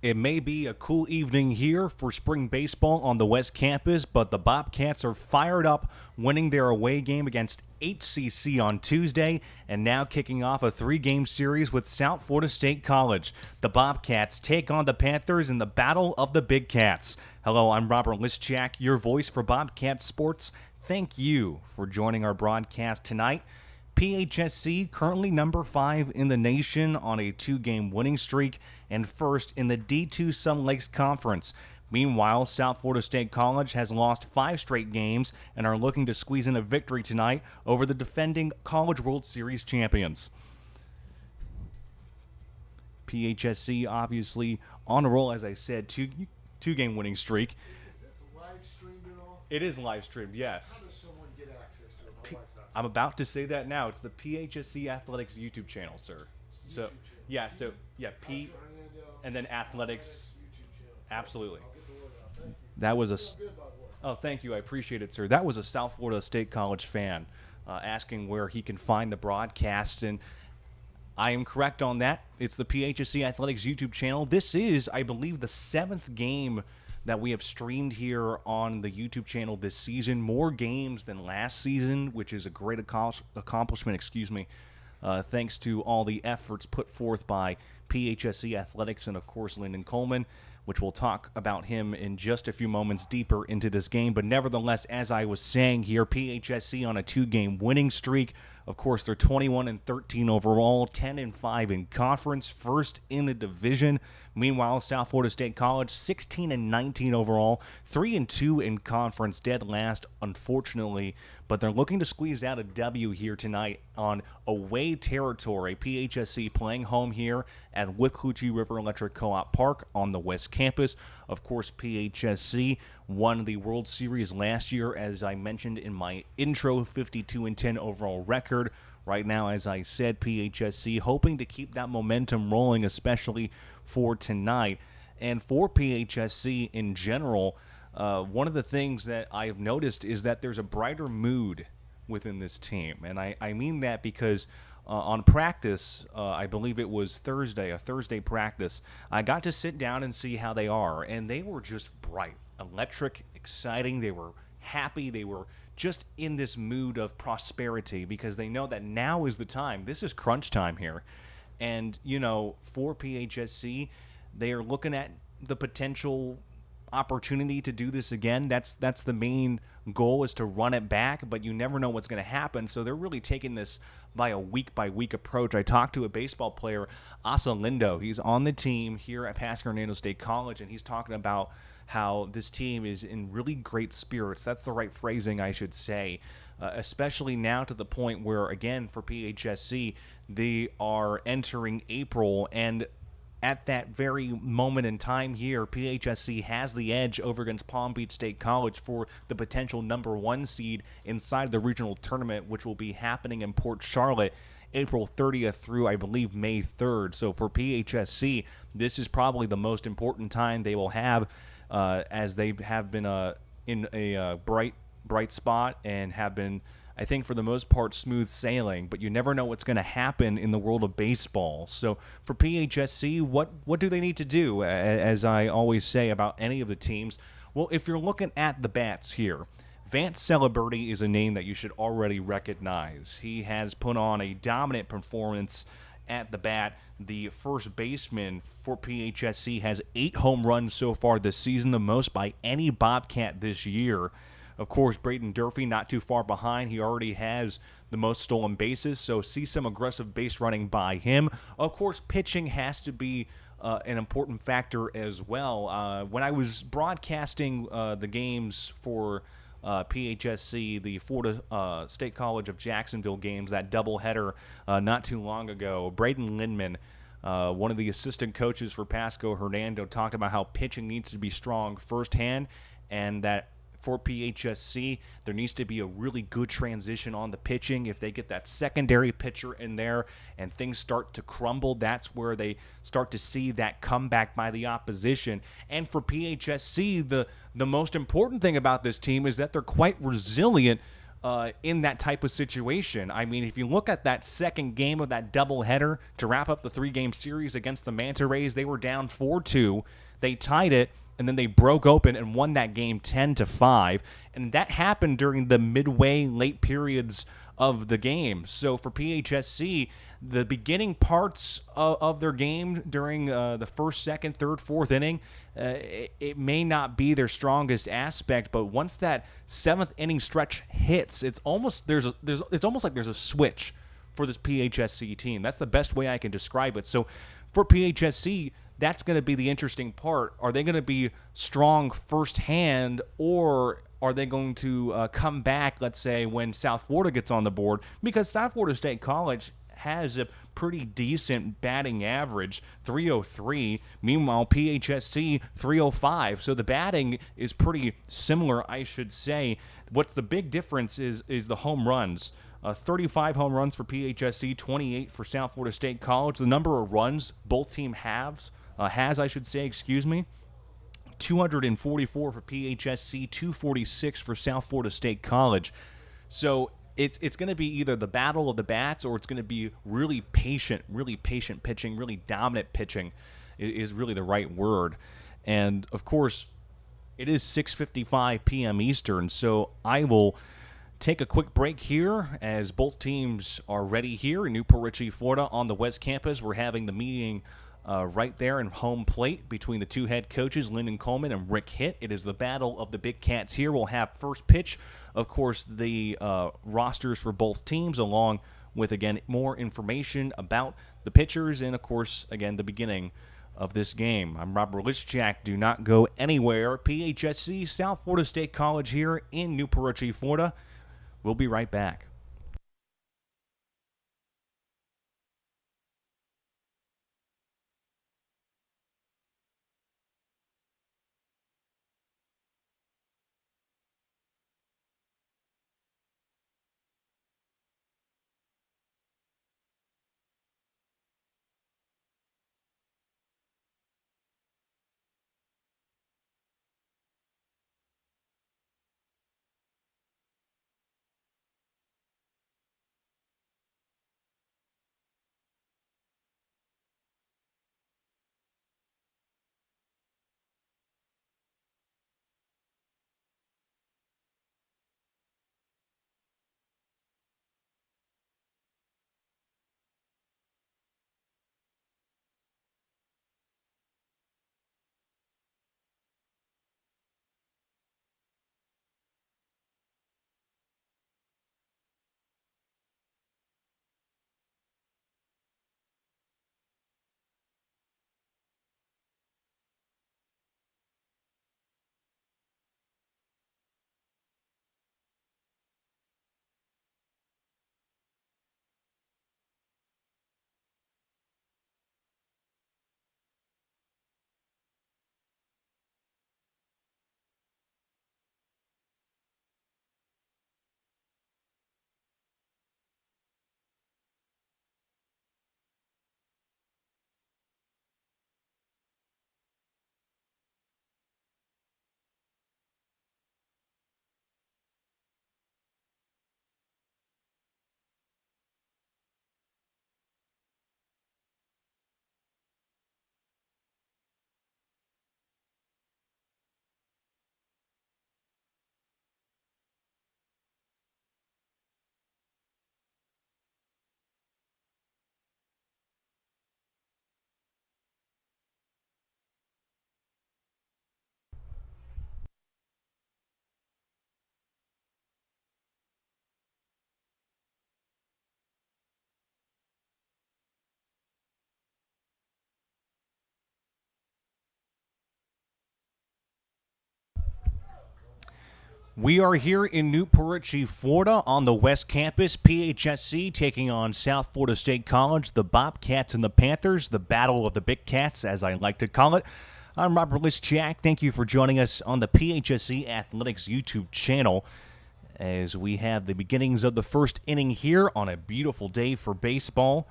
It may be a cool evening here for spring baseball on the West Campus, but the Bobcats are fired up, winning their away game against HCC on Tuesday, and now kicking off a 3-game series with South Florida State College. The Bobcats take on the Panthers in the Battle of the Big Cats. Hello, I'm Robert Lischak, your voice for Bobcat Sports. Thank you for joining our broadcast tonight. PHSC currently number 5 in the nation on a 2-game winning streak and first in the D2 Sun Lakes Conference. Meanwhile, South Florida State College has lost 5 straight games and are looking to squeeze in a victory tonight over the defending College World Series champions. PHSC obviously on a roll, as I said, 2-game winning streak. Is this live streamed at all? It is live streamed, yes. How does someone get access to it? My wife's not. I'm about to say that now. It's the PHSC Athletics YouTube channel, sir. So, channel. yeah, P Pasco-Hernando and then Athletics. YouTube channel. Absolutely. I'll get the word out. Thank you. That was a. Good, by the way. Oh, thank you. I appreciate it, sir. That was a South Florida State College fan asking where he can find the broadcasts, and I am correct on that. It's the PHSC Athletics YouTube channel. This is, I believe, the 7th game that we have streamed here on the YouTube channel this season. More games than last season, which is a great accomplishment, thanks to all the efforts put forth by PHSC Athletics and, of course, Lyndon Coleman, which we'll talk about him in just a few moments deeper into this game. But nevertheless, as I was saying here, PHSC on a 2-game winning streak. Of course, they're 21-13 overall, 10-5 in conference, first in the division. Meanwhile, South Florida State College, 16-19 overall, 3-2 in conference, dead last, unfortunately. But they're looking to squeeze out a W here tonight on away territory. PHSC playing home here at Withlacoochee River Electric Co-op Park on the West Campus. Of course, PHSC won the World Series last year, as I mentioned in my intro, 52-10 overall record. Right now, as I said, PHSC hoping to keep that momentum rolling, especially for tonight. And for PHSC in general, one of the things that I've noticed is that there's a brighter mood within this team. And I mean that because on practice, I believe it was a Thursday practice, I got to sit down and see how they are. And they were just bright, electric, exciting. They were happy. They were just in this mood of prosperity because they know that now is the time. This is crunch time here. And, for PHSC, they are looking at the potential opportunity to do this again. That's the main goal, is to run it back, but you never know what's going to happen. So they're really taking this by a week-by-week approach. I talked to a baseball player, Asa Lindo. He's on the team here at Pasco-Hernando State College, and he's talking about how this team is in really great spirits. That's the right phrasing, I should say, especially now to the point where, again, for PHSC, they are entering April, and at that very moment in time here, PHSC has the edge over against Palm Beach State College for the potential number 1 seed inside the regional tournament, which will be happening in Port Charlotte April 30th through, I believe, May 3rd. So for PHSC, this is probably the most important time they will have, as they have been in a bright spot and have been, I think, for the most part, smooth sailing, but you never know what's going to happen in the world of baseball. So for PHSC, what do they need to do, as I always say about any of the teams? Well, if you're looking at the bats here, Vance Celebrity is a name that you should already recognize. He has put on a dominant performance at the bat. The first baseman for PHSC has 8 home runs so far this season, the most by any Bobcat this year. Of course, Braden Durfee not too far behind. He already has the most stolen bases, so see some aggressive base running by him. Of course, pitching has to be an important factor as well. When I was broadcasting the games for PHSC, the Florida State College of Jacksonville games, that doubleheader not too long ago, Braden Lindman, one of the assistant coaches for Pasco-Hernando, talked about how pitching needs to be strong firsthand, and that for PHSC, there needs to be a really good transition on the pitching. If they get that secondary pitcher in there and things start to crumble, that's where they start to see that comeback by the opposition. And for PHSC, the most important thing about this team is that they're quite resilient in that type of situation. I mean, if you look at that second game of that doubleheader to wrap up the 3-game series against the Manta Rays, they were down 4-2. They tied it, and then they broke open and won that game 10-5. And that happened during the midway late periods of the game. So for PHSC, the beginning parts of their game during the first, second, third, fourth inning, it may not be their strongest aspect, but once that seventh inning stretch hits, it's almost like there's a switch for this PHSC team. That's the best way I can describe it. So for PHSC, that's going to be the interesting part. Are they going to be strong firsthand, or are they going to come back, let's say, when South Florida gets on the board? Because South Florida State College has a pretty decent batting average, 303. Meanwhile, PHSC, 305. So the batting is pretty similar, I should say. What's the big difference is the home runs. 35 home runs for PHSC, 28 for South Florida State College. The number of runs both teams has, 244 for PHSC, 246 for South Florida State College. So it's going to be either the battle of the bats, or it's going to be really patient pitching, really dominant pitching is really the right word. And, of course, it is 6:55 p.m. Eastern, so I will take a quick break here as both teams are ready here in Newport Richey, Florida on the West Campus. We're having the meeting right there in home plate between the two head coaches, Lyndon Coleman and Rick Hitt. It is the battle of the Big Cats here. We'll have first pitch, of course, the rosters for both teams, along with, again, more information about the pitchers and, of course, again, the beginning of this game. I'm Robert Lischak. Do not go anywhere. PHSC, South Florida State College here in Newport Richey, Florida. We'll be right back. We are here in Newport Richey, Florida on the West Campus. PHSC taking on South Florida State College, the Bobcats and the Panthers, the battle of the Big Cats, as I like to call it. I'm Robert Lischak. Thank you for joining us on the PHSC Athletics YouTube channel as we have the beginnings of the first inning here on a beautiful day for baseball.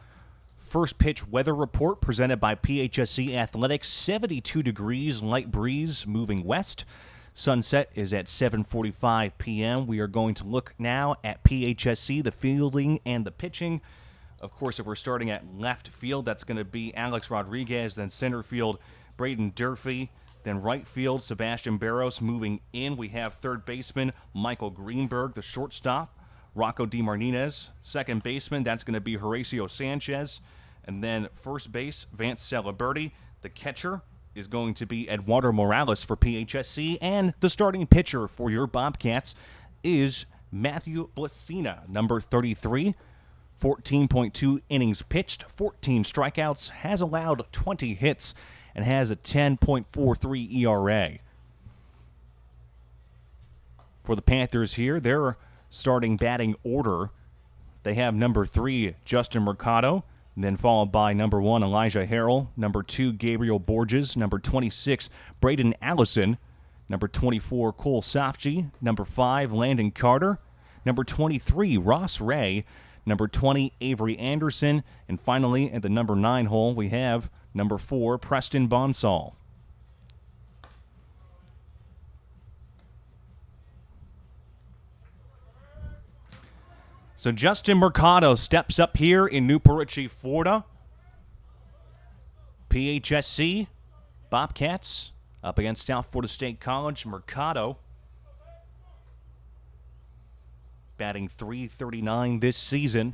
First pitch weather report presented by PHSC Athletics, 72 degrees, light breeze moving west. Sunset is at 7:45 p.m. We are going to look now at PHSC, the fielding and the pitching. Of course, if we're starting at left field, that's going to be Alex Rodriguez, then center field, Braden Durfee, then right field, Sebastian Barros. Moving in, we have third baseman Michael Greenberg, the shortstop, Rocco DiMartinez. Second baseman, that's going to be Horacio Sanchez. And then first base, Vance Celeberti. The catcher is going to be Eduardo Morales for PHSC. And the starting pitcher for your Bobcats is Matthew Blasina, number 33. 14.2 innings pitched, 14 strikeouts, has allowed 20 hits, and has a 10.43 ERA. For the Panthers here, their starting batting order, they have number 3, Justin Mercado, then followed by number 1, Elijah Harrell, number 2, Gabriel Borges, number 26, Braden Allison, number 24, Cole Safji, number 5, Landon Carter, number 23, Ross Ray, number 20, Avery Anderson, and finally at the number 9 hole we have number 4, Preston Bonsall. So Justin Mercado steps up here in Newport Richey, Florida. PHSC Bobcats up against South Florida State College. Mercado batting .339 this season.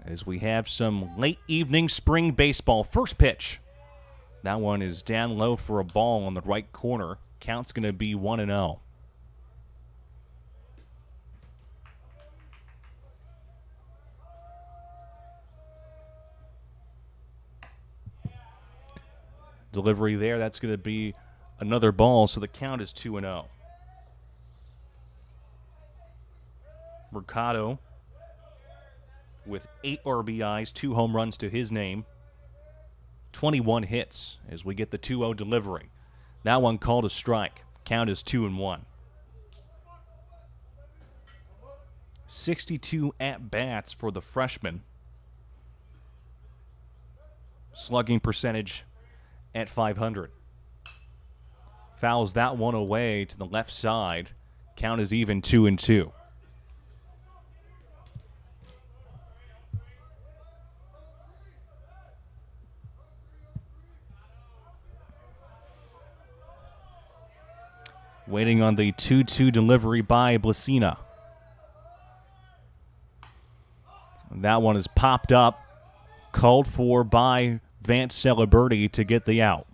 As we have some late evening spring baseball. First pitch. That one is down low for a ball on the right corner. Count's going to be 1-0. Delivery there, that's going to be another ball, so the count is 2-0. Mercado with 8 RBIs, 2 home runs to his name, 21 hits as we get the 2-0 delivery. That one called a strike. Count is 2-1. 62 at-bats for the freshman. Slugging percentage at .500. Fouls that one away to the left side. Count is even 2-2. Waiting on the 2-2 delivery by Blasina. That one is popped up, called for by Vance Celeberti to get the out.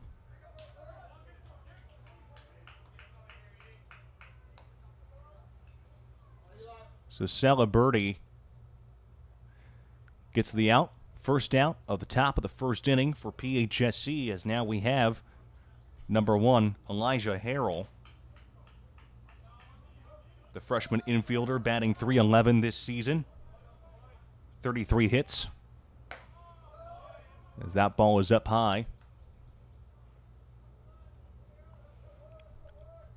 So Celeberti gets the out. First out of the top of the first inning for PHSC, as now we have number 1, Elijah Harrell. The freshman infielder batting .311 this season. 33 hits. As that ball is up high.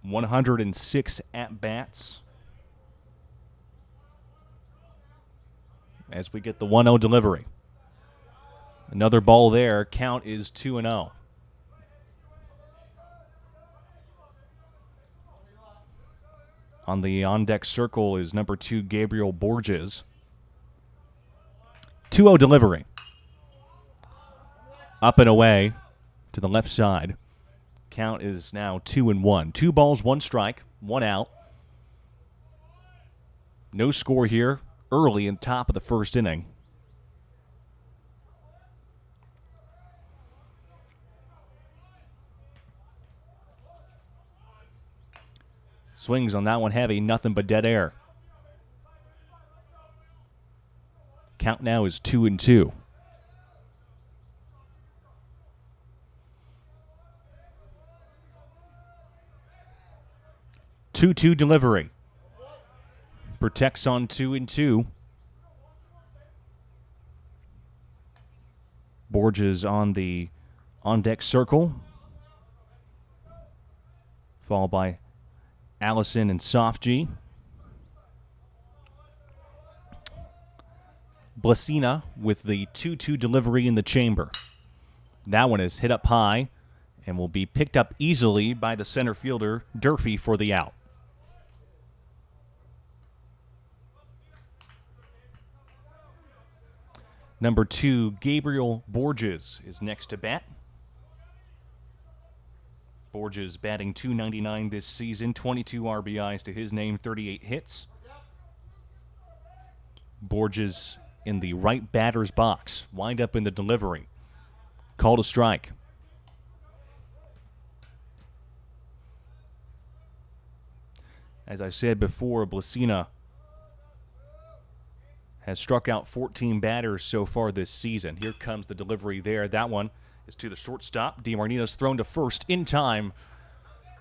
106 at-bats. As we get the 1-0 delivery. Another ball there. Count is 2-0. On the on-deck circle is number 2, Gabriel Borges. 2-0 delivery. Up and away to the left side. Count is now 2-1. 2 balls, 1 strike, 1 out. No score here early in top of the first inning. Swings on that one heavy, nothing but dead air. Count now is 2-2. Two-two delivery. Protects on 2-2. Borges on the on-deck circle. Followed by Allison and Safji. Blasina with the 2-2 delivery in the chamber. That one is hit up high and will be picked up easily by the center fielder, Durfee, for the out. Number 2, Gabriel Borges, is next to bat. Borges batting .299 this season, 22 RBIs to his name, 38 hits. Borges in the right batter's box, wind up in the delivery. Called a strike. As I said before, Blasina has struck out 14 batters so far this season. Here comes the delivery there. That one is to the shortstop. DiMartino's thrown to first in time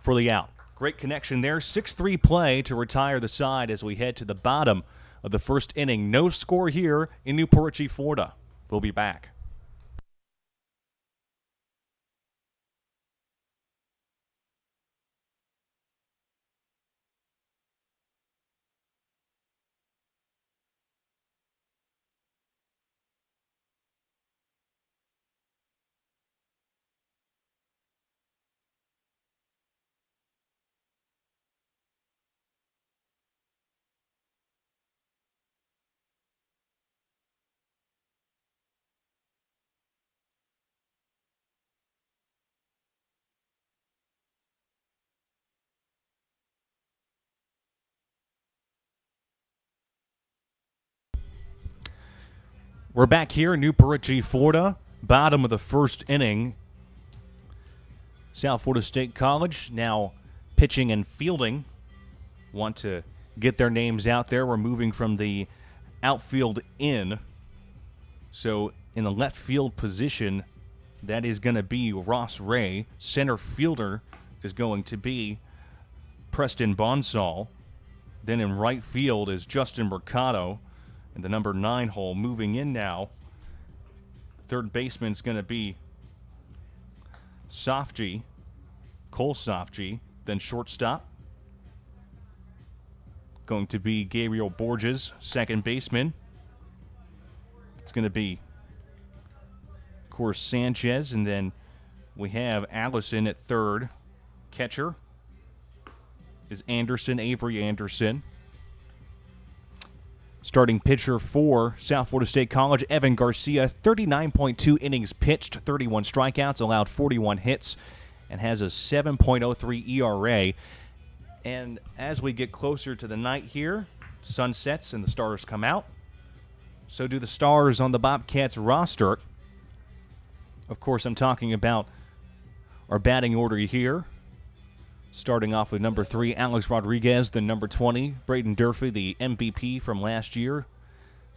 for the out. Great connection there. 6-3 play to retire the side as we head to the bottom of the first inning. No score here in Newport Richey, Florida. We'll be back. We're back here in Newport Richey, Florida. Bottom of the first inning. South Florida State College now pitching and fielding. Want to get their names out there. We're moving from the outfield in. So in the left field position, that is going to be Ross Ray. Center fielder is going to be Preston Bonsall. Then in right field is Justin Mercado. In the number 9 hole, moving in now. Third baseman's going to be Cole Sofji. Then shortstop, going to be Gabriel Borges. Second baseman, it's going to be, of course, Sanchez. And then we have Allison at third. Catcher is Avery Anderson. Starting pitcher for South Florida State College, Evan Garcia, 39.2 innings pitched, 31 strikeouts, allowed 41 hits, and has a 7.03 ERA. And as we get closer to the night here, sun sets and the stars come out. So do the stars on the Bobcats roster. Of course, I'm talking about our batting order here. Starting off with number 3, Alex Rodriguez. Then number 20, Braden Durfee, the MVP from last year.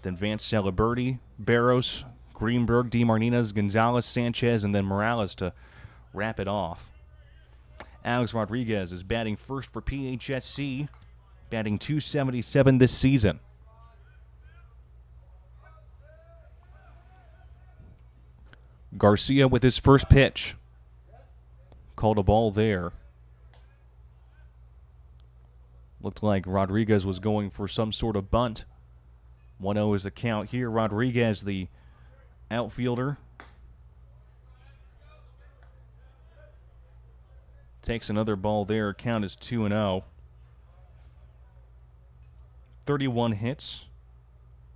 Then Vance Celeberti, Barros, Greenberg, DiMartino, Gonzalez, Sanchez, and then Morales to wrap it off. Alex Rodriguez is batting first for PHSC, batting .277 this season. Garcia with his first pitch. Called a ball there. Looked like Rodriguez was going for some sort of bunt. 1-0 is the count here. Rodriguez, the outfielder, takes another ball there. Count is 2-0. 31 hits,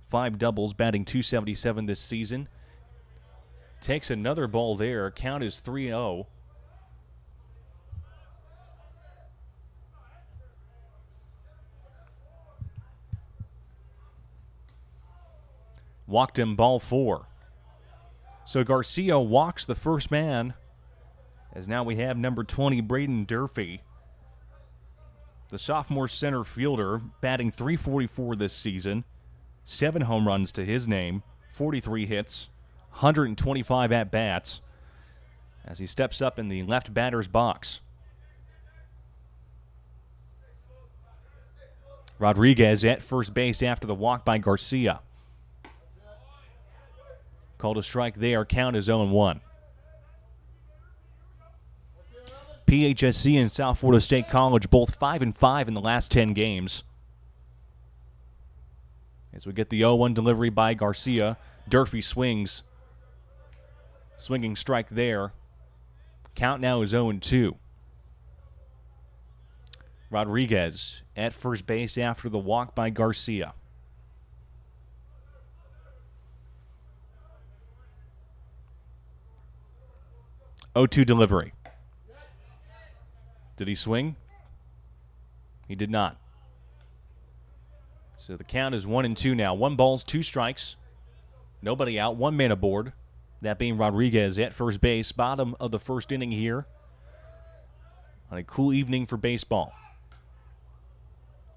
5 doubles, batting .277 this season. Takes another ball there. Count is 3-0. Walked him, ball 4. So Garcia walks the first man, as now we have number 20, Braden Durfee. The sophomore center fielder, batting .344 this season. 7 home runs to his name, 43 hits, 125 at-bats, as he steps up in the left batter's box. Rodriguez at first base after the walk by Garcia. Called a strike there. Count is 0-1. PHSC and South Florida State College both 5-5 in the last 10 games. As we get the 0-1 delivery by Garcia. Durfee swings. Swinging strike there. Count now is 0-2. Rodriguez at first base after the walk by Garcia. O2 delivery. Did he swing? He did not. So the count is 1-2 now. 1 balls, 2 strikes. Nobody out. 1 man aboard. That being Rodriguez at first base. Bottom of the first inning here. On a cool evening for baseball.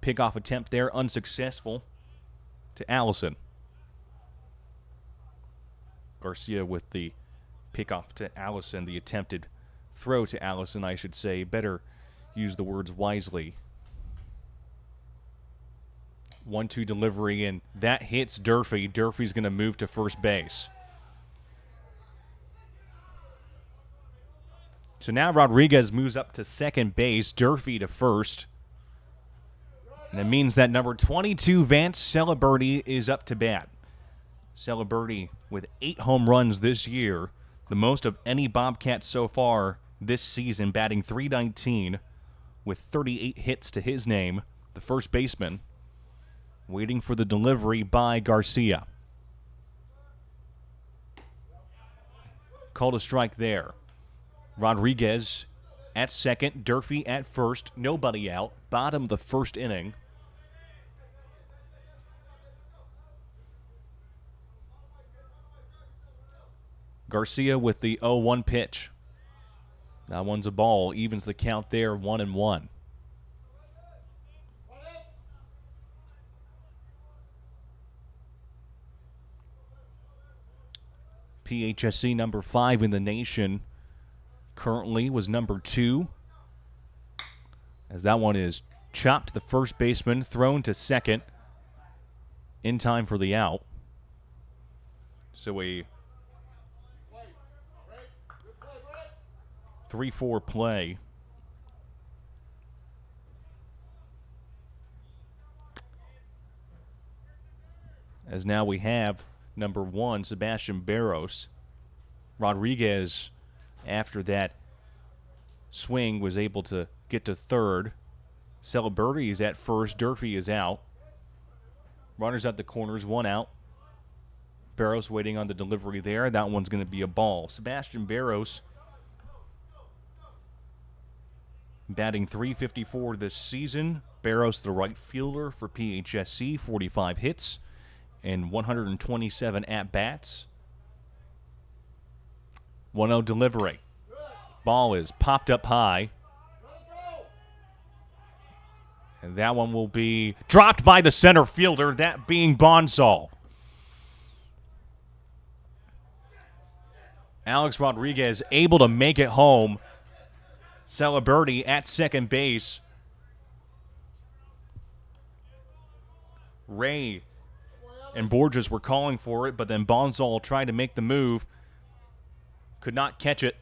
Pickoff attempt there, unsuccessful to Allison. Garcia with the pickoff to Allison, the attempted throw to Allison, I should say. Better use the words wisely. 1-2 delivery, and that hits Durfee. Durfee's going to move to first base. So now Rodriguez moves up to second base, Durfee to first. And it means that number 22, Vance Celeberti, is up to bat. Celeberti with 8 home runs this year, the most of any Bobcat so far this season, batting .319 with 38 hits to his name, the first baseman, waiting for the delivery by Garcia. Called a strike there. Rodriguez at second, Durfee at first, nobody out, bottom of the first inning. Garcia with the 0-1 pitch. That one's a ball, evens the count there, 1-1. PHSC number 5 in the nation currently was number 2. As that one is chopped to the first baseman, thrown to second in time for the out. So a 3-4 play. As now we have number 1, Sebastian Barros. Rodriguez, after that swing, was able to get to third. Celeberti is at first. Durfee is out. Runners at the corners, 1 out. Barros waiting on the delivery there. That one's going to be a ball. Sebastian Barros batting .354 this season. Barros, the right fielder for PHSC, 45 hits and 127 at-bats. 1-0 delivery. Ball is popped up high. And that one will be dropped by the center fielder, that being Bonsall. Alex Rodriguez able to make it home. Celeberti at second base. Ray and Borges were calling for it, but then Bonsall tried to make the move. Could not catch it.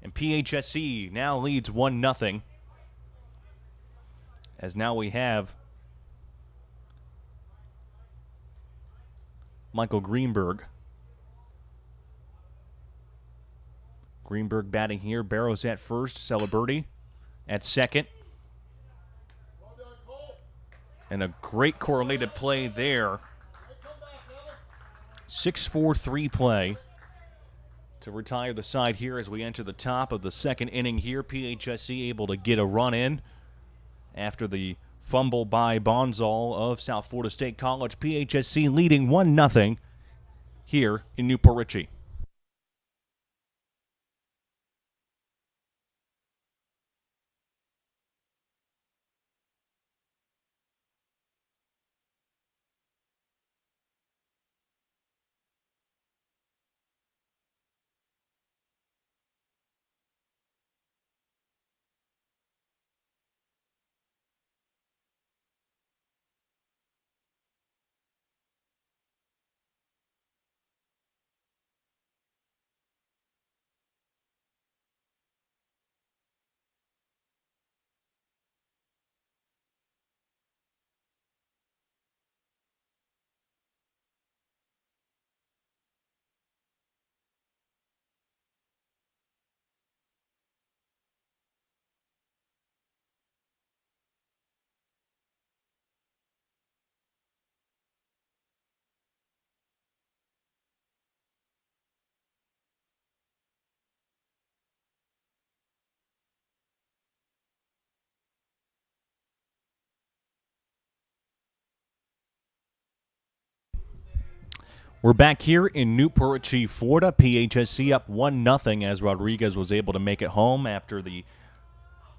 And PHSC now leads 1-0. As now we have Michael Greenberg. Greenberg batting here. Barros at first. Celeberti at second. And a great correlated play there. 6-4-3 play to retire the side here as we enter the top of the second inning here. PHSC able to get a run in after the fumble by Bonsall of South Florida State College. PHSC leading 1-0 here in Newport Richey. We're back here in Newport Richey, Florida. PHSC up 1-0 as Rodriguez was able to make it home after the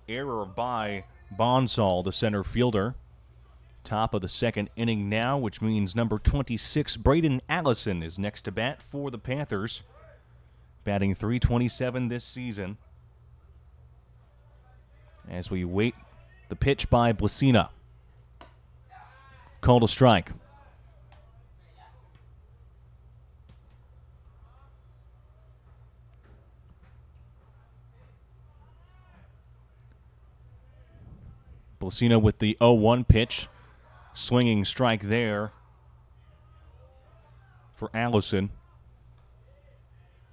error by Bonsall, the center fielder. Top of the second inning now, which means number 26, Braden Allison, is next to bat for the Panthers. Batting .327 this season. As we wait the pitch by Blasina. Called a strike. Blasina with the 0-1 pitch. Swinging strike there for Allison.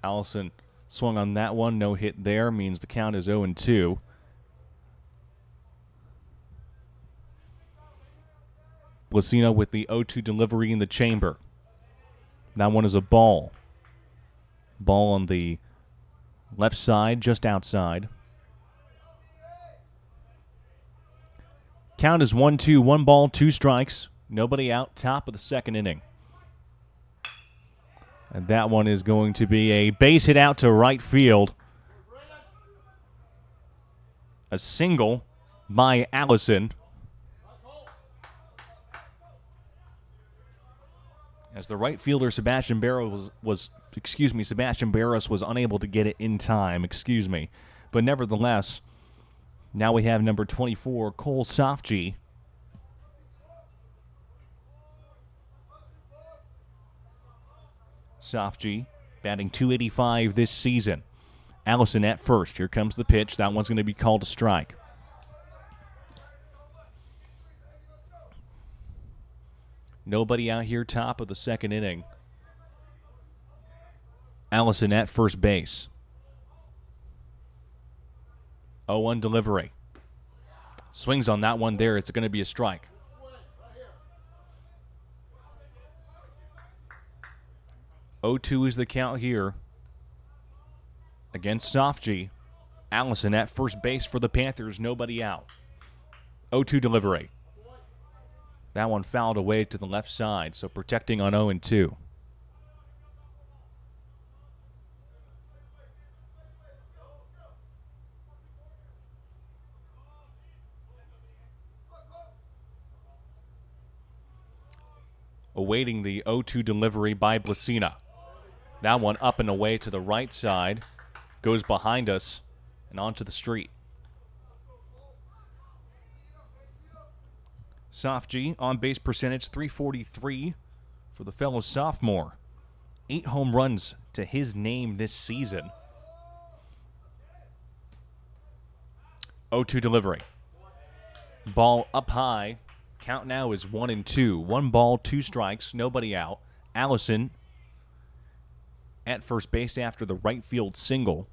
Allison swung on that one. No hit there. Means the count is 0-2. Blasina with the 0-2 delivery in the chamber. That one is a ball. Ball on the left side, just outside. Count is 1-2, 1 ball, 2 strikes. Nobody out, top of the second inning. And that one is going to be a base hit out to right field. A single by Allison. As the right fielder Sebastian Barros was unable to get it in time, But nevertheless, now we have number 24, Cole Sofji. Sofji batting .285 this season. Allison at first. Here comes the pitch. That one's going to be called a strike. Nobody out here, top of the second inning. Allison at first base. 0-1 delivery. Swings on that one there. It's going to be a strike. .0-2 is the count here against Sofji. Allison at first base for the Panthers. Nobody out. 0-2 delivery. That one fouled away to the left side, so protecting on 0-2. Awaiting the 0-2 delivery by Blasina. That one up and away to the right side. Goes behind us and onto the street. Sofji on base percentage .343 for the fellow sophomore. 8 home runs to his name this season. 0-2 delivery. Ball up high. Count now is 1-2. 1 ball, 2 strikes, nobody out. Allison at first base after the right field single.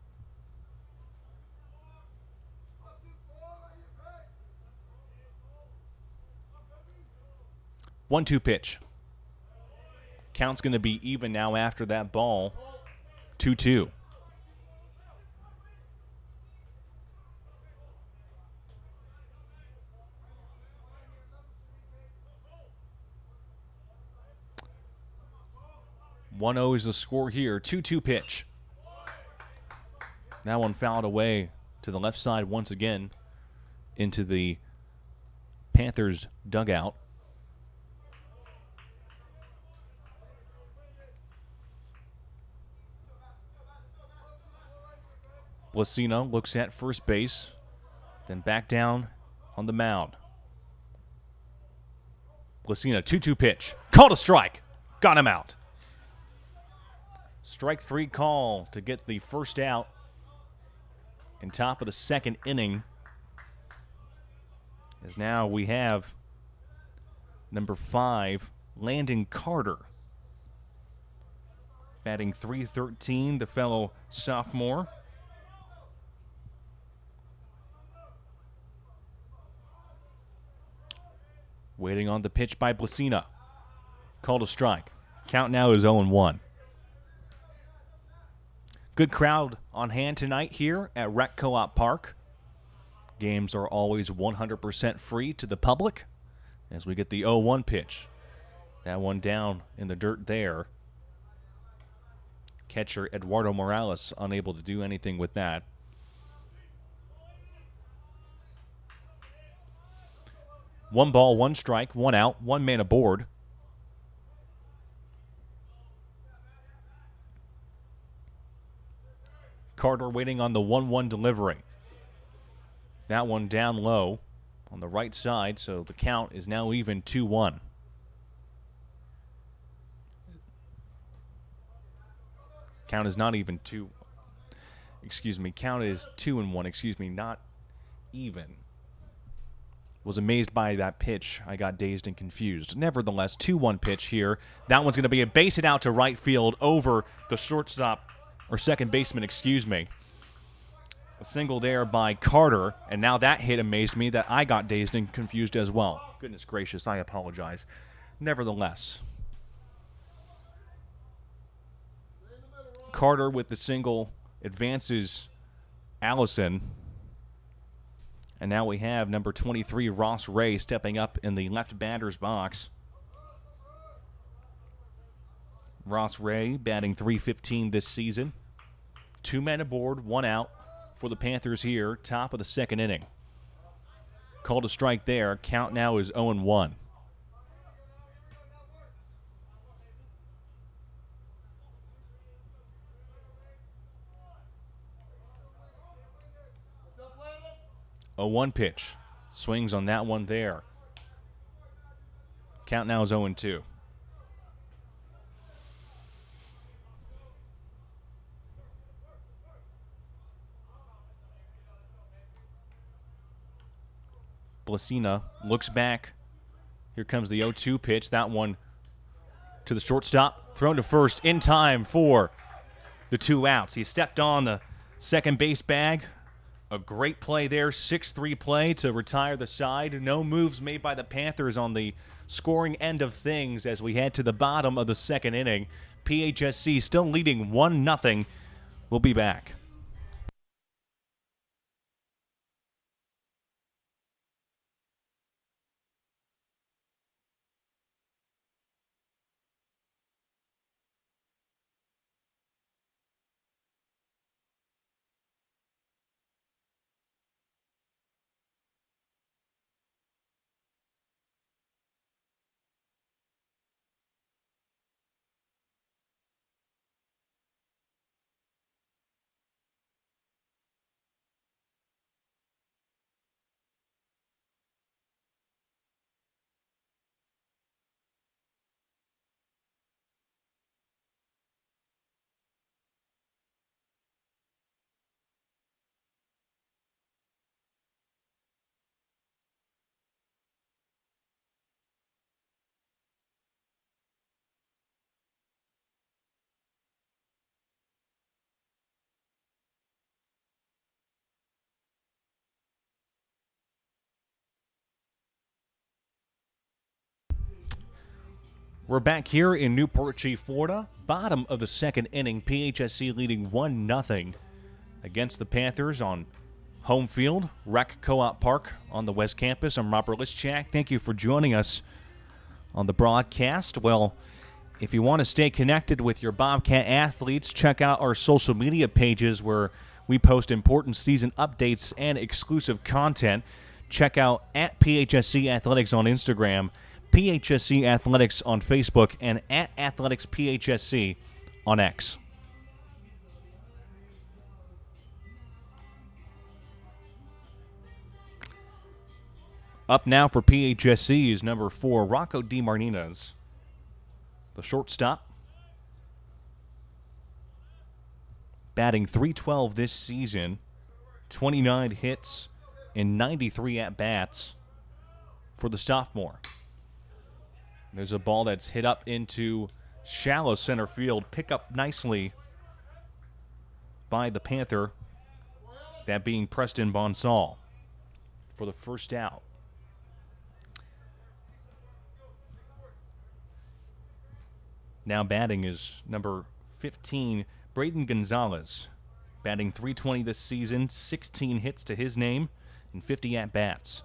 One-two pitch. Count's going to be even now after that ball. 2-2. .1-0 is the score here. 2-2 pitch. That one fouled away to the left side once again into the Panthers dugout. Blasina looks at first base, then back down on the mound. Blasina, 2-2 pitch. Called a strike. Got him out. Strike 3 call to get the first out in top of the second inning. As now we have number 5, Landon Carter. Batting .313, the fellow sophomore. Waiting on the pitch by Blasina. Called a strike. Count now is 0-1. Good crowd on hand tonight here at Rec Co-op Park. Games are always 100% free to the public as we get the 0-1 pitch. That one down in the dirt there. catcher Eduardo Morales unable to do anything with that. One ball, one strike, one out, one man aboard. Carter waiting on the 1-1 delivery. That one down low on the right side, so the count is now even 2-1. Count is not even two. Excuse me. Count is 2-1. Excuse me. Not even. Was amazed by that pitch. I got dazed and confused. Nevertheless, 2-1 pitch here. That one's going to be a base hit out to right field over the shortstop, or second baseman, excuse me. A single there by Carter, and now that hit amazed me that I got dazed and confused as well. Goodness gracious, I apologize. Nevertheless, Carter with the single advances Allison. And now we have number 23, Ross Ray, stepping up in the left batter's box. Ross Ray batting .315 this season. 2 men aboard, 1 out for the Panthers here, top of the second inning. Called a strike there. Count now is 0-1. A 1 pitch. Swings on that one there. Count now is 0-2. Blasina looks back. Here comes the 0-2 pitch. That one to the shortstop. Thrown to first in time for the 2 outs. He stepped on the second base bag. A great play there, 6-3 play to retire the side. No moves made by the Panthers on the scoring end of things as we head to the bottom of the second inning. PHSC still leading 1-0. We'll be back. We're back here in Newport Richey, Florida. Bottom of the second inning. PHSC leading 1-0 against the Panthers on home field, Rec Co-op Park on the West Campus. I'm Robert Lischak. Thank you for joining us on the broadcast. Well, if you want to stay connected with your Bobcat athletes, check out our social media pages where we post important season updates and exclusive content. Check out at PHSC Athletics on Instagram, PHSC Athletics on Facebook, and at Athletics PHSC on X. Up now for PHSC is number 4, Rocco DeMartinez, the shortstop. Batting .312 this season, 29 hits and 93 at-bats for the sophomore. There's a ball that's hit up into shallow center field. Pick up nicely by the Panther, that being Preston Bonsall, for the first out. Now batting is number 15, Braden Gonzalez. Batting .320 this season, 16 hits to his name, and 50 at-bats.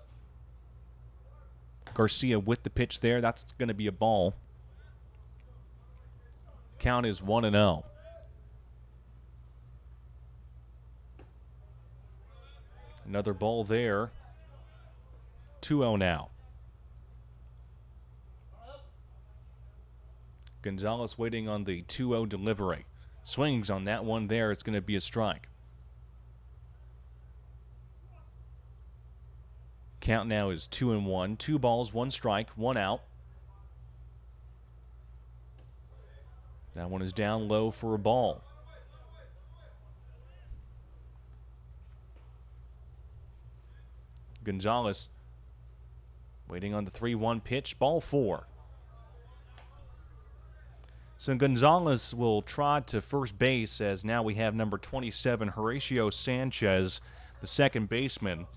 Garcia with the pitch there. That's going to be a ball. Count is 1-0. Another ball there. 2-0 now. Gonzalez waiting on the 2-0 delivery. Swings on that one there. It's going to be a strike. Count now is 2-1. 2 balls, 1 strike, 1 out. That one is down low for a ball. Gonzalez waiting on the 3-1 pitch. Ball 4. So Gonzalez will trot to first base as now we have number 27, Horatio Sanchez, the second baseman.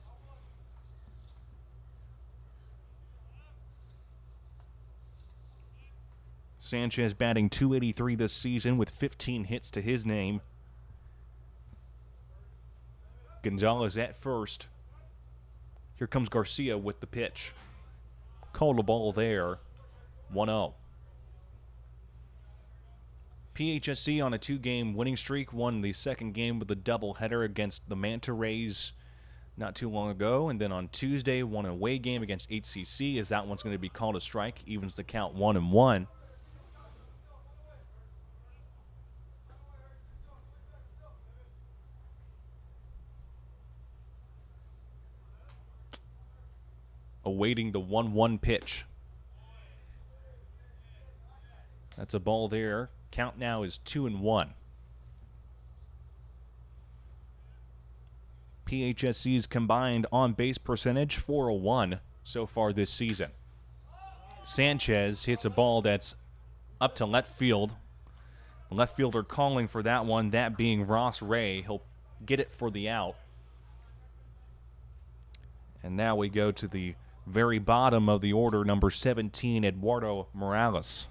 Sanchez batting .283 this season with 15 hits to his name. Gonzalez at first. Here comes Garcia with the pitch. Called a ball there. 1-0. PHSC on a 2-game winning streak. Won the second game with a doubleheader against the Manta Rays not too long ago. And then on Tuesday, won an away game against HCC, as that one's going to be called a strike. Evens the count 1-1. Awaiting the 1-1 pitch. That's a ball there. Count now is 2-1. PHSC's combined on-base percentage 401 so far this season. Sanchez hits a ball that's up to left field. The left fielder calling for that one, that being Ross Ray. He'll get it for the out. And now we go to the very bottom of the order, number 17, Eduardo Morales.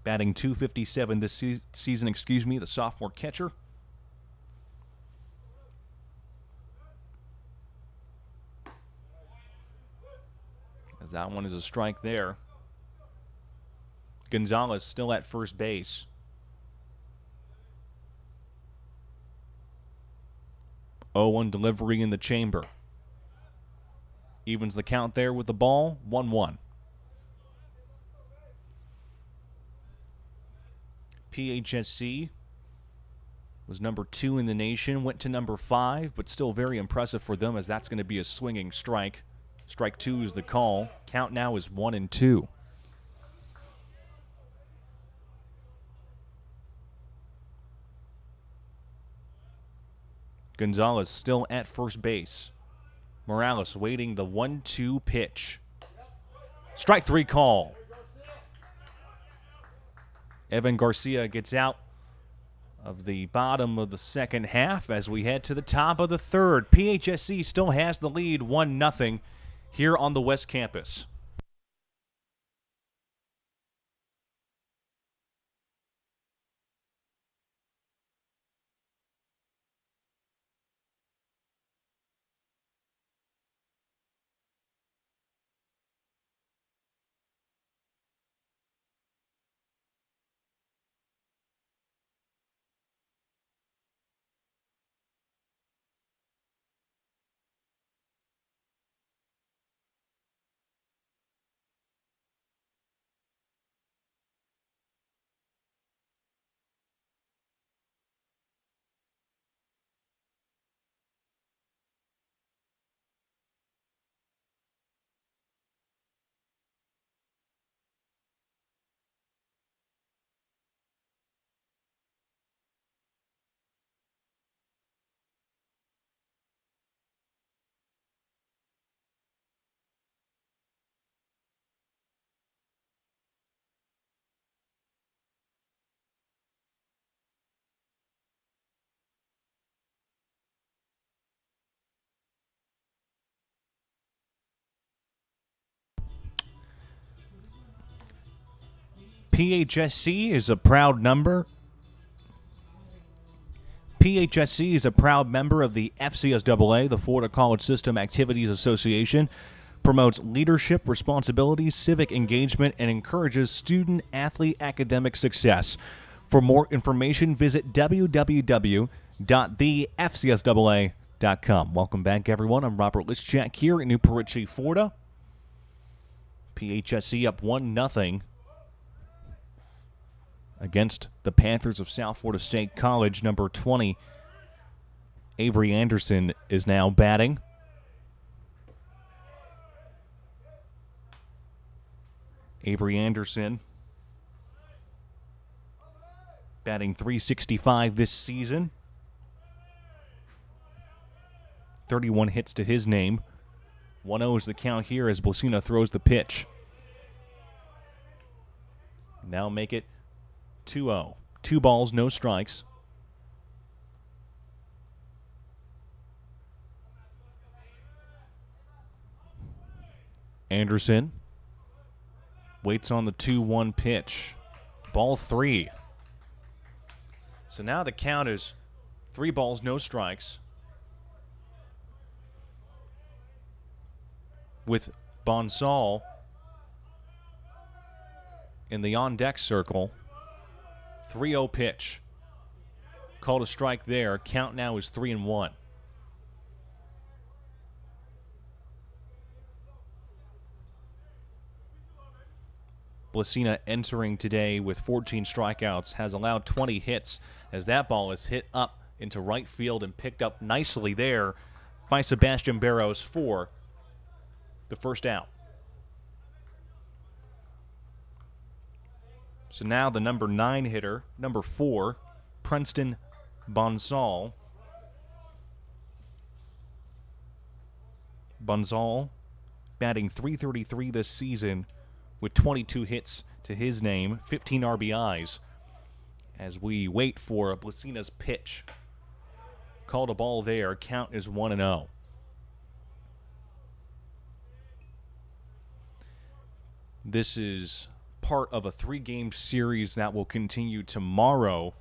Batting .257 this season, the sophomore catcher. As that one is a strike there. Gonzalez still at first base. Owen delivery in the chamber. Evens the count there with the ball. 1-1. PHSC was number 2 in the nation, went to number 5, but still very impressive for them as that's going to be a swinging strike. Strike 2 is the call. Count now is 1-2. Gonzalez still at first base. Morales waiting the 1-2 pitch. Strike 3 call. Evan Garcia gets out of the bottom of the second half as we head to the top of the third. PHSC still has the lead 1-0 here on the West Campus. PHSC is a proud member. PHSC is a proud member of the FCSAA, the Florida College System Activities Association, promotes leadership, responsibility, civic engagement, and encourages student-athlete academic success. For more information, visit www.thefcsaa.com. Welcome back, everyone. I'm Robert Lischak here in Newport Richey, Florida. PHSC up 1-0 against the Panthers of South Florida State College. Number 20, Avery Anderson, is now batting. Avery Anderson batting .365 this season. 31 hits to his name. 1-0 is the count here as Blasina throws the pitch. Now make it 2-0. 2 balls, no strikes. Anderson waits on the 2-1 pitch. Ball 3. So now the count is 3 balls, no strikes. With Bonsall in the on-deck circle. 3-0 pitch. Called a strike there. Count now is 3-1. Blasina entering today with 14 strikeouts, has allowed 20 hits as that ball is hit up into right field and picked up nicely there by Sebastian Barrows for the first out. So now the number 9 hitter, number 4, Princeton Bonsall. Bonsall batting .333 this season with 22 hits to his name, 15 RBIs, as we wait for Blasina's pitch. Called a ball there. Count is 1-0. This is part of a 3-game series that will continue tomorrow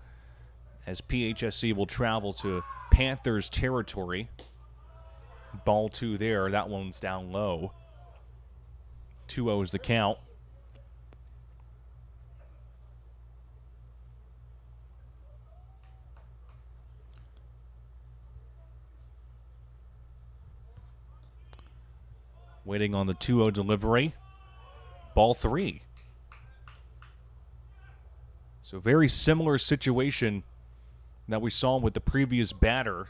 as PHSC will travel to Panthers territory. Ball 2 there. That one's down low. 2-0 is the count. Waiting on the 2-0 delivery. Ball 3. So very similar situation that we saw with the previous batter.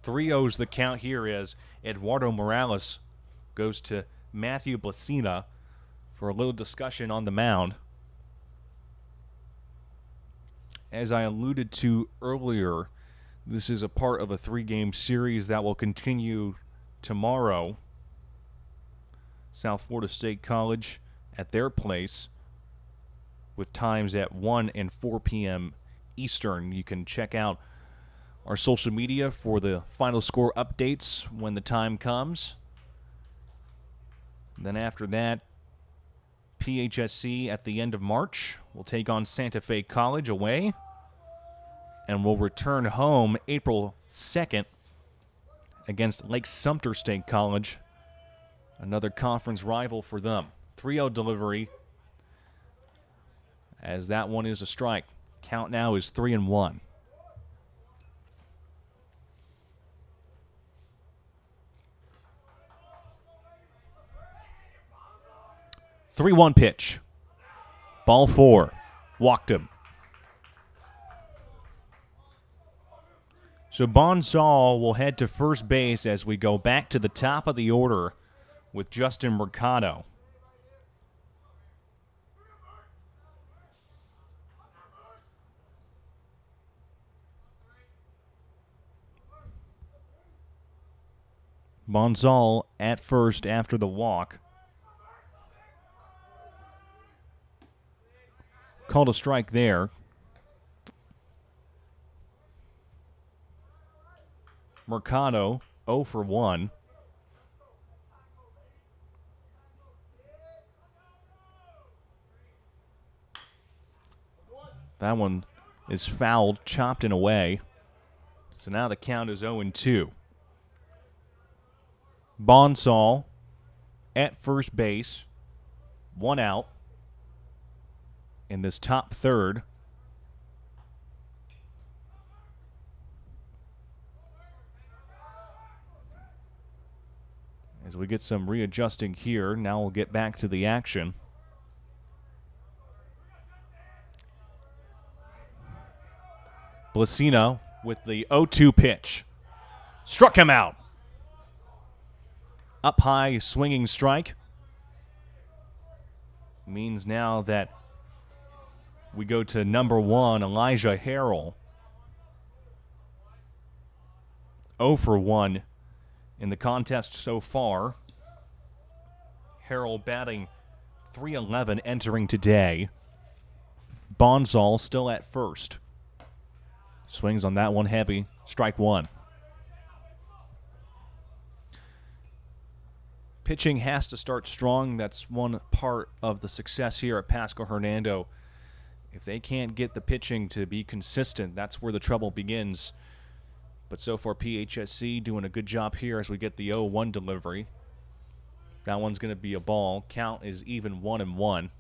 3-0's the count here as Eduardo Morales goes to Matthew Blasina for a little discussion on the mound. As I alluded to earlier, this is a part of a 3-game series that will continue tomorrow. South Florida State College at their place with times at 1 and 4 p.m. Eastern. You can check out our social media for the final score updates when the time comes. Then after that, PHSC at the end of March will take on Santa Fe College away and will return home April 2nd against Lake Sumter State College, another conference rival for them. 3-0 delivery as that one is a strike. Count now is 3-1. Three-one pitch. Ball 4. Walked him. So Bonsall will head to first base as we go back to the top of the order with Justin Mercado. Bonsall at first after the walk. Called a strike there. Mercado 0 for 1. That one is fouled, chopped and away. So now the count is 0-2. Bonsall at first base, 1 out in this top third. As we get some readjusting here, now we'll get back to the action. Blasino with the 0-2 pitch. Struck him out. Up high swinging strike. Means now that we go to number 1, Elijah Harrell. 0 for 1 in the contest so far. Harrell batting .311 entering today. Bonsall still at first. Swings on that one heavy. Strike 1. Pitching has to start strong. That's one part of the success here at Pasco-Hernando. If they can't get the pitching to be consistent, that's where the trouble begins. But so far, PHSC doing a good job here as we get the 0-1 delivery. That one's going to be a ball. Count is even 1-1.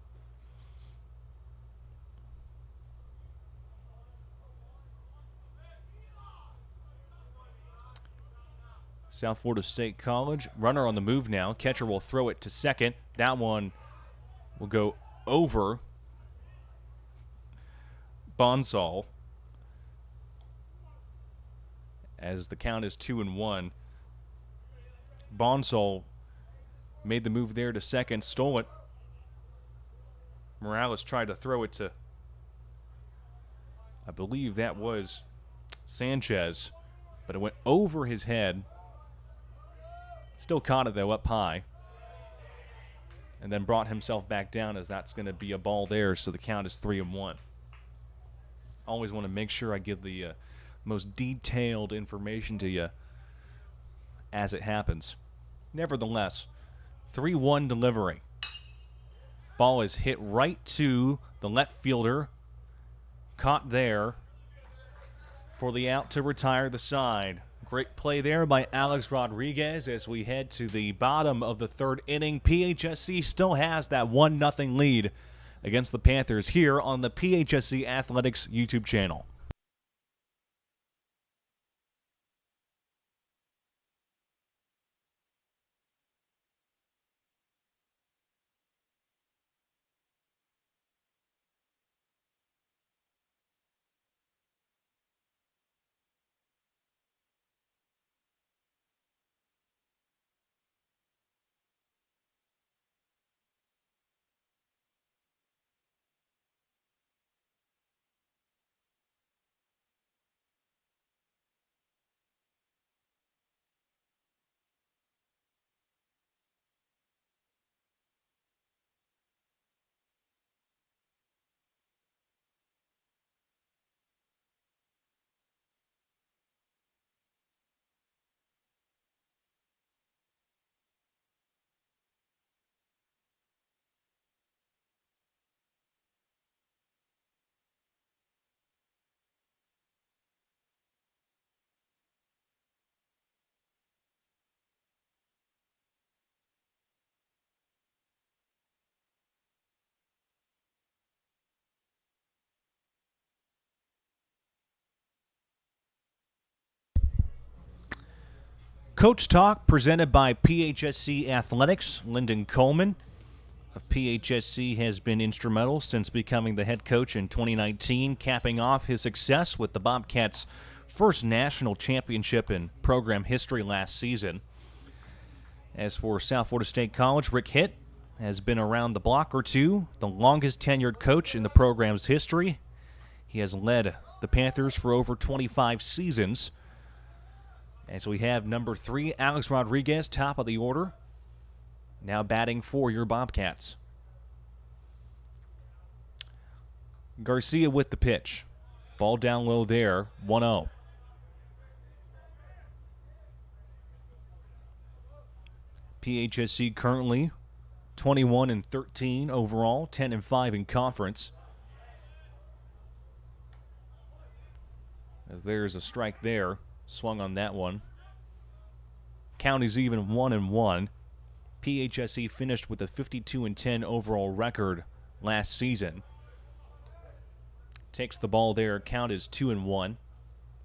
South Florida State College. Runner on the move now. Catcher will throw it to second. That one will go over Bonsall. As the count is 2-1. Bonsall made the move there to second, stole it. Morales tried to throw it to, I believe that was Sanchez, but it went over his head. Still caught it, though, up high. And then brought himself back down as that's going to be a ball there, so the count is 3-1. Always want to make sure I give the most detailed information to you as it happens. Nevertheless, 3-1 delivery. Ball is hit right to the left fielder. Caught there for the out to retire the side. Great play there by Alex Rodriguez as we head to the bottom of the third inning. PHSC still has that 1-0 lead against the Panthers here on the PHSC Athletics YouTube channel. Coach Talk presented by PHSC Athletics. Lyndon Coleman of PHSC has been instrumental since becoming the head coach in 2019, capping off his success with the Bobcats' first national championship in program history last season. As for South Florida State College, Rick Hitt has been around the block or two, the longest tenured coach in the program's history. He has led the Panthers for over 25 seasons. And so we have number 3, Alex Rodriguez, top of the order, now batting for your Bobcats. Garcia with the pitch. Ball down low there, 1-0. PHSC currently 21-13 overall, 10-5 in conference. As there's a strike there. Swung on that one. Count is even 1-1. PHSC finished with a 52-10 overall record last season. Takes the ball there. Count is 2-1.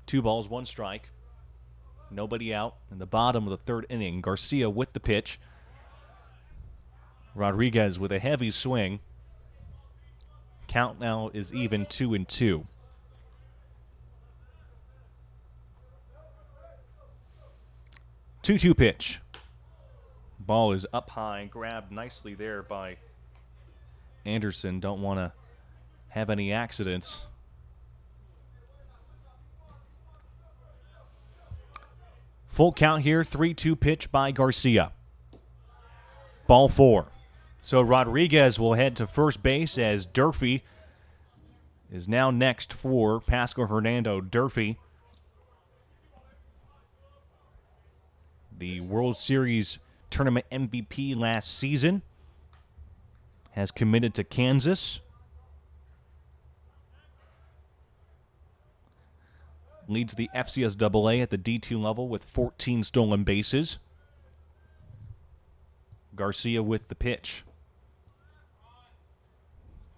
2 balls, 1 strike. Nobody out in the bottom of the third inning. Garcia with the pitch. Rodriguez with a heavy swing. Count now is even 2-2. Two-two pitch. Ball is up high, grabbed nicely there by Anderson. Don't want to have any accidents. Full count here, 3-2 pitch by Garcia. Ball 4. So Rodriguez will head to first base as Durfee is now next for Pasco-Hernando. Durfee, the World Series Tournament MVP last season, has committed to Kansas. Leads the FCS AA at the D2 level with 14 stolen bases. Garcia with the pitch.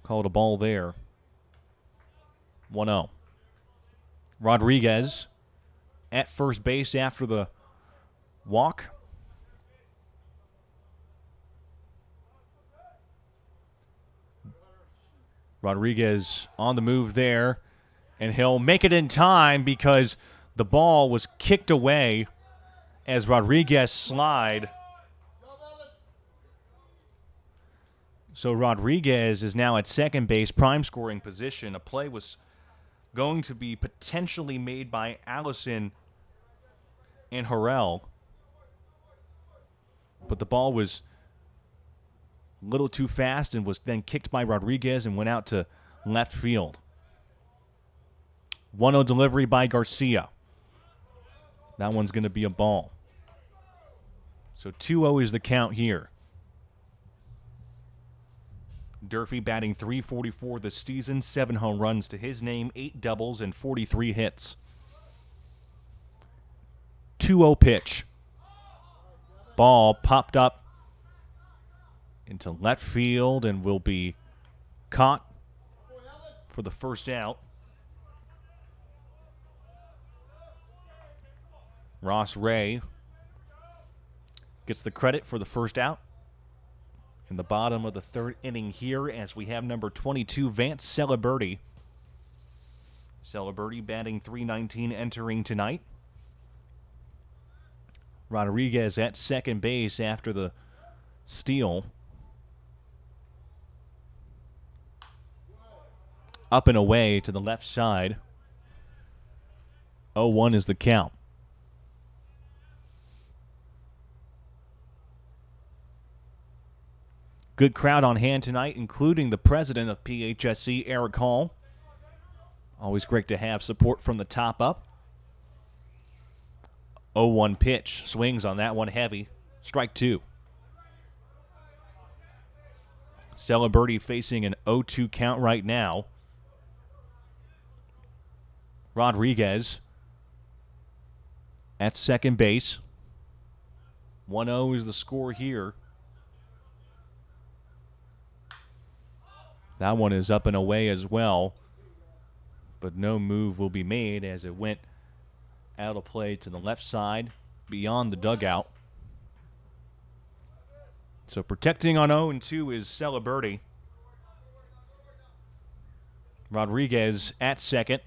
Called a ball there. 1-0. Rodriguez at first base after the walk. Rodriguez on the move there, and he'll make it in time because the ball was kicked away as Rodriguez slid. So Rodriguez is now at second base, prime scoring position. A play was going to be potentially made by Allison and Harrell, but the ball was a little too fast and was then kicked by Rodriguez and went out to left field. 1-0 delivery by Garcia. That one's going to be a ball. So 2-0 is the count here. Durfee batting .344 this season, 7 home runs to his name, 8 doubles, and 43 hits. 2-0 pitch. Ball popped up into left field and will be caught for the first out. Ross Ray gets the credit for the first out in the bottom of the third inning here as we have number 22, Vance Celeberti. Celeberti batting .319 entering tonight. Rodriguez at second base after the steal. Up and away to the left side. 0-1 is the count. Good crowd on hand tonight, including the president of PHSC, Eric Hall. Always great to have support from the top up. 0-1 pitch. Swings on that one heavy. Strike 2. Celeberti facing an 0-2 count right now. Rodriguez at second base. 1-0 is the score here. That one is up and away as well, but no move will be made as it went out of play to the left side beyond the dugout. So protecting on 0-2 is Celeberti. Rodriguez at second.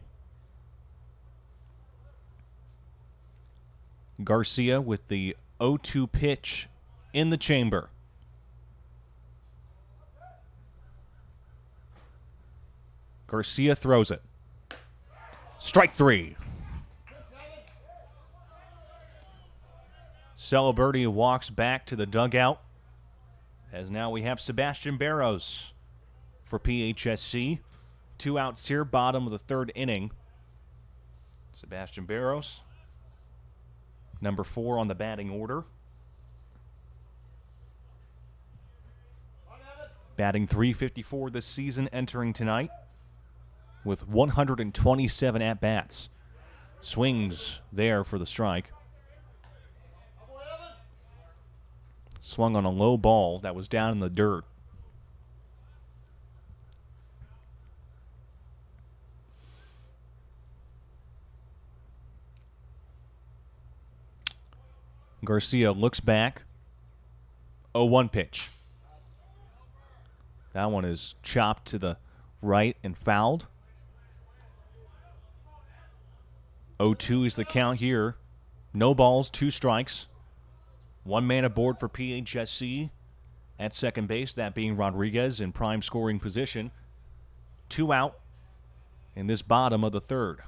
Garcia with the 0-2 pitch in the chamber. Garcia throws it. Strike 3. Celeberti walks back to the dugout as now we have Sebastian Barros for PHSC. 2 outs here, bottom of the third inning. Sebastian Barros, number 4 on the batting order. Batting .354 this season, entering tonight with 127 at-bats. Swings there for the strike. Swung on a low ball that was down in the dirt. Garcia looks back. 0-1 pitch. That one is chopped to the right and fouled. 0-2 is the count here. No balls, 2 strikes. 1 man aboard for PHSC at second base, that being Rodriguez in prime scoring position. 2 out in this bottom of the third.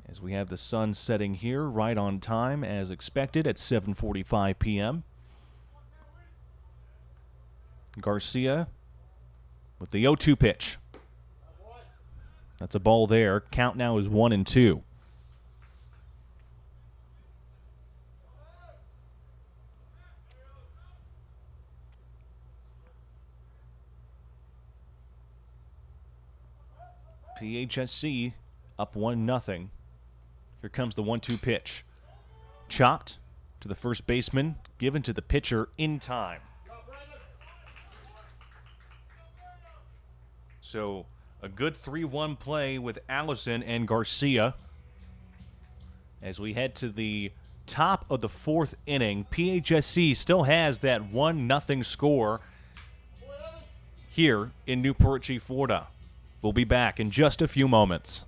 As we have the sun setting here right on time as expected at 7:45 p.m. Garcia with the 0-2 pitch. That's a ball there. Count now is 1-2. PHSC up 1-0. Here comes the 1-2 pitch. Chopped to the first baseman, given to the pitcher in time. So a good 3-1 play with Allison and Garcia. As we head to the top of the 4th inning, PHSC still has that 1-0 score here in Newport Richey, Florida. We'll be back in just a few moments.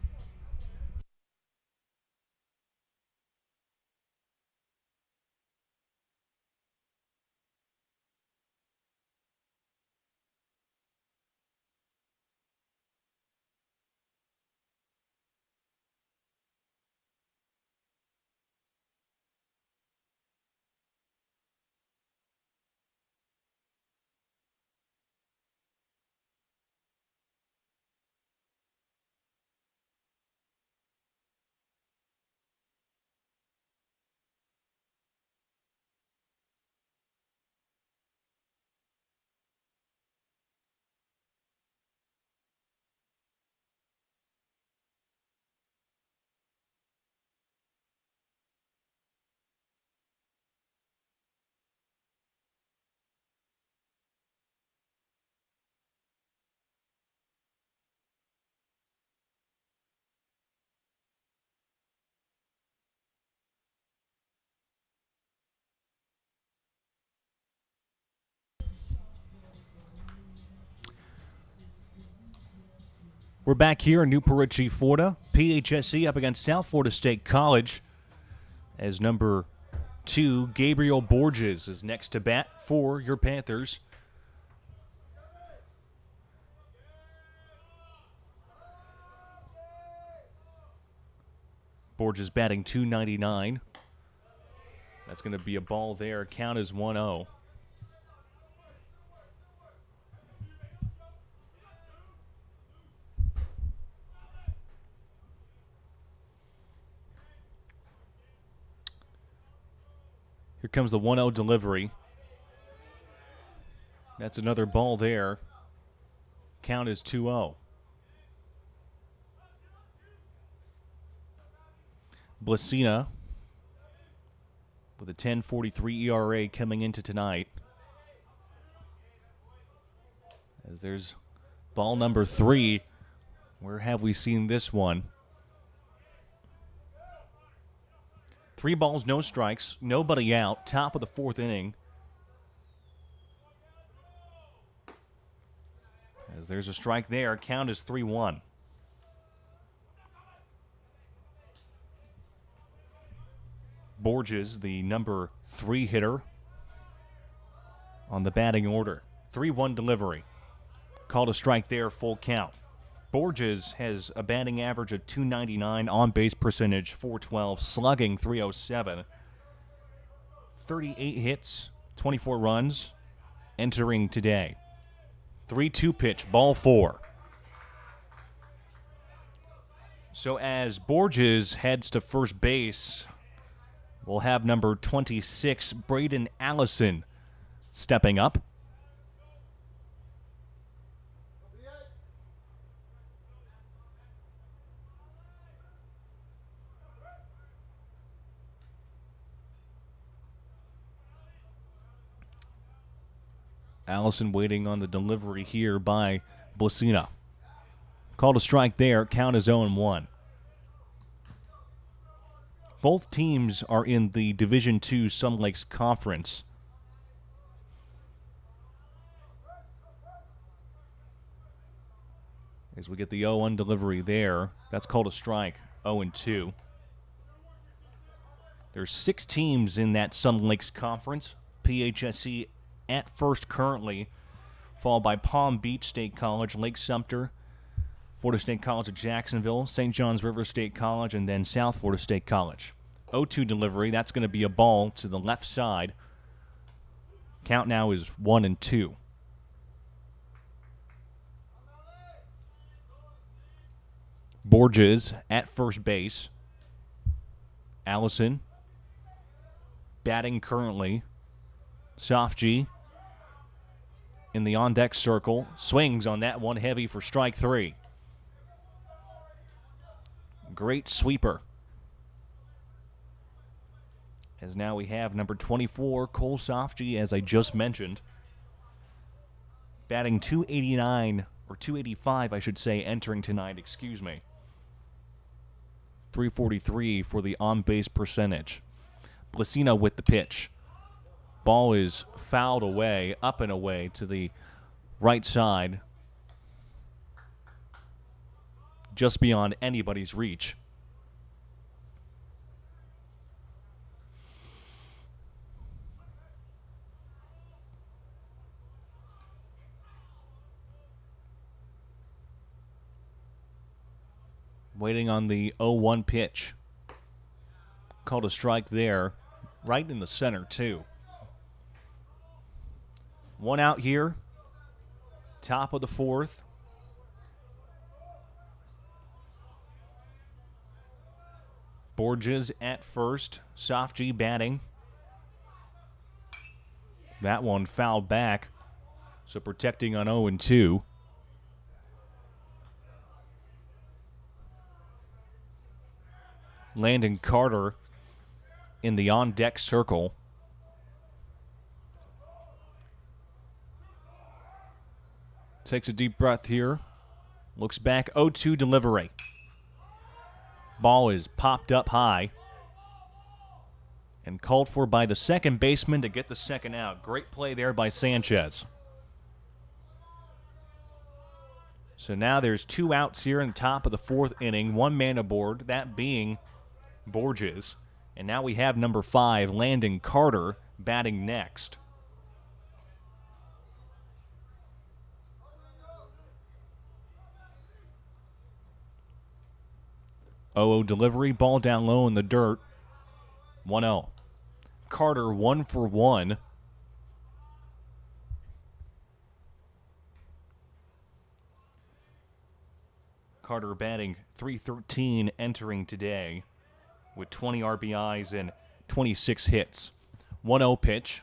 We're back here in Newport Richey, Florida. PHSC up against South Florida State College as number 2, Gabriel Borges, is next to bat for your Panthers. Borges batting .299. That's going to be a ball there. Count is 1-0. Here comes the 1-0 delivery. That's another ball there. Count is 2-0. Blasina with a 10.43 ERA coming into tonight. As there's ball number 3. Where have we seen this one? 3 balls, no strikes, nobody out. Top of the 4th inning. As there's a strike there, count is 3-1. Borges, the number 3 hitter on the batting order. 3-1 delivery. Called a strike there, full count. Borges has a batting average of .299, on-base percentage .412, slugging .307, 38 hits, 24 runs, entering today. 3-2 pitch, ball 4. So as Borges heads to first base, we'll have number 26, Braden Allison, stepping up. Allison waiting on the delivery here by Blasina. Called a strike there. Count is 0-1. Both teams are in the Division II Sun Lakes Conference. As we get the 0-1 delivery there, that's called a strike, 0-2. There's 6 teams in that Sun Lakes Conference. PHSC at first currently, followed by Palm Beach State College, Lake Sumter, Florida State College of Jacksonville, St. John's River State College, and then South Florida State College. 0-2 delivery, that's going to be a ball to the left side. Count now is 1-2. Borges at first base. Allison batting currently. Sofji in the on-deck circle. Swings on that one heavy for strike 3. Great sweeper. As now we have number 24, Cole Sofji, as I just mentioned. Batting 289, or 285, I should say, entering tonight, excuse me. 343 for the on-base percentage. Blasina with the pitch. Ball is fouled away, up and away to the right side. Just beyond anybody's reach. Waiting on the 0-1 pitch. Called a strike there. Right in the center, too. 1 out here. Top of the 4th. Borges at first. Sofji batting. That one fouled back. So protecting on 0-2. Landon Carter in the on-deck circle. Takes a deep breath here. Looks back, 0-2 delivery. Ball is popped up high. And called for by the second baseman to get the second out. Great play there by Sanchez. So now there's 2 outs here in the top of the 4th inning. 1 man aboard, that being Borges. And now we have number 5, Landon Carter, batting next. 0-0 delivery, ball down low in the dirt. 1-0. Carter 1 for 1. Carter batting .313 entering today with 20 RBIs and 26 hits. 1-0 pitch.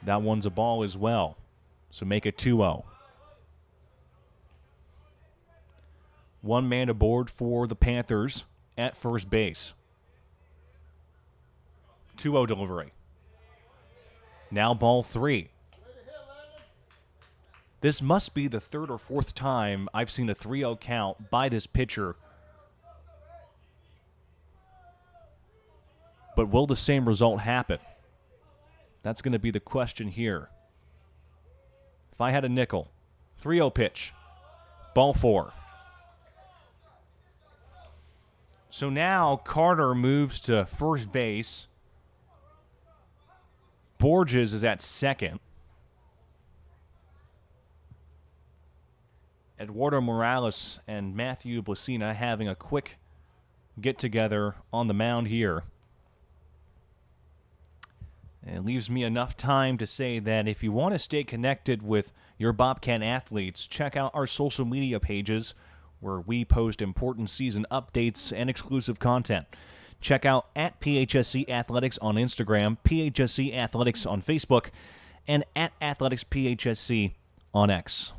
That one's a ball as well. So make it 2-0. 1 man aboard for the Panthers at first base. 2-0 delivery. Now ball 3. This must be the 3rd or 4th time I've seen a 3-0 count by this pitcher. But will the same result happen? That's going to be the question here. If I had a nickel, 3-0 pitch, ball 4. So now Carter moves to first base. Borges is at second. Eduardo Morales and Matthew Blasina having a quick get-together on the mound here. And it leaves me enough time to say that if you want to stay connected with your Bobcat athletes, check out our social media pages where we post important season updates and exclusive content. Check out at PHSC Athletics on Instagram, PHSC Athletics on Facebook, and at Athletics PHSC on X.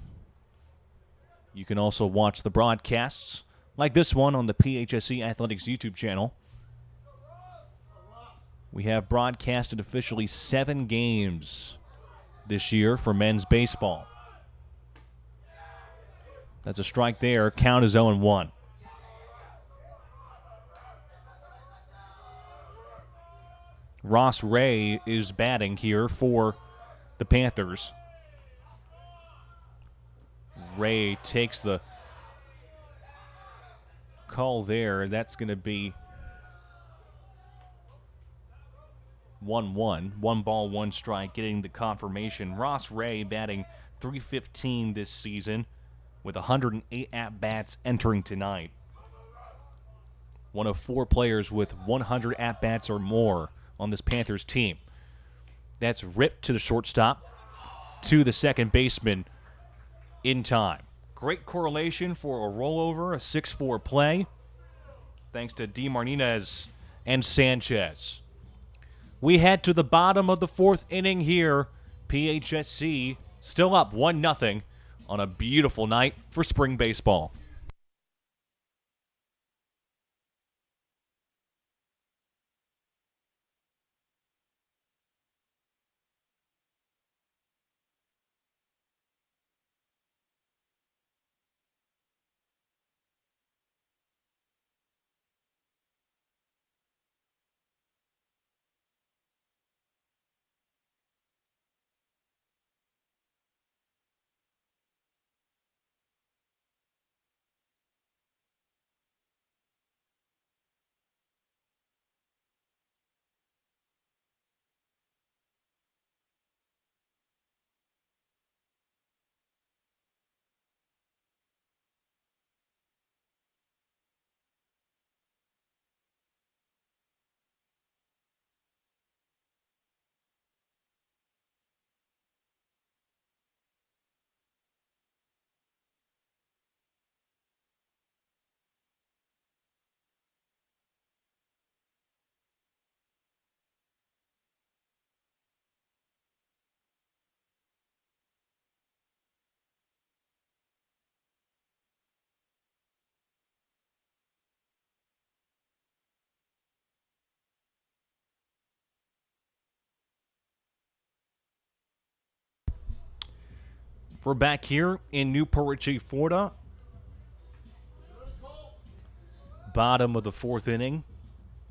You can also watch the broadcasts, like this one on the PHSC Athletics YouTube channel. We have broadcasted officially 7 games this year for men's baseball. That's a strike there. Count is 0-1. Ross Ray is batting here for the Panthers. Ray takes the call there. That's going to be 1-1. 1 ball, 1 strike, getting the confirmation. Ross Ray batting .315 this season with 108 at-bats entering tonight. One of 4 players with 100 at-bats or more on this Panthers team. That's ripped to the shortstop, to the second baseman in time. Great correlation for a rollover, a 6-4 play, thanks to DeMartinez and Sanchez. We head to the bottom of the 4th inning here. PHSC still up 1-0 on a beautiful night for spring baseball. We're back here in Newport Richey, Florida. Bottom of the 4th inning.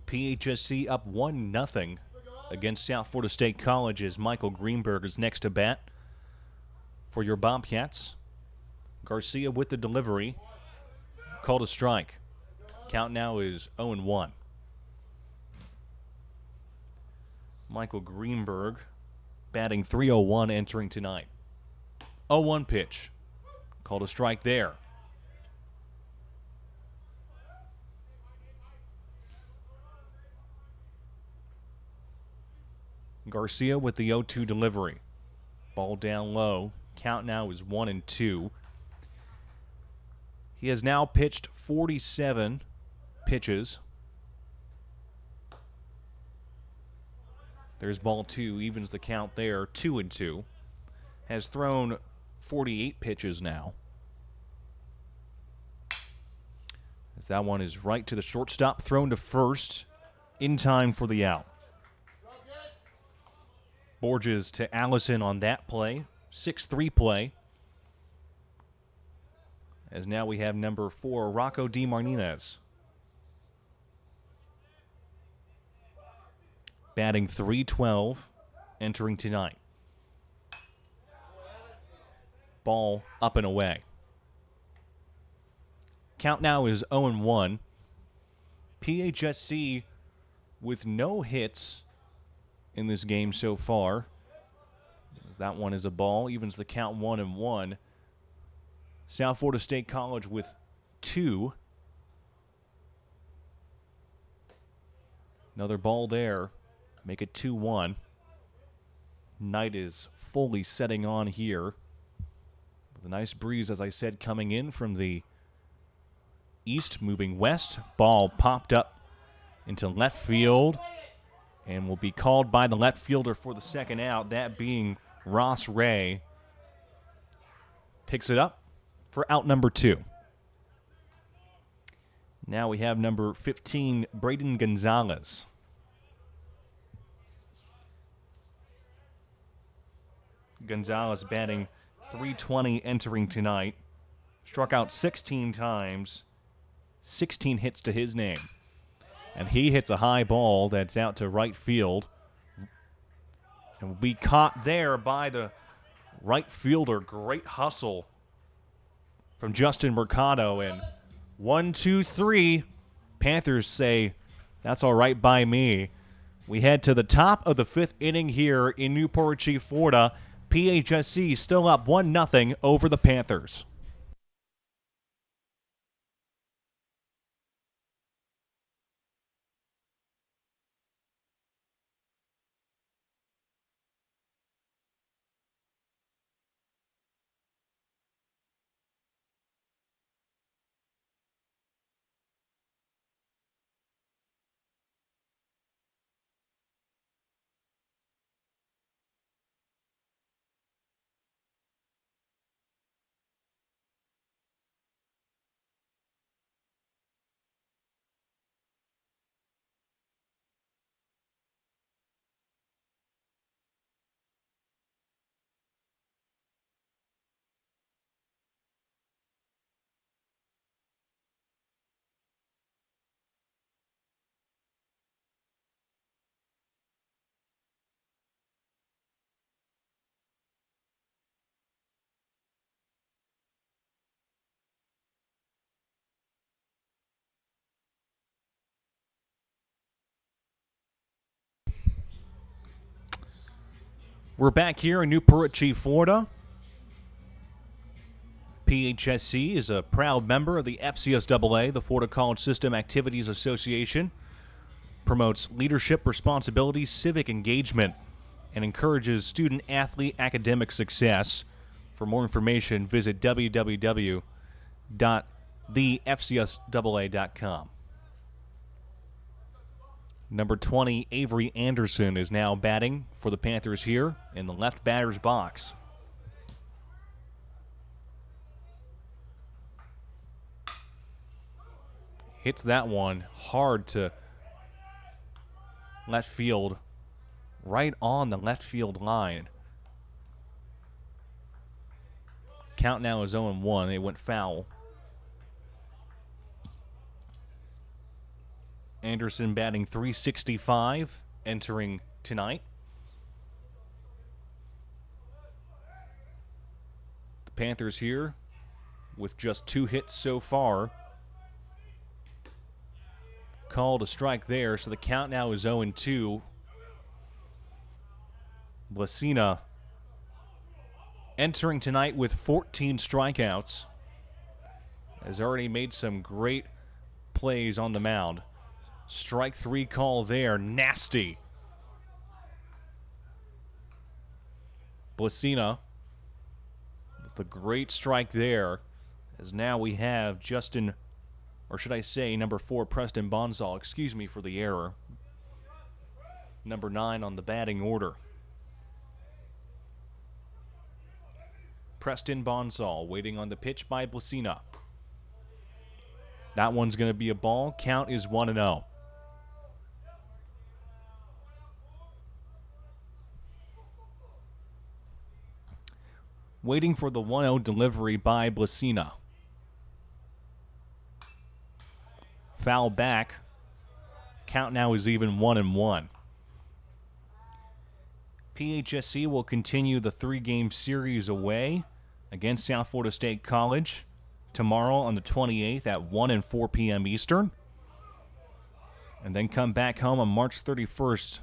PHSC up 1-0 against South Florida State College as Michael Greenberg is next to bat for your Bobcats. Garcia with the delivery. Called a strike. Count now is 0-1. Michael Greenberg batting .301 entering tonight. 0-1 pitch. Called a strike there. Garcia with the 0-2 delivery. Ball down low. Count now is 1-2. He has now pitched 47 pitches. There's ball 2, evens the count there, 2-2. Has thrown 48 pitches now. As that one is right to the shortstop, thrown to first, in time for the out. Borges to Allison on that play, 6-3 play. As now we have number 4, Rocco DeMartinez. Batting .312, entering tonight. Ball up and away. Count now is 0-1. PHSC with no hits in this game so far. That one is a ball, evens the count 1-1. South Florida State College with 2. Another ball there. Make it 2-1. Night is fully setting on here. With a nice breeze, as I said, coming in from the east, moving west. Ball popped up into left field and will be called by the left fielder for the second out, that being Ross Ray. Picks it up for out number 2. Now we have number 15, Braden Gonzalez. Gonzalez batting .320 entering tonight. Struck out 16 times, 16 hits to his name. And he hits a high ball that's out to right field. And will be caught there by the right fielder. Great hustle from Justin Mercado. And 1, 2, 3. Panthers say, that's all right by me. We head to the top of the 5th inning here in Newport Richey, Florida. PHSC still up 1-0 over the Panthers. We're back here in Newport Richey, Florida. PHSC is a proud member of the FCSAA, the Florida College System Activities Association, promotes leadership, responsibility, civic engagement, and encourages student-athlete academic success. For more information, visit www.thefcsaa.com. Number 20, Avery Anderson, is now batting for the Panthers here in the left batter's box. Hits that one hard to left field, right on the left field line. Count now is 0-1. It went foul. Anderson batting .365 entering tonight. The Panthers here with just 2 hits so far. Called a strike there, so the count now is 0-2. Blasina entering tonight with 14 strikeouts. Has already made some great plays on the mound. Strike 3 call there, nasty. Blasina with a great strike there, as now we have Justin, or should I say number 4, Preston Bonsall. Excuse me for the error. Number 9 on the batting order. Preston Bonsall waiting on the pitch by Blasina. That one's going to be a ball. Count is 1-0. Waiting for the 1-0 delivery by Blasina. Foul back. Count now is even 1-1. PHSC will continue the 3-game series away against South Florida State College tomorrow on the 28th at 1 and 4 p.m. Eastern. And then come back home on March 31st,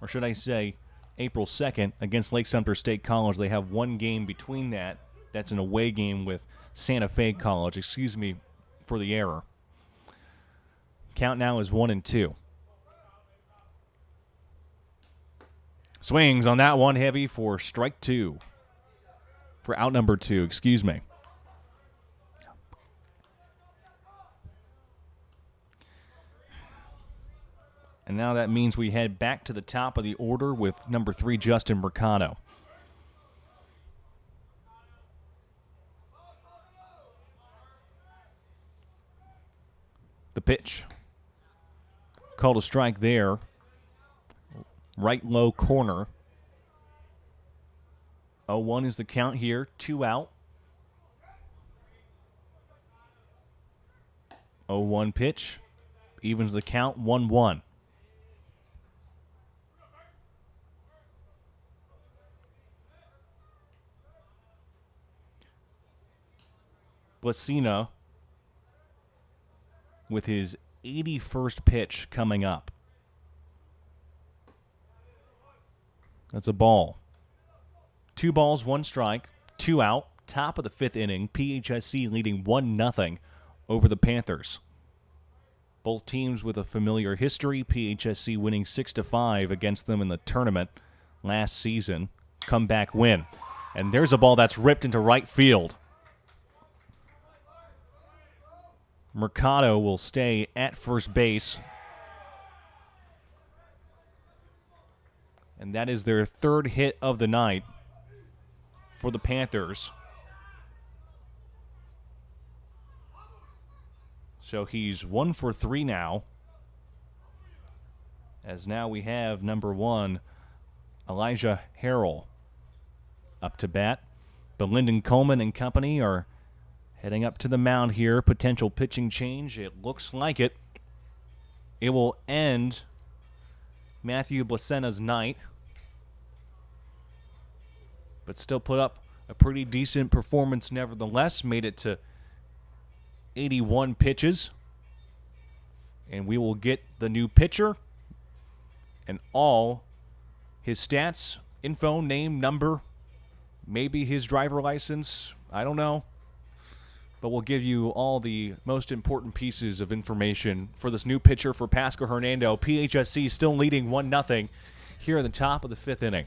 or should I say April 2nd, against Lake Sumter State College. They have one game between that. That's an away game with Santa Fe College. Excuse me for the error. Count now is 1-2. Swings on that one, heavy for strike 2. For out number 2, excuse me. And now that means we head back to the top of the order with number 3, Justin Mercado. The pitch. Called a strike there. Right low corner. 0-1 is the count here. 2 out. 0-1 pitch. Evens the count. 1-1. Blasina with his 81st pitch coming up. That's a ball. 2 balls, 1 strike, 2 out. Top of the 5th inning. PHSC leading 1-0 over the Panthers. Both teams with a familiar history. PHSC winning 6-5 against them in the tournament last season. Comeback win. And there's a ball that's ripped into right field. Mercado will stay at first base. And that is their 3rd hit of the night for the Panthers. So he's 1 for 3 now. As now we have number 1, Elijah Harrell, up to bat. But Lyndon Coleman and company are heading up to the mound here. Potential pitching change. It looks like it. It will end Matthew Blasina's night, but still put up a pretty decent performance nevertheless. Made it to 81 pitches. And we will get the new pitcher and all his stats, info, name, number, maybe his driver license. I don't know. But we'll give you all the most important pieces of information for this new pitcher for Pasco-Hernando. PHSC still leading 1-0 here at the top of the 5th inning.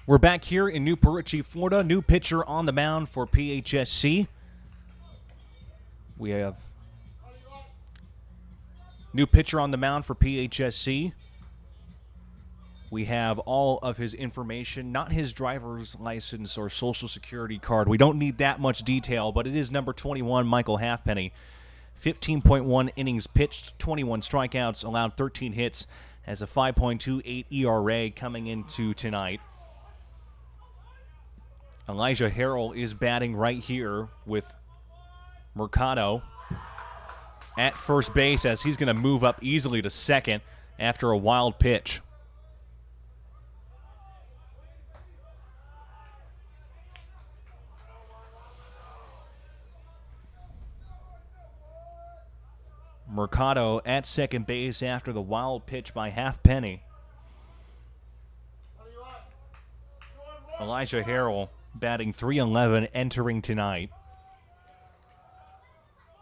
We're back here in Newport Richey, Florida. New pitcher on the mound for PHSC. We have new pitcher on the mound for PHSC. We have all of his information, not his driver's license or social security card. We don't need that much detail, but it is number 21, Michael Halfpenny. 15.1 innings pitched, 21 strikeouts, allowed 13 hits, has a 5.28 ERA coming into tonight. Elijah Harrell is batting right here with Mercado at first base as he's going to move up easily to second after a wild pitch. Mercado at second base after the wild pitch by Halfpenny. Elijah Harrell batting .311 entering tonight.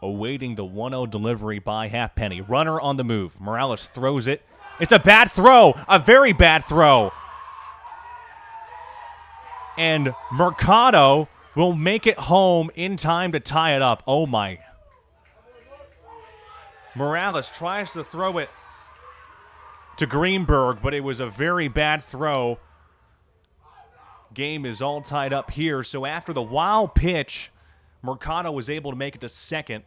Awaiting the 1-0 delivery by Halfpenny. Runner on the move. Morales throws it. It's a bad throw. A very bad throw. And Mercado will make it home in time to tie it up. Oh, my. Morales tries to throw it to Greenberg, but it was a very bad throw. Game is all tied up here. So after the wild pitch, Mercado was able to make it to second.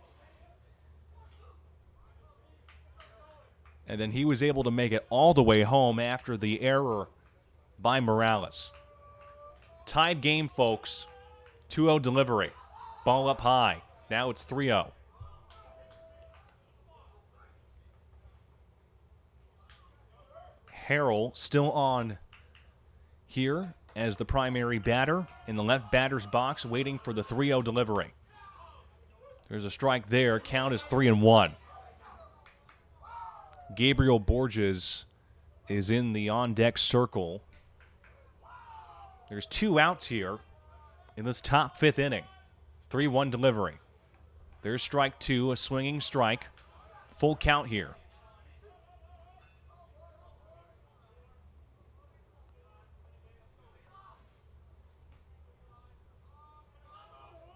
And then he was able to make it all the way home after the error by Morales. Tied game, folks. 2-0 delivery. Ball up high. Now it's 3-0. Harrell still on here as the primary batter in the left batter's box, waiting for the 3-0 delivery. There's a strike there. Count is 3-1. Gabriel Borges is in the on-deck circle. There's 2 outs here in this top 5th inning. 3-1 delivery. There's strike 2, a swinging strike. Full count here.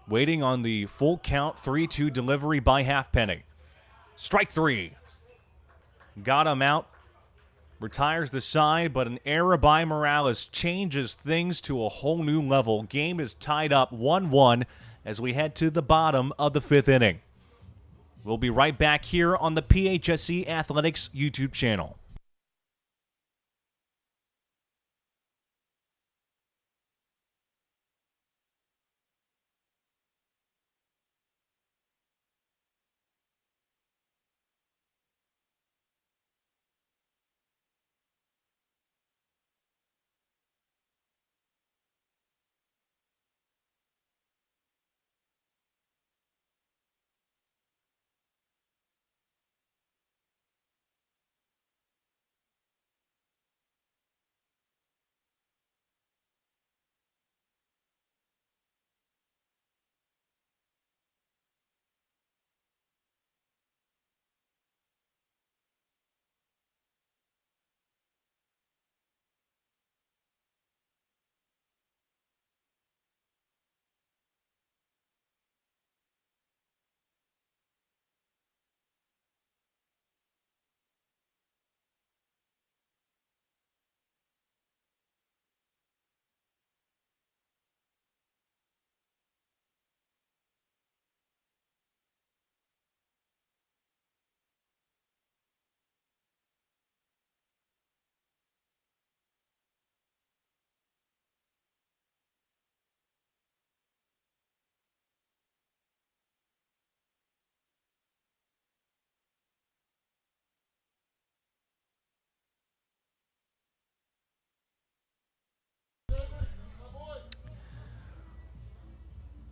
Waiting on the full count 3-2 delivery by Halfpenny. Strike 3. Got him out. Retires the side, but an error by Morales changes things to a whole new level. Game is tied up 1-1 as we head to the bottom of the 5th inning. We'll be right back here on the PHSC Athletics YouTube channel.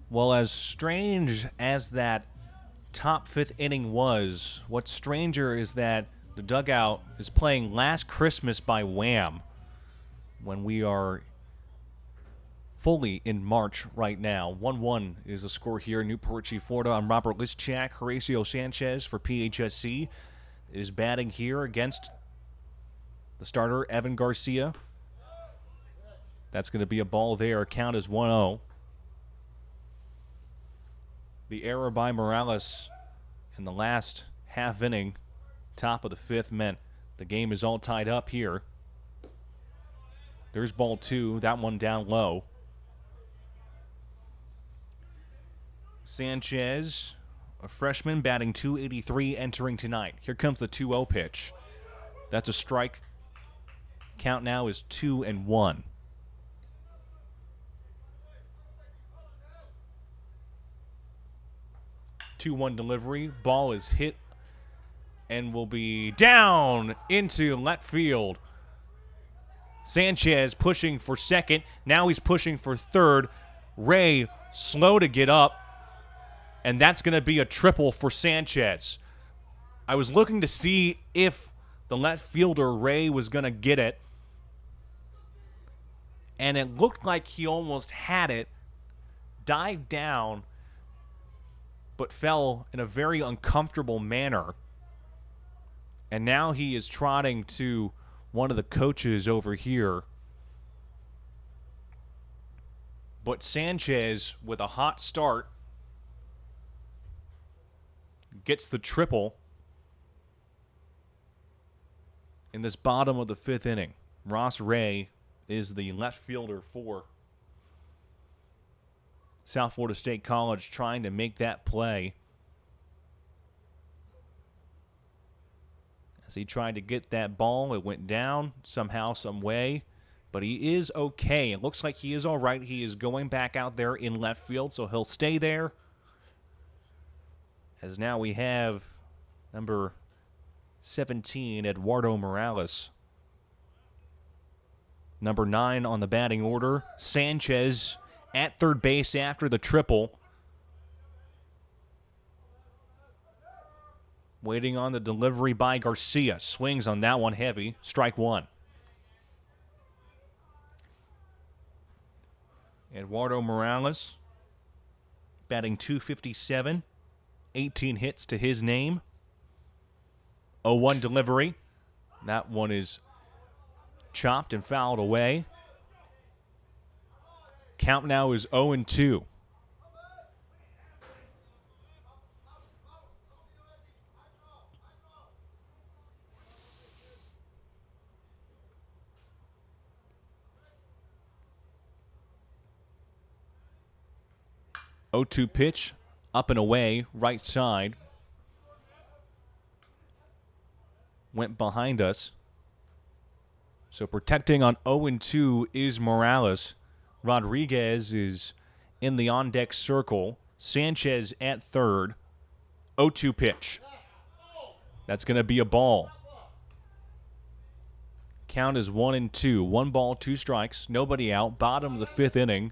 Well, as strange as that top 5th inning was, what's stranger is that the dugout is playing Last Christmas by Wham when we are fully in March right now. 1-1 is the score here in Newport Richey, Florida. I'm Robert Lischak. Horacio Sanchez for PHSC is batting here against the starter, Evan Garcia. That's going to be a ball there. Count is 1-0. The error by Morales in the last half inning, top of the 5th, meant the game is all tied up here. There's ball 2, that one down low. Sanchez, a freshman, batting .283, entering tonight. Here comes the 2-0 pitch. That's a strike. Count now is 2-1. Two-one delivery. Ball is hit and will be down into left field. Sanchez pushing for second. Now he's pushing for third. Ray slow to get up. And that's going to be a triple for Sanchez. I was looking to see if the left fielder, Ray, was going to get it. And it looked like he almost had it. Dived down, but fell in a very uncomfortable manner. And now he is trotting to one of the coaches over here. But Sanchez, with a hot start, gets the triple in this bottom of the 5th inning. Ross Ray is the left fielder for South Florida State College, trying to make that play as he tried to get that ball. It went down somehow, some way, but he is okay. It looks like he is all right. He is going back out there in left field, so he'll stay there. As now we have number 17, Eduardo Morales, Number 9 on the batting order, Sanchez at third base after the triple. Waiting on the delivery by Garcia. Swings on that one heavy. Strike one. Eduardo Morales batting .257. 18 hits to his name. 0-1 delivery. That one is chopped and fouled away. Count now is 0-2. O2 pitch, up and away, right side. Went behind us. So protecting on 0-2 is Morales. Rodriguez is in the on-deck circle. Sanchez at third. 0-2 pitch. That's going to be a ball. Count is 1-2. 1 ball, 2 strikes. Nobody out. Bottom of the 5th inning.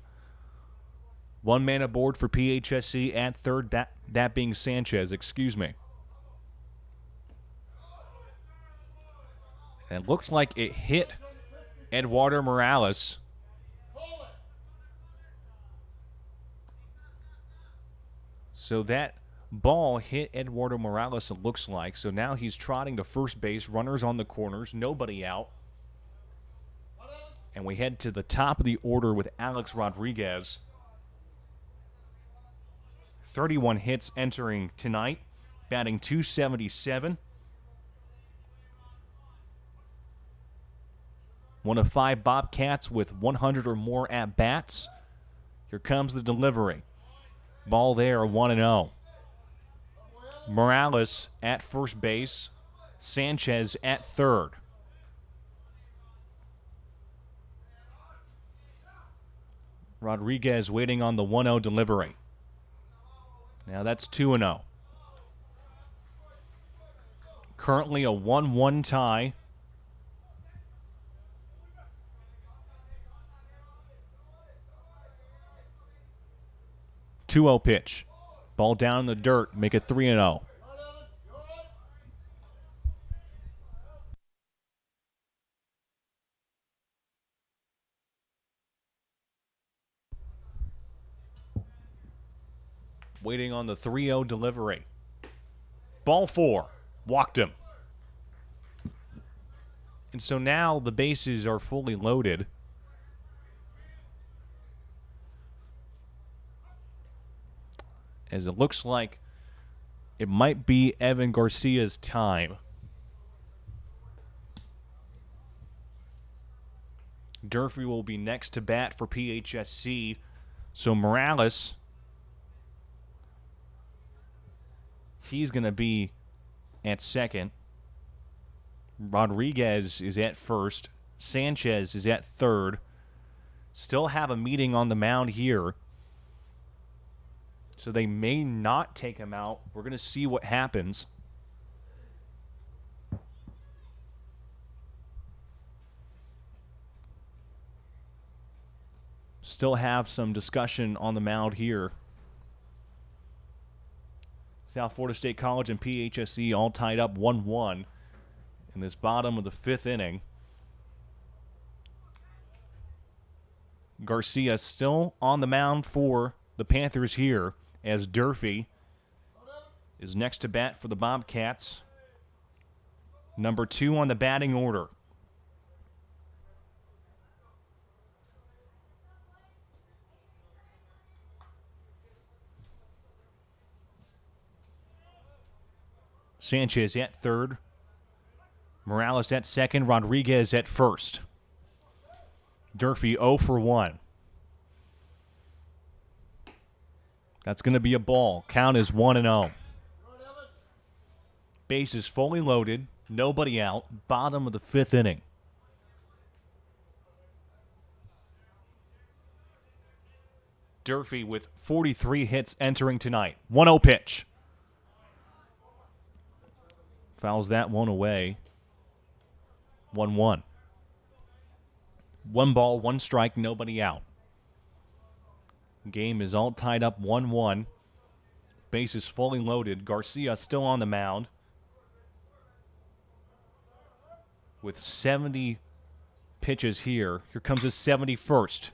1 man aboard for PHSC at third, that being Sanchez, excuse me. And it looks like it hit Eduardo Morales. So that ball hit Eduardo Morales, it looks like. So now he's trotting to first base, runners on the corners, nobody out. And we head to the top of the order with Alex Rodriguez. 31 hits entering tonight, batting .277. One of 5 Bobcats with 100 or more at-bats. Here comes the delivery. Ball there, 1-0. Morales at first base. Sanchez at third. Rodriguez waiting on the 1-0 delivery. Now that's 2-0. Currently a 1-1 tie. .2-0 pitch. Ball down in the dirt. Make it 3-0. Waiting on the 3-0 delivery. Ball 4. Walked him. And so now the bases are fully loaded. As it looks like it might be Evan Garcia's time. Durfee will be next to bat for PHSC. So Morales, he's going to be at second. Rodriguez is at first. Sanchez is at third. Still have a meeting on the mound here. So they may not take him out. We're going to see what happens. Still have some discussion on the mound here. South Florida State College and PHSC all tied up 1-1 in this bottom of the 5th inning. Garcia still on the mound for the Panthers here, as Durfee is next to bat for the Bobcats. Number 2 on the batting order. Sanchez at third. Morales at second. Rodriguez at first. Durfee 0 for 1. That's going to be a ball. Count is 1-0. Base is fully loaded. Nobody out. Bottom of the 5th inning. Durfee with 43 hits entering tonight. 1-0 pitch. Fouls that one away. 1-1. 1 ball, 1 strike, nobody out. Game is all tied up 1-1. Base is fully loaded. Garcia still on the mound with 70 pitches here. Here comes his 71st.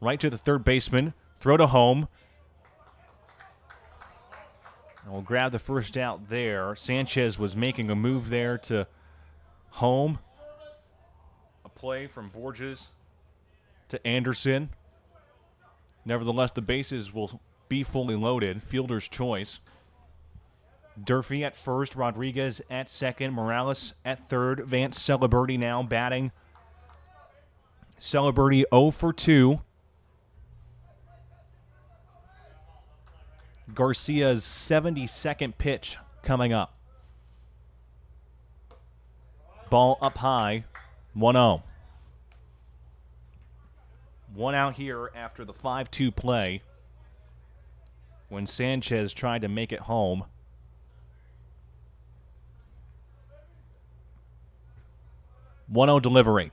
Right to the third baseman. Throw to home. And we'll grab the first out there. Sanchez was making a move there to home. A play from Borges to Anderson. Nevertheless, the bases will be fully loaded. Fielder's choice. Durfee at first, Rodriguez at second, Morales at third. Vance Celebrity now batting. Celebrity 0 for 2. Garcia's 72nd pitch coming up. Ball up high, 1-0. 1 out here after the 5-2 play when Sanchez tried to make it home. One-0 delivery.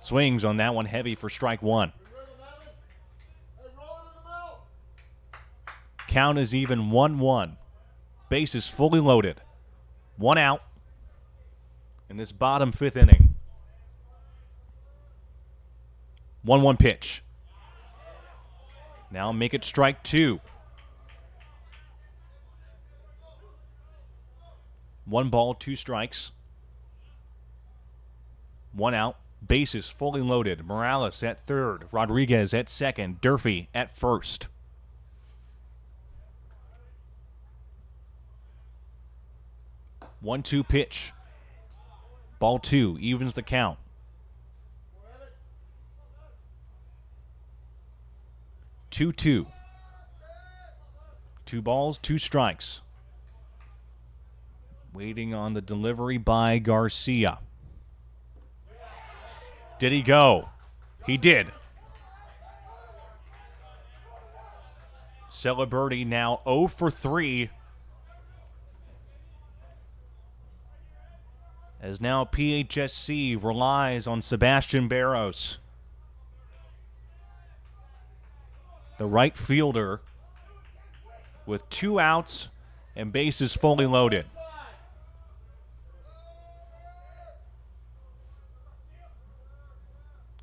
Swings on that one heavy for strike one. Count is even 1-1. Base is fully loaded. 1 out in this bottom 5th inning. 1-1 pitch. Now make it strike 2. 1 ball, 2 strikes. 1 out. Base is fully loaded. Morales at third. Rodriguez at second. Durfee at first. One-two pitch. Ball 2 evens the count. 2-2. 2 balls, 2 strikes. Waiting on the delivery by Garcia. Did he go? He did. Celebrity now 0 for 3. As now PHSC relies on Sebastian Barros. The right fielder with 2 outs and bases fully loaded.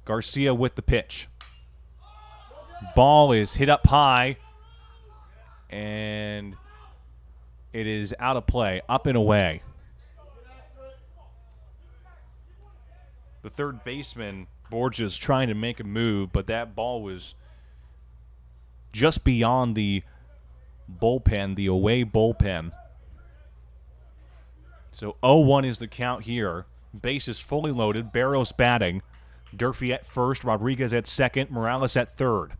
Garcia with the pitch. Ball is hit up high, and it is out of play, up and away. The third baseman, Borges, trying to make a move, but that ball was just beyond the bullpen, the away bullpen. So 0-1 is the count here. Base is fully loaded. Barros batting. Durfee at first, Rodriguez at second, Morales at third.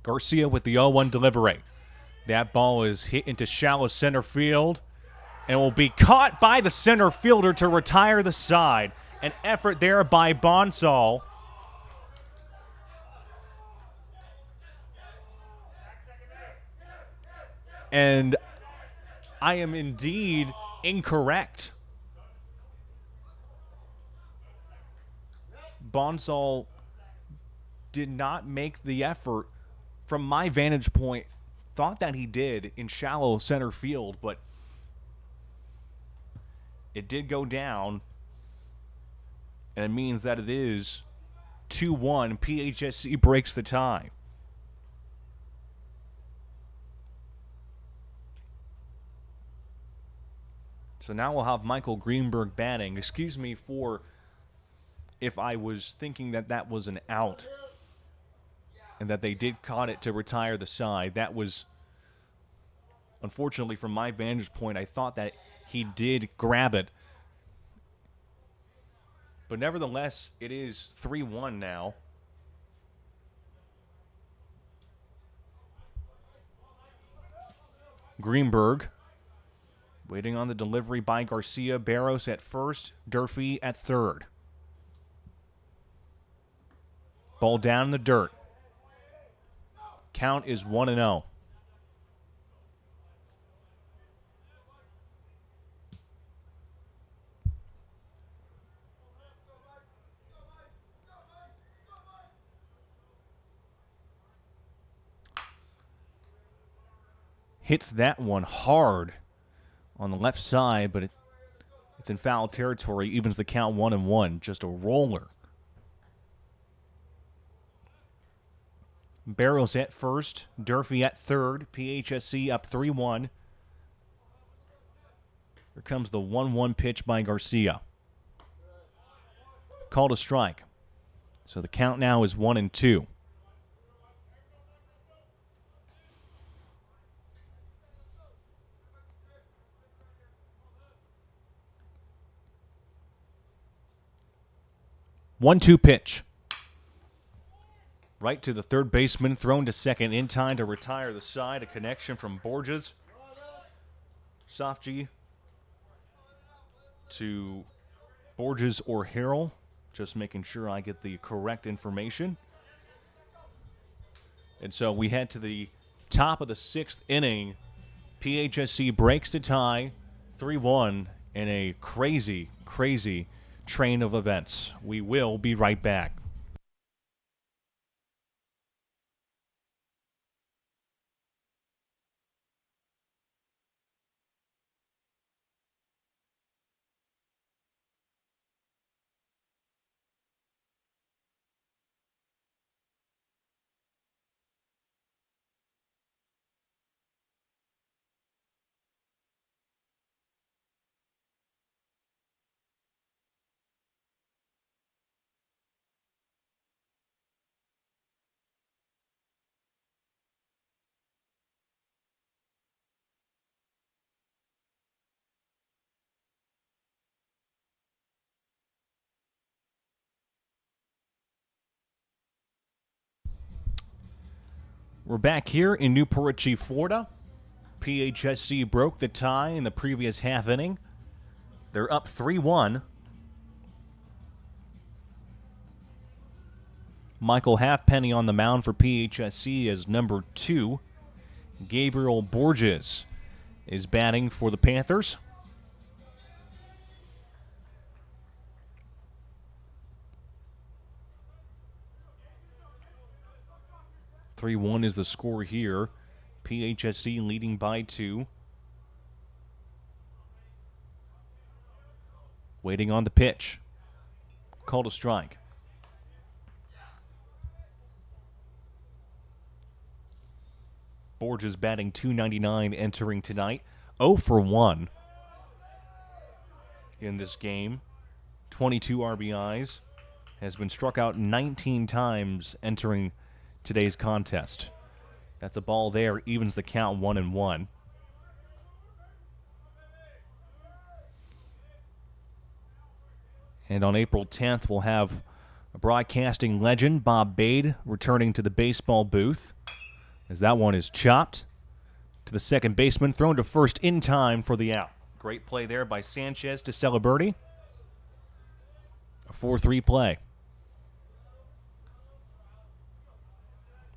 Garcia with the 0-1 delivery. That ball is hit into shallow center field and will be caught by the center fielder to retire the side. An effort there by Bonsall. And I am indeed incorrect. Bonsall did not make the effort. From my vantage point, thought that he did in shallow center field, but it did go down, and it means that it is 2-1. PHSC breaks the tie. So now we'll have Michael Greenberg batting. Excuse me for if I was thinking that that was an out and that they did caught it to retire the side. That was, unfortunately, from my vantage point, I thought that he did grab it. But nevertheless, it is 3-1 now. Greenberg waiting on the delivery by Garcia. Barros at first. Durfee at third. Ball down in the dirt. Count is 1-0. hits that one hard on the left side, but it's in foul territory. Evens the count 1-1. Just a roller. Barrows at first. Durfee at third. PHSC up 3-1. Here comes the 1-1 pitch by Garcia. Called a strike. So the count now is 1-2. One-two pitch. Right to the third baseman, thrown to second in time to retire the side. A connection from Borges. Sofji to Borges or Harrell. Just making sure I get the correct information. And so we head to the top of the sixth inning. PHSC breaks the tie, 3-1, in a crazy, crazy train of events. We will be right back. We're back here in Newport Richey, Florida. PHSC broke the tie in the previous half inning. They're up 3-1. Michael Halfpenny on the mound for PHSC as number 2. Gabriel Borges is batting for the Panthers. (3-1) is the score here. PHSC leading by 2. Waiting on the pitch. Called a strike. Borges batting .299 entering tonight. 0 for 1 in this game. 22 RBIs. Has been struck out 19 times entering today's contest. That's a ball there. Evens the count 1-1. And on April 10th, we'll have a broadcasting legend, Bob Bade, returning to the baseball booth, as that one is chopped to the second baseman, thrown to first in time for the out. Great play there by Sanchez to Celebrity. A 4-3 play.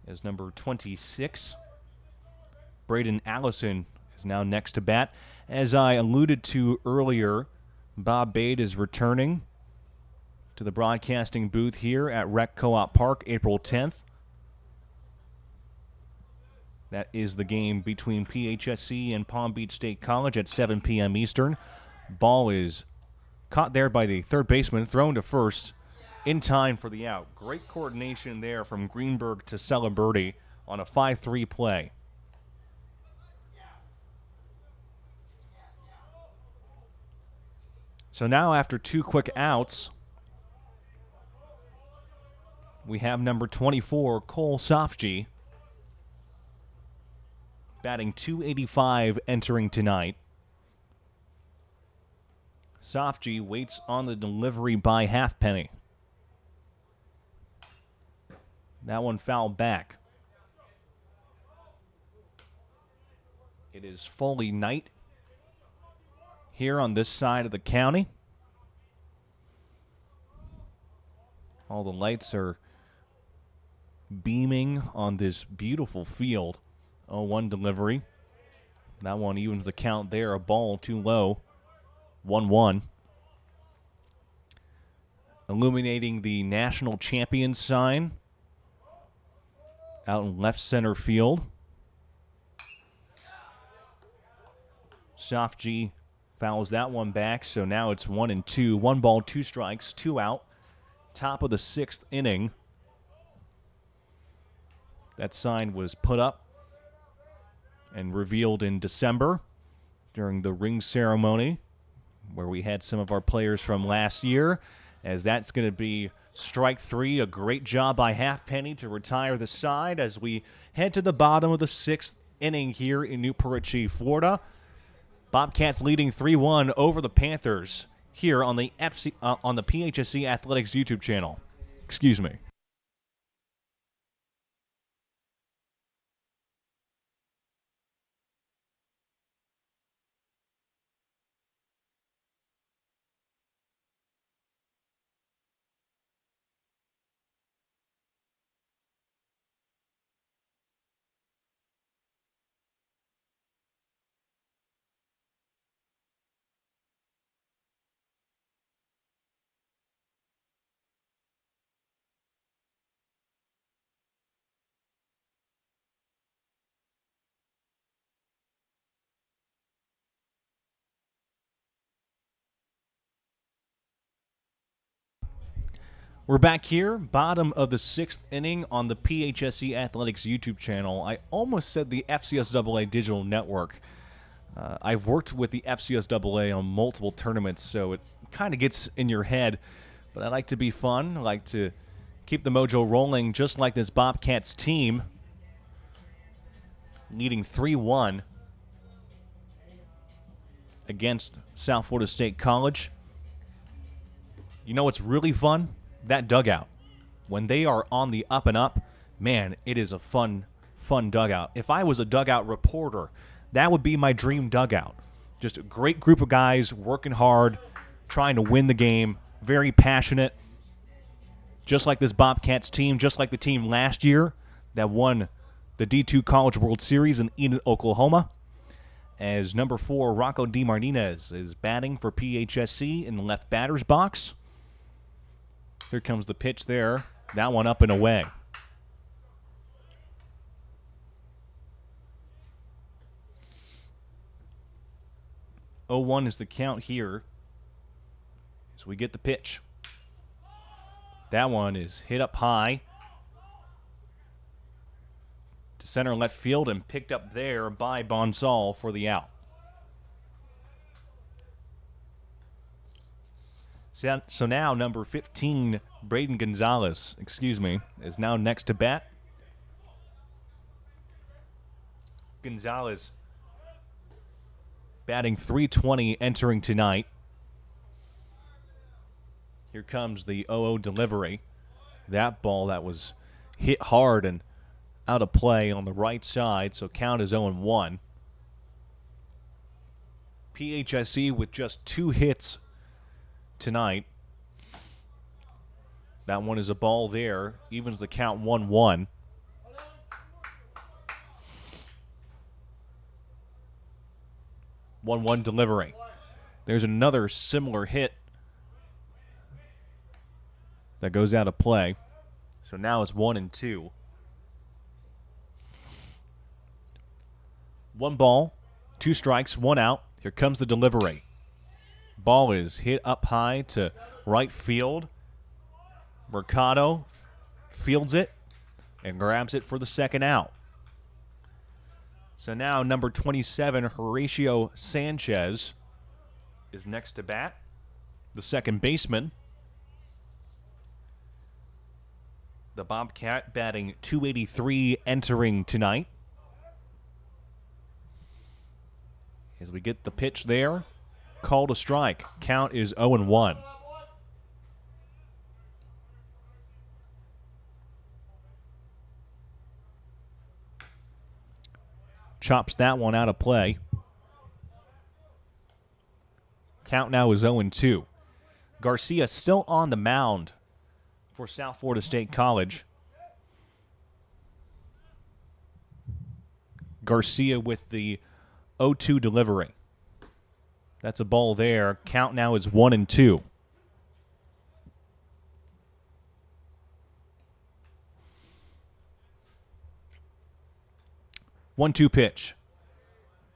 As number 26, Braden Allison is now next to bat. As I alluded to earlier, Bob Bade is returning to the broadcasting booth here at Rec Co-op Park, April 10th. That is the game between PHSC and Palm Beach State College at 7 p.m. Eastern. Ball is caught there by the third baseman, thrown to first in time for the out. Great coordination there from Greenberg to Celebrity on a 5-3 play. So now after 2 quick outs, we have number 24, Cole Sofji, batting .285 entering tonight. Sofji waits on the delivery by Halfpenny. That one fouled back. It is fully night here on this side of the county. All the lights are beaming on this beautiful field. 0-1 delivery. That one evens the count there. A ball too low. 1-1. Illuminating the national champion sign out in left center field. Soft G fouls that one back, so now it's 1-2. 1 ball, 2 strikes, 2 out. Top of the 6th inning. That sign was put up and revealed in December during the ring ceremony where we had some of our players from last year, as that's going to be strike 3. A great job by Halfpenny to retire the side as we head to the bottom of the 6th inning here in Newport Richey, Florida. Bobcats leading 3-1 over the Panthers here on the PHSC Athletics YouTube channel. Excuse me. We're back here, bottom of the 6th inning on the PHSC Athletics YouTube channel. I almost said the FCSAA Digital Network. I've worked with the FCSAA on multiple tournaments, so it kind of gets in your head. But I like to be fun. I like to keep the mojo rolling, just like this Bobcats team, leading 3-1 against South Florida State College. You know what's really fun? That dugout. When they are on the up and up, man, it is a fun dugout. If I was a dugout reporter, that would be my dream dugout. Just a great group of guys working hard, trying to win the game, very passionate. Just like this Bobcats team, just like the team last year that won the D2 College World Series in Eden, Oklahoma. As number 4, Rocco D. Martinez is batting for PHSC in the left batter's box. Here comes the pitch there. That one up and away. Oh, 1 is the count here as we get the pitch. That one is hit up high to center left field and picked up there by Bonsall for the out. So now number 15, Braden Gonzalez, is now next to bat. Gonzalez batting .320 entering tonight. Here comes the 0-0 delivery. That ball that was hit hard and out of play on the right side, so count is 0-1. PHSC with just 2 hits tonight. That one is a ball there. Evens the count 1-1. One delivery. There's another similar hit that goes out of play. So now it's 1-2. 1 ball, 2 strikes, 1 out. Here comes the delivery. Ball is hit up high to right field. Mercado fields it and grabs it for the second out. So now number 27, Horatio Sanchez, is next to bat, the second baseman. The Bobcat batting .283 entering tonight. As we get the pitch there, called a strike. Count is 0-1. Chops that one out of play. Count now is 0-2. Garcia still on the mound for South Florida State College. Garcia with the 0-2 delivery. That's a ball there. Count now is 1-2. 1-2 pitch.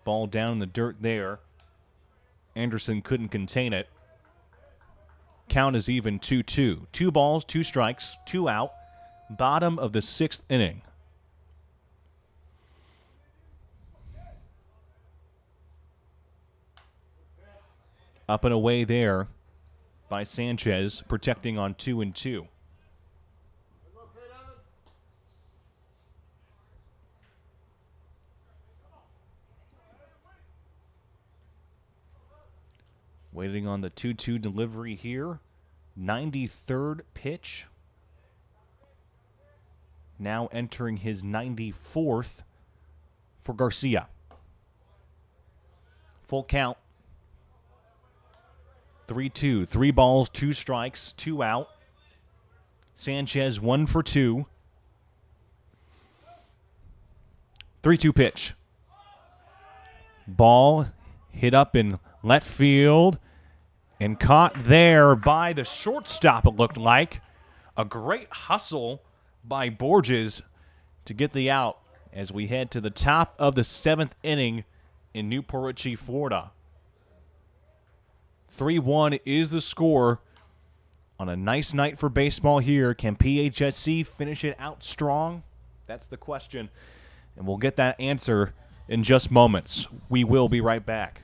Ball down in the dirt there. Anderson couldn't contain it. Count is even 2-2. 2 balls, 2 strikes, 2 out. Bottom of the 6th inning. Up and away there by Sanchez, protecting on 2-2. Waiting on the 2-2 delivery here. 93rd pitch. Now entering his 94th for Garcia. Full count. 3-2. 3 balls, 2 strikes, 2 out. Sanchez 1 for 2. 3-2 pitch. Ball hit up in left field and caught there by the shortstop, it looked like. A great hustle by Borges to get the out as we head to the top of the 7th inning in Newport Richey, Florida. 3-1 is the score on a nice night for baseball here. Can PHSC finish it out strong? That's the question, and we'll get that answer in just moments. We will be right back.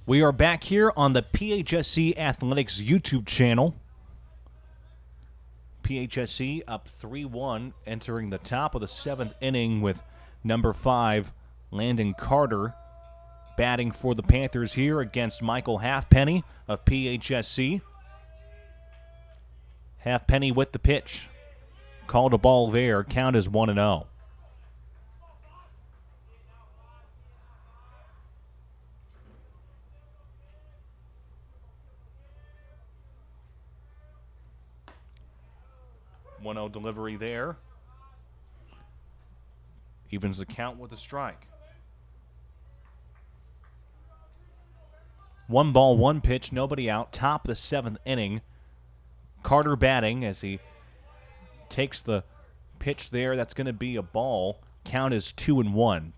We are back here on the PHSC Athletics YouTube channel. PHSC up 3-1, entering the top of the 7th inning with number 5, Landon Carter, batting for the Panthers here against Michael Halfpenny of PHSC. Halfpenny with the pitch. Called a ball there. Count is 1-0. Delivery there. Evens the count with a strike. 1 ball, 1 pitch, nobody out. Top of the 7th inning. Carter batting as he takes the pitch there. That's going to be a ball. Count is 2-1.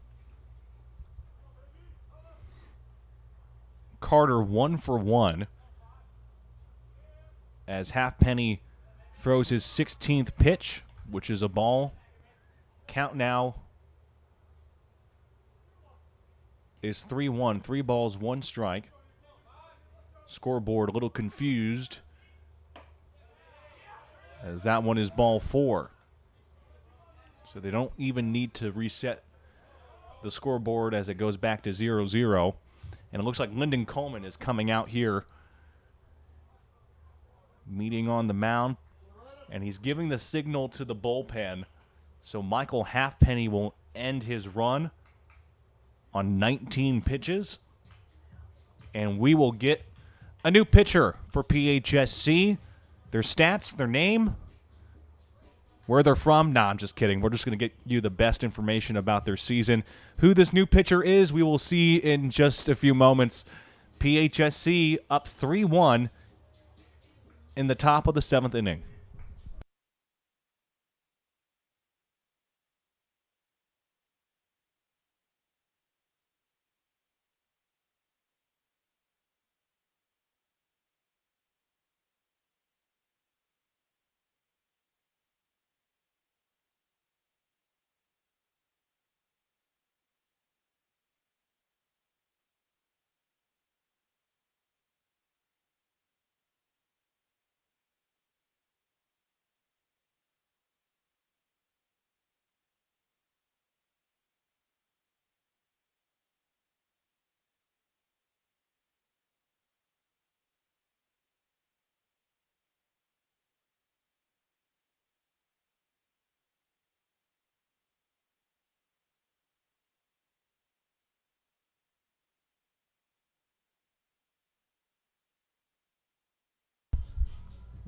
Carter 1 for 1 as Halfpenny throws his 16th pitch, which is a ball. Count now is 3-1. 3 balls, 1 strike. Scoreboard a little confused as that one is ball 4. So they don't even need to reset the scoreboard as it goes back to 0-0. And it looks like Lyndon Coleman is coming out here, meeting on the mound. And he's giving the signal to the bullpen. So Michael Halfpenny will end his run on 19 pitches. And we will get a new pitcher for PHSC. Their stats, their name, where they're from. Nah, I'm just kidding. We're just going to get you the best information about their season. Who this new pitcher is, we will see in just a few moments. PHSC up 3-1 in the top of the 7th inning.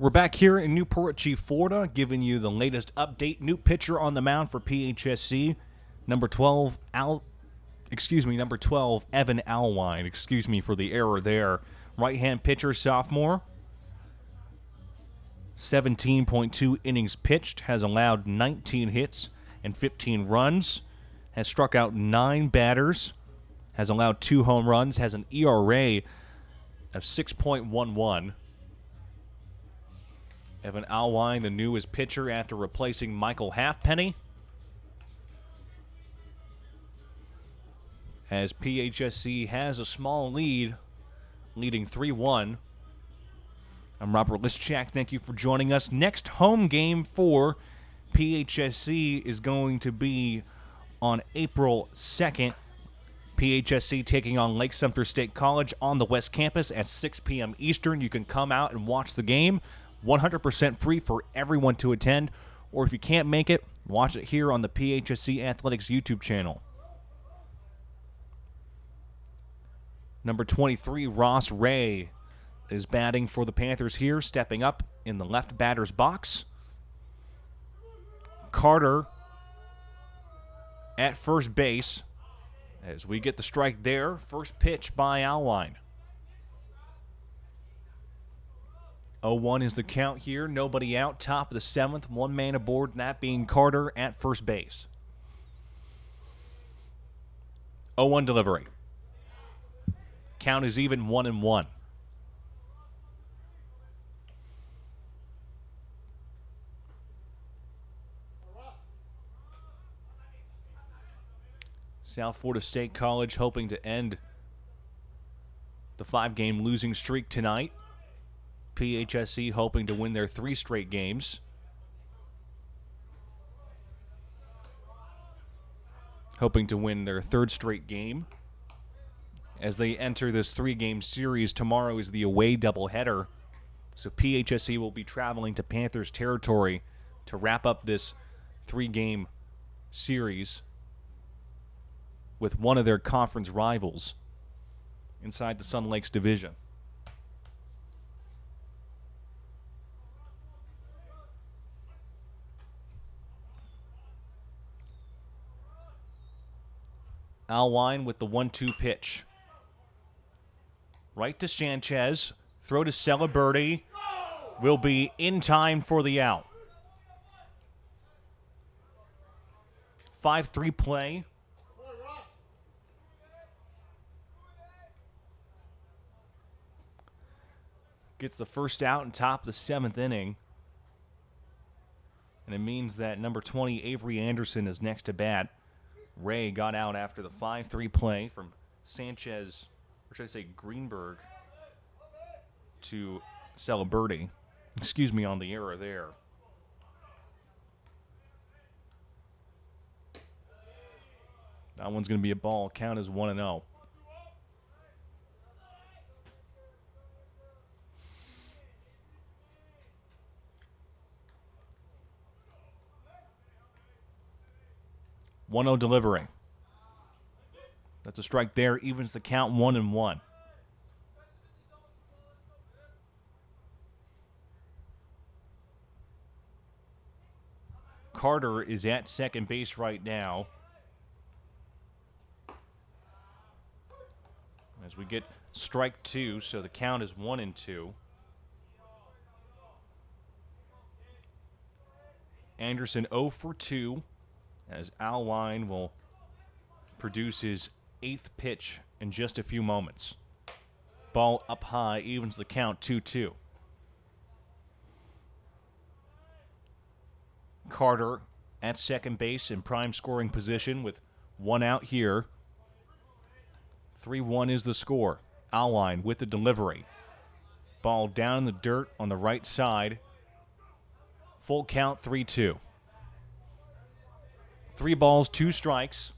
We're back here in Newport Richey, Florida, giving you the latest update. New pitcher on the mound for PHSC, number 12, number 12, Evan Alwine. Excuse me for the error there. Right-hand pitcher, sophomore. 17.2 innings pitched, has allowed 19 hits and 15 runs, has struck out 9 batters, has allowed 2 home runs, has an ERA of 6.11. Evan Alwine, the newest pitcher after replacing Michael Halfpenny. As PHSC has a small lead, leading 3-1. I'm Robert Lischak. Thank you for joining us. Next home game for PHSC is going to be on April 2nd. PHSC taking on Lake Sumter State College on the West Campus at 6 p.m. Eastern. You can come out and watch the game. 100% free for everyone to attend. Or if you can't make it, watch it here on the PHSC Athletics YouTube channel. Number 23, Ross Ray, is batting for the Panthers here, stepping up in the left batter's box. Carter at first base as we get the strike there. First pitch by Alwine. 0-1 is the count here. Nobody out. Top of the 7th. One man aboard, and that being Carter at first base. 0-1 delivery. Count is even 1-1. South Florida State College hoping to end the 5-game losing streak tonight. PHSC hoping to win their 3 straight games. Hoping to win their 3rd straight game. As they enter this 3-game series, tomorrow is the away doubleheader. So PHSC will be traveling to Panthers territory to wrap up this 3-game series with one of their conference rivals inside the Sun Lakes division. Alwine with the 1-2 pitch. Right to Sanchez. Throw to Celeberti. Will be in time for the out. 5-3 play. Gets the first out in top of the 7th inning. And it means that number 20, Avery Anderson, is next to bat. Ray got out after the 5-3 play from Sanchez, or should I say Greenberg, to Celeberti. Excuse me on the error there. That one's going to be a ball. Count is 1-0. One-0 delivery. That's a strike there. Evens the count 1-1. Carter is at second base right now. As we get strike 2, so the count is 1-2. Anderson 0 for 2. As Alwine will produce his 8th pitch in just a few moments. Ball up high, evens the count 2-2. Carter at second base in prime scoring position with 1 out here. 3-1 is the score. Alwine with the delivery. Ball down in the dirt on the right side. Full count 3-2. 3 balls, 2 strikes.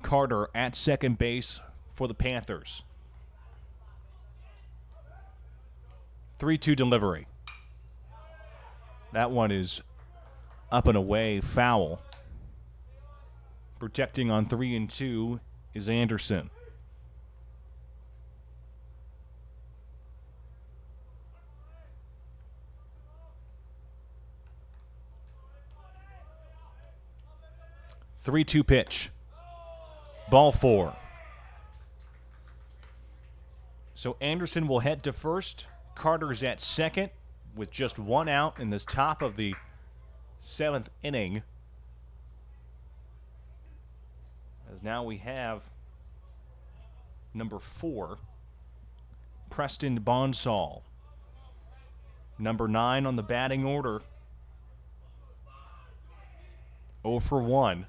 Carter at second base for the Panthers. 3-2 delivery. That one is up and away, foul. Protecting on 3-2 is Anderson. 3-2 pitch. Ball 4. So Anderson will head to first. Carter's at second with just 1 out in this top of the 7th inning. As now we have number 4, Preston Bonsall. Number 9 on the batting order. 0 for 1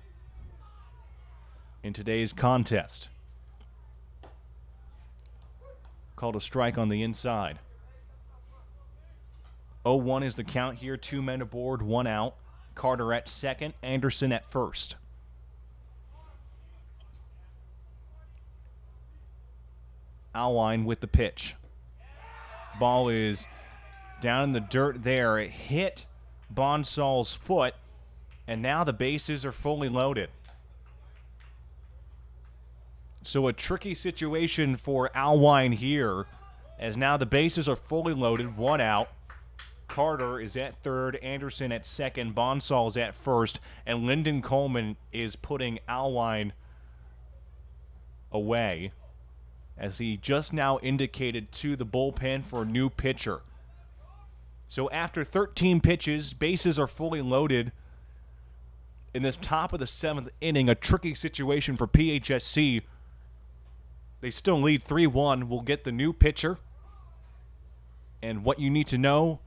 in today's contest. Called a strike on the inside. 0-1 is the count here. 2 men aboard, 1 out. Carter at second, Anderson at first. Alwine with the pitch. Ball is down in the dirt there. It hit Bonsall's foot, and now the bases are fully loaded. So a tricky situation for Alwine here, as now the bases are fully loaded, 1 out. Carter is at third, Anderson at second, Bonsall's at first, and Lyndon Coleman is putting Alwine away, as he just now indicated to the bullpen for a new pitcher. So after 13 pitches, bases are fully loaded in this top of the 7th inning. A tricky situation for PHSC. They still lead 3-1. We'll get the new pitcher and what you need to know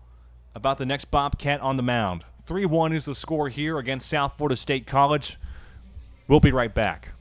about the next Bobcat on the mound. 3-1 is the score here against South Florida State College. We'll be right back.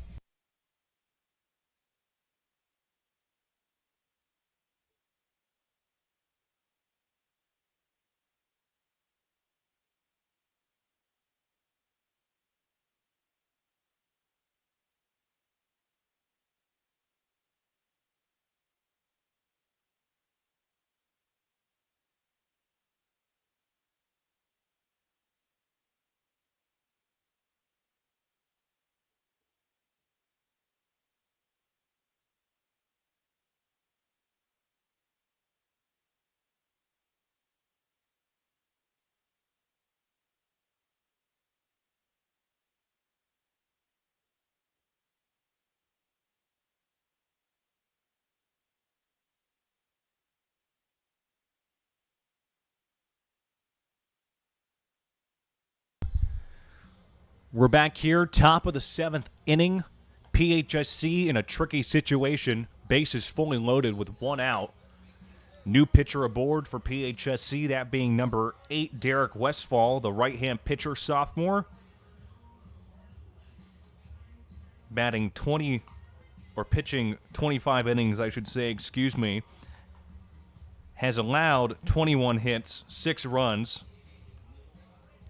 We're back here, top of the 7th inning. PHSC in a tricky situation. Bases fully loaded with 1 out. New pitcher aboard for PHSC, that being number 8, Derek Westfall, the right-hand pitcher sophomore. Batting 20, or pitching 25 innings, I should say, excuse me. Has allowed 21 hits, 6 runs.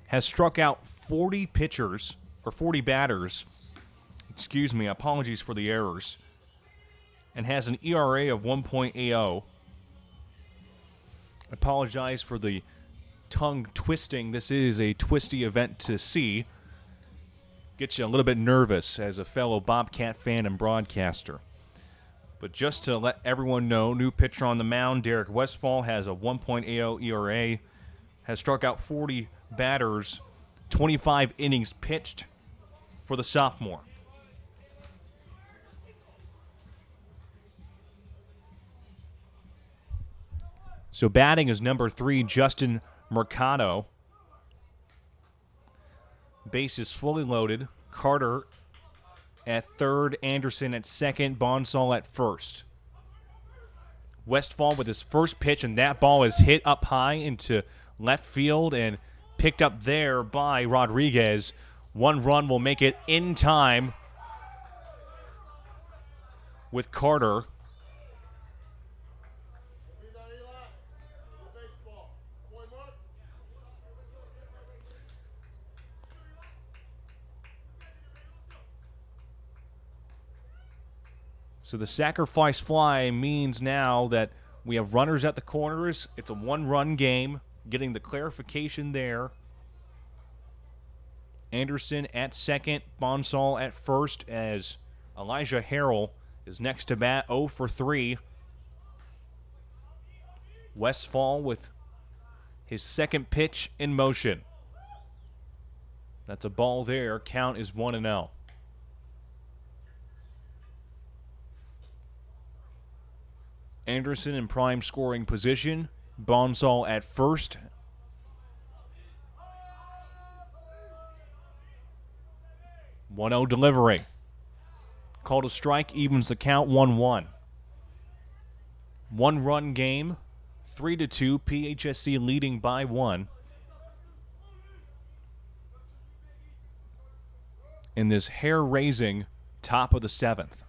Has struck out 40 pitchers, or 40 batters, excuse me, apologies for the errors, and has an ERA of 1.80. Apologize for the tongue twisting. This is a twisty event to see. Gets you a little bit nervous as a fellow Bobcat fan and broadcaster. But just to let everyone know, new pitcher on the mound, Derek Westfall, has a 1.80 ERA, has struck out 40 batters, 25 innings pitched for the sophomore. So batting is number 3, Justin Mercado. Base is fully loaded. Carter at third, Anderson at second, Bonsall at first. Westfall with his first pitch, and that ball is hit up high into left field and picked up there by Rodriguez. 1 run will make it in time with Carter. So the sacrifice fly means now that we have runners at the corners. It's a 1-run game. Getting the clarification there. Anderson at second, Bonsall at first, as Elijah Harrell is next to bat, 0 for 3. Westfall with his second pitch in motion. That's a ball there. Count is 1-0. Anderson in prime scoring position. Bonsall at first. "1-0 delivery. Called a strike, evens the count 1-1. 1-run game, 3-2. PHSC leading by 1. In this hair-raising top of the 7th.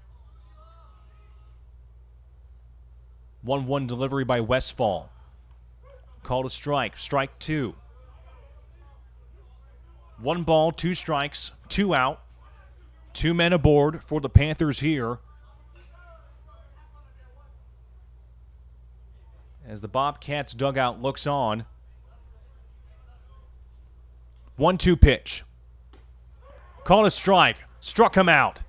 1-1 delivery by Westfall. Called a strike. Strike 2. 1 ball, 2 strikes, 2 out. 2 men aboard for the Panthers here. As the Bobcats dugout looks on. 1-2 pitch. Called a strike. Struck him out.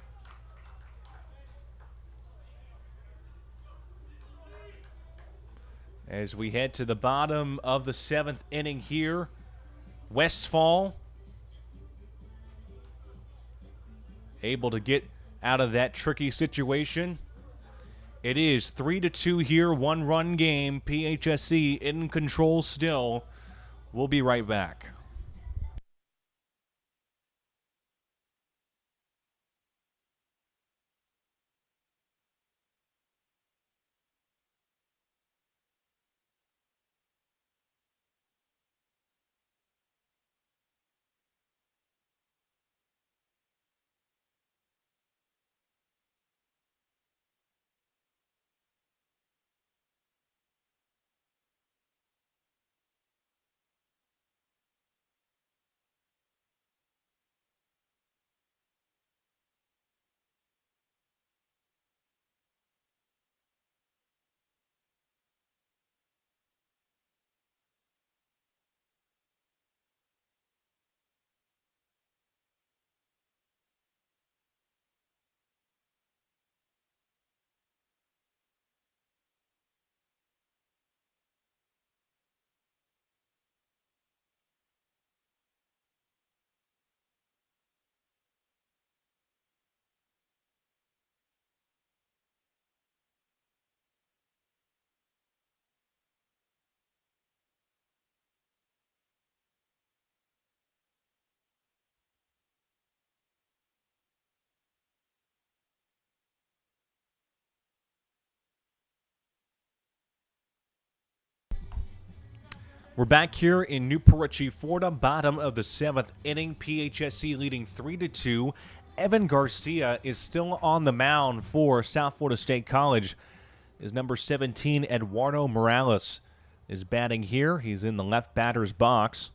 As we head to the bottom of the 7th inning here, Westfall able to get out of that tricky situation. It is 3-2 here, 1-run game. PHSC in control still. We'll be right back. We're back here in Newport Richey, Florida, bottom of the 7th inning. PHSC leading 3-2. Evan Garcia is still on the mound for South Florida State College. His number 17, Eduardo Morales, is batting here. He's in the left batter's box.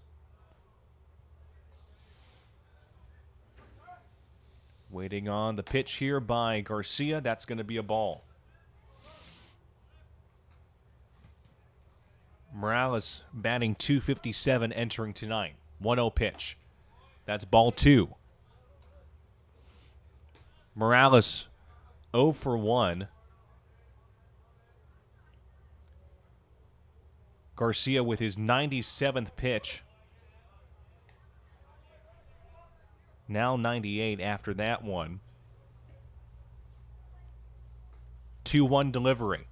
Waiting on the pitch here by Garcia. That's going to be a ball. Morales batting .257 entering tonight. 1-0 pitch. That's ball 2. Morales 0 for 1. Garcia with his 97th pitch. Now 98 after that one. 2-1 delivery.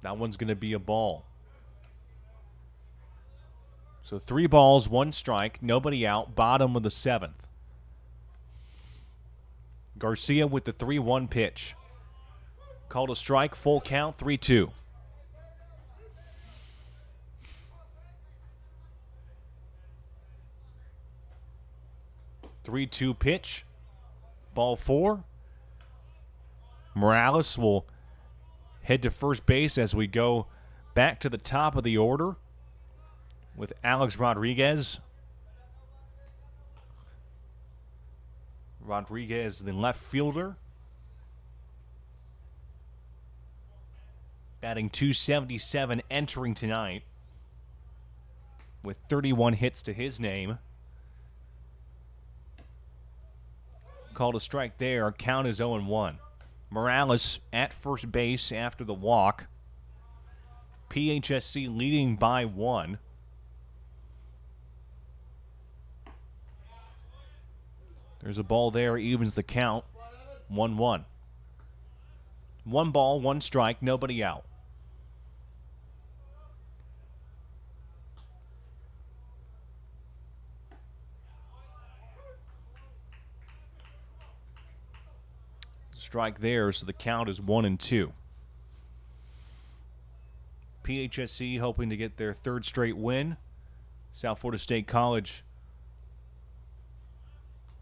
That one's going to be a ball. So 3 balls, 1 strike, nobody out, bottom of the 7th. Garcia with the 3-1 pitch. Called a strike, full count, 3-2. Three-two pitch. Ball 4. Morales will head to first base as we go back to the top of the order with Alex Rodriguez. Rodriguez, the left fielder, batting .277 entering tonight with 31 hits to his name. Called a strike there. Count is 0-1. Morales at first base after the walk. PHSC leading by 1. There's a ball there, evens the count, 1-1. 1 ball, 1 strike, nobody out. Strike there, so the count is 1-2. PHSC hoping to get their 3rd straight win. South Florida State College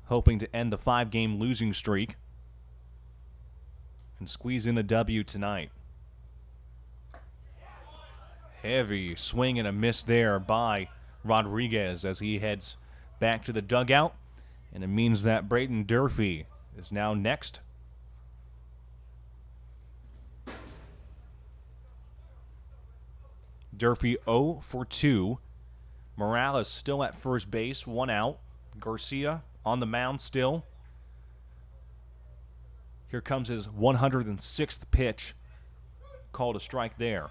hoping to end the 5-game losing streak and squeeze in a W tonight. Heavy swing and a miss there by Rodriguez as he heads back to the dugout. And it means that Braden Durfee is now next. Durfee 0 for 2. Morales still at first base, 1 out. Garcia on the mound still. Here comes his 106th pitch. Called a strike there.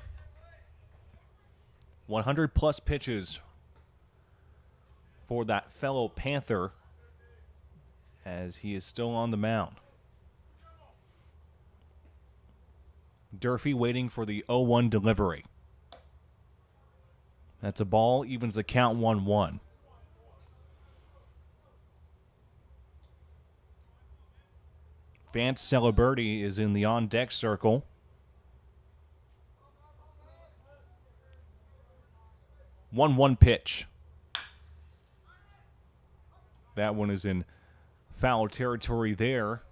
100 plus pitches for that fellow Panther as he is still on the mound. Durfee waiting for the 0-1 delivery. That's a ball, evens the count 1-1. Vance Celeberti is in the on-deck circle. One pitch. That one is in foul territory there.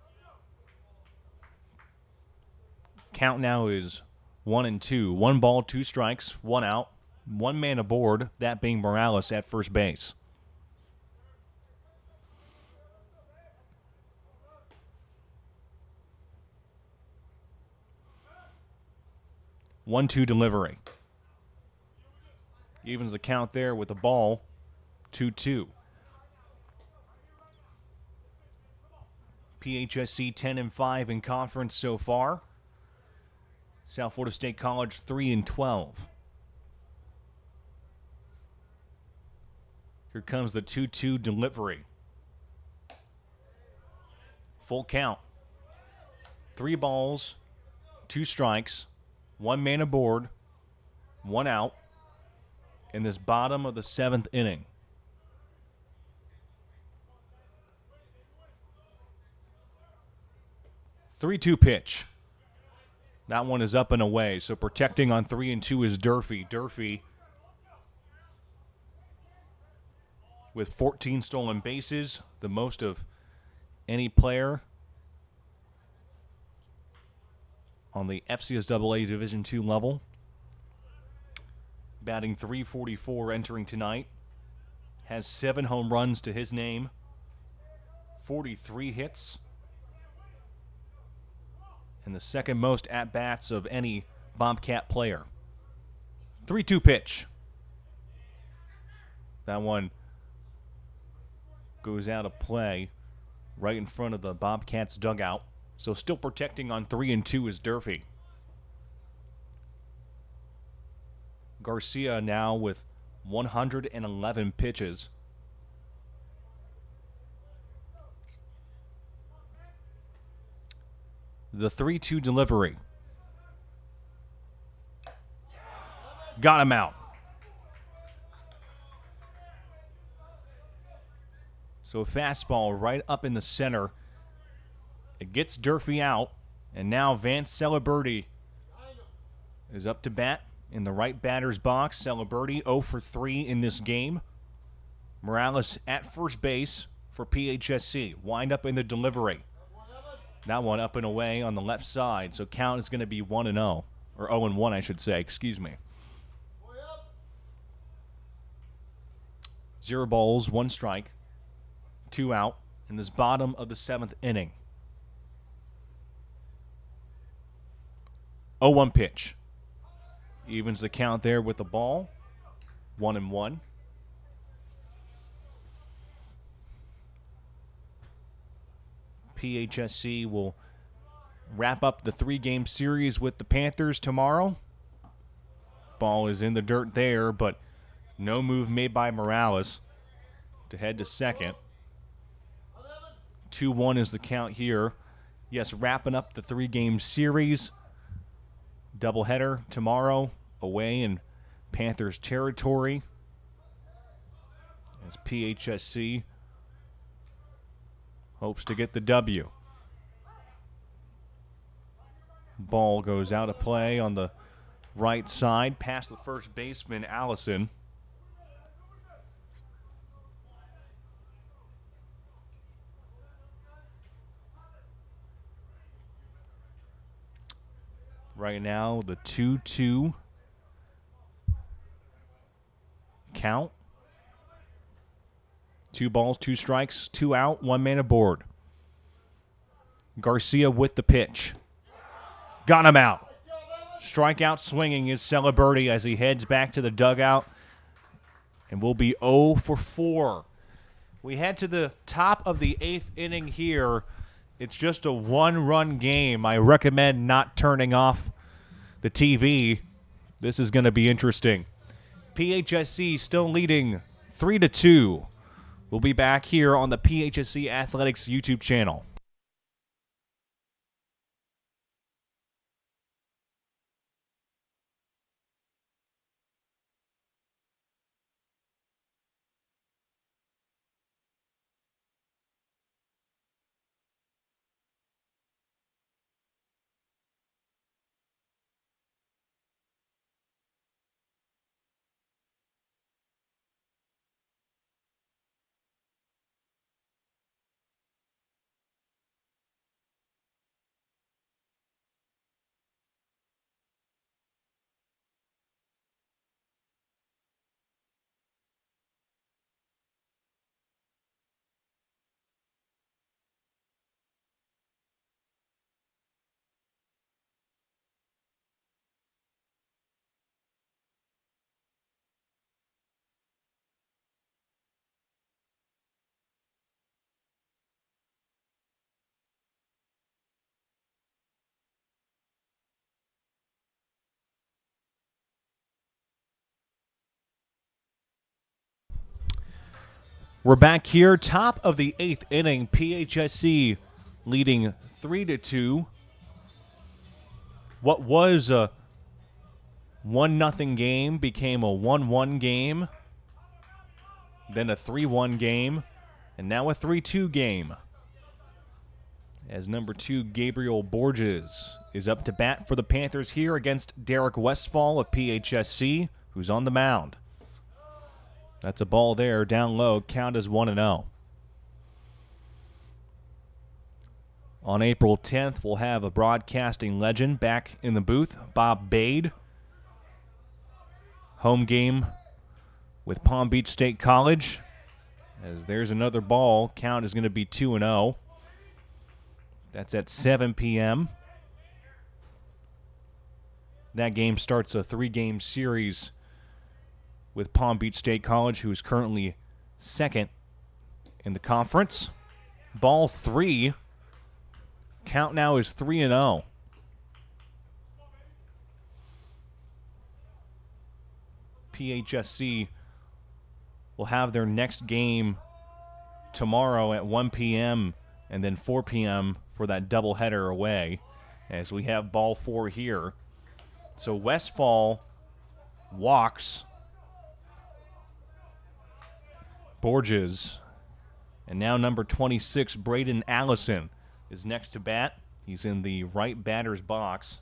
Count now is 1-2. 1 ball, 2 strikes, 1 out. 1 man aboard, that being Morales at first base. One-two delivery. Evens the count there with the ball, 2-2. PHSC 10-5 in conference so far. South Florida State College 3-12. Here comes the 2-2 delivery. Full count. 3 balls, 2 strikes, 1 man aboard, 1 out in this bottom of the 7th inning. Three-two pitch. That one is up and away. So protecting on 3-2 is Durfee. Durfee with 14 stolen bases, the most of any player on the FCSAA Division II level. Batting .344 entering tonight. Has 7 home runs to his name. 43 hits. And the second most at-bats of any Bobcat player. 3-2 pitch. That one goes out of play right in front of the Bobcats dugout. So still protecting on 3-2 is Durfee. Garcia now with 111 pitches. The 3-2 delivery. Got him out. So a fastball right up in the center. It gets Durfee out. And now Vance Celeberti is up to bat in the right batter's box. Celeberti 0 for 3 in this game. Morales at first base for PHSC. Wind up in the delivery. That one up and away on the left side. So count is going to be 1-0. Or 0-1, I should say. Excuse me. 0 balls, 1 strike. 2 out in this bottom of the 7th inning. 0-1 pitch. Evens the count there with the ball. 1-1. PHSC will wrap up the 3-game series with the Panthers tomorrow. Ball is in the dirt there, but no move made by Morales to head to second. 2-1 is the count here. Yes, wrapping up the 3-game series. Doubleheader tomorrow away in Panthers territory as PHSC hopes to get the W. Ball goes out of play on the right side past the first baseman, Allison. Right now, the 2-2 count. 2 balls, 2 strikes, 2 out, 1 man aboard. Garcia with the pitch. Got him out. Strikeout swinging is Celebrity as he heads back to the dugout. And we'll be 0 for 4. We head to the top of the 8th inning here. It's just a 1-run game. I recommend not turning off the TV. This is going to be interesting. PHSC still leading 3-2. We'll be back here on the PHSC Athletics YouTube channel. We're back here, top of the 8th inning. PHSC leading 3-2. What was a 1-0 game became a 1-1 game, then a 3-1 game, and now a 3-2 game. As number 2, Gabriel Borges, is up to bat for the Panthers here against Derek Westfall of PHSC, who's on the mound. That's a ball there, down low, count as 1-0. On April 10th, we'll have a broadcasting legend back in the booth, Bob Bade. Home game with Palm Beach State College. As there's another ball, count is going to be 2-0. That's at 7 p.m. That game starts a 3-game series with Palm Beach State College, who is currently second in the conference. Ball 3. Count now is 3-0. PHSC will have their next game tomorrow at 1 p.m. and then 4 p.m. for that doubleheader away, as we have ball 4 here. So Westfall walks Borges, and now number 26, Braden Allison, is next to bat. He's in the right batter's box.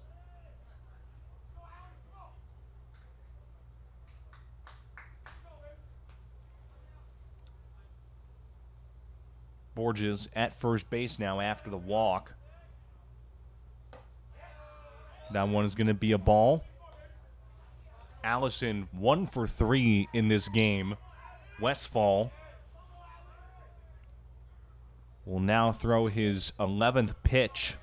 Borges at first base now after the walk. That one is going to be a ball. Allison 1 for 3 in this game. Westfall will now throw his 11th pitch.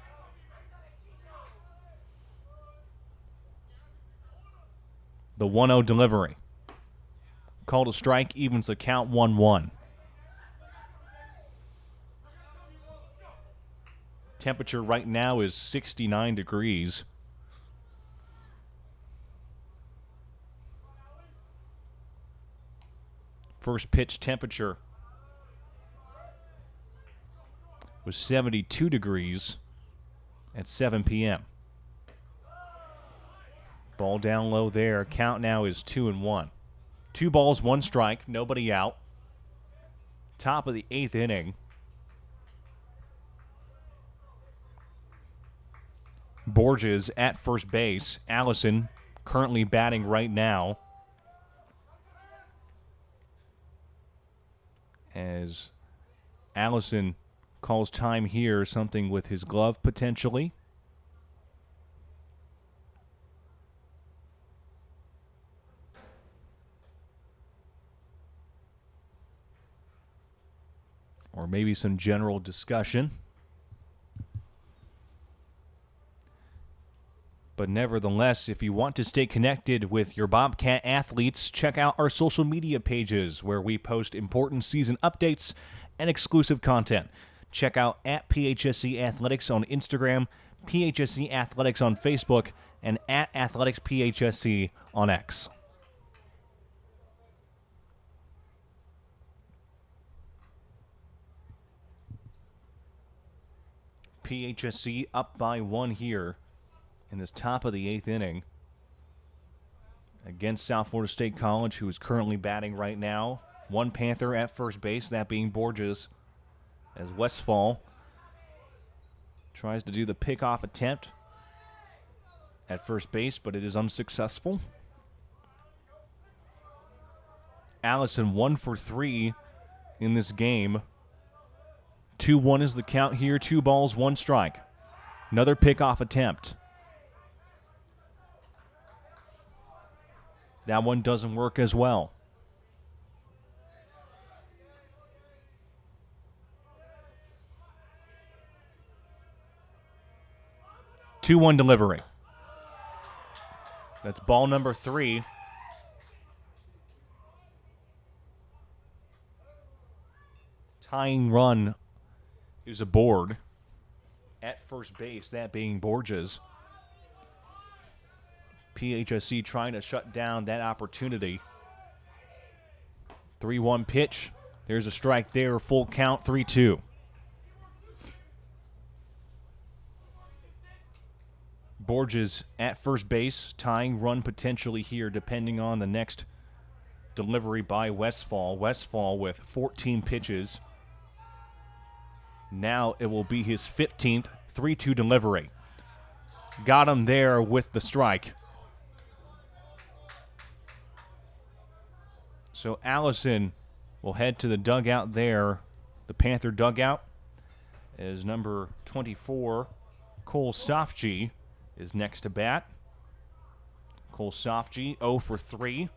The 1-0 delivery. Called a strike, evens the count 1-1. Temperature right now is 69 degrees. First pitch temperature was 72 degrees at 7 p.m. Ball down low there. Count now is 2-1. 2 balls, 1 strike, nobody out. Top of the 8th inning. Borges at first base. Allison currently batting right now. As Allison calls time here, something with his glove potentially. Or maybe some general discussion. But nevertheless, if you want to stay connected with your Bobcat athletes, check out our social media pages where we post important season updates and exclusive content. Check out at PHSC Athletics on Instagram, PHSC Athletics on Facebook, and at Athletics PHSC on X. PHSC up by 1 here in this top of the 8th inning against South Florida State College, who is currently batting right now. 1 Panther at first base, that being Borges, as Westfall tries to do the pickoff attempt at first base, but it is unsuccessful. Allison 1 for 3 in this game. 2-1 is the count here. 2 balls, 1 strike. Another pickoff attempt. That one doesn't work as well. Two-one delivery. That's ball number 3. Tying run is aboard at first base, that being Borges. PHSC trying to shut down that opportunity. 3-1 pitch. There's a strike there. Full count, 3-2. Borges at first base, tying run potentially here depending on the next delivery by Westfall. Westfall with 14 pitches. Now it will be his 15th 3-2 delivery. Got him there with the strike. So Allison will head to the dugout there, the Panther dugout, as number 24, Cole Sofji, is next to bat. Cole Sofji, 0 for 3.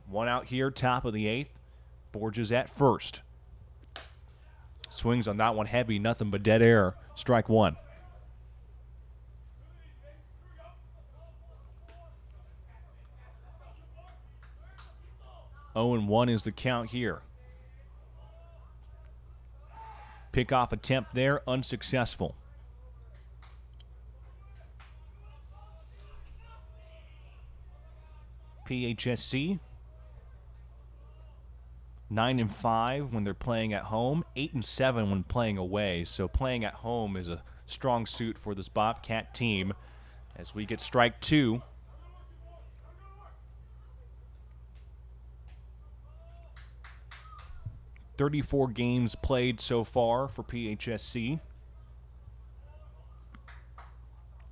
1 out here, top of the 8th. Borges at first. Swings on that one heavy, nothing but dead air. Strike 1. Oh and 1 is the count here. Pickoff attempt there, unsuccessful. PHSC 9-5 when they're playing at home, 8-7 when playing away. So playing at home is a strong suit for this Bobcat team. As we get strike 2. "34 games played so far for PHSC.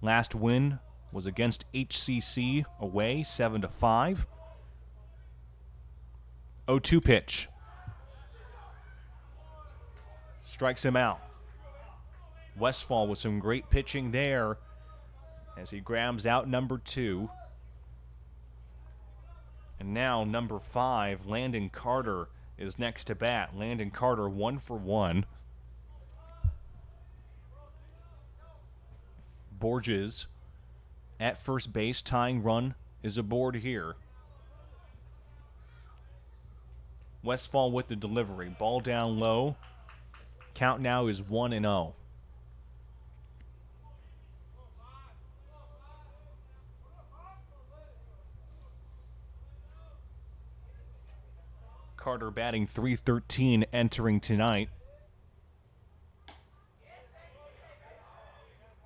Last win was against HCC away, 7-5. 0-2 pitch. Strikes him out. Westfall with some great pitching there as he grabs out number 2. And now number 5, Landon Carter, is next to bat. Landon Carter 1 for 1. Borges at first base, tying run is aboard here. Westfall with the delivery. Ball down low. Count now is 1-0. Carter batting .313 entering tonight.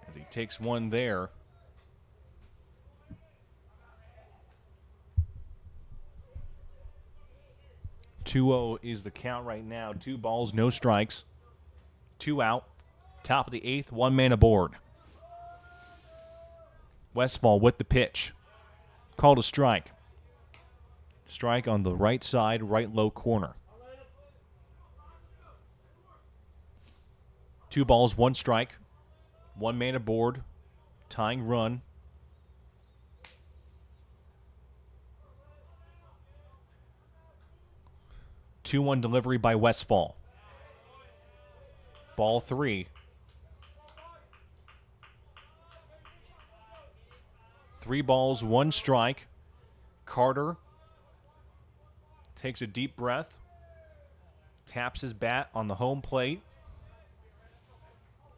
as he takes one there. 2-0 is the count right now. 2 balls, no strikes. 2 out. Top of the 8th, 1 man aboard. Westfall with the pitch. Called a strike. Strike on the right side, right low corner. 2 balls, 1 strike. 1 man aboard. Tying run. Two-one delivery by Westfall. Ball 3. 3 balls, 1 strike. Carter takes a deep breath. Taps his bat on the home plate.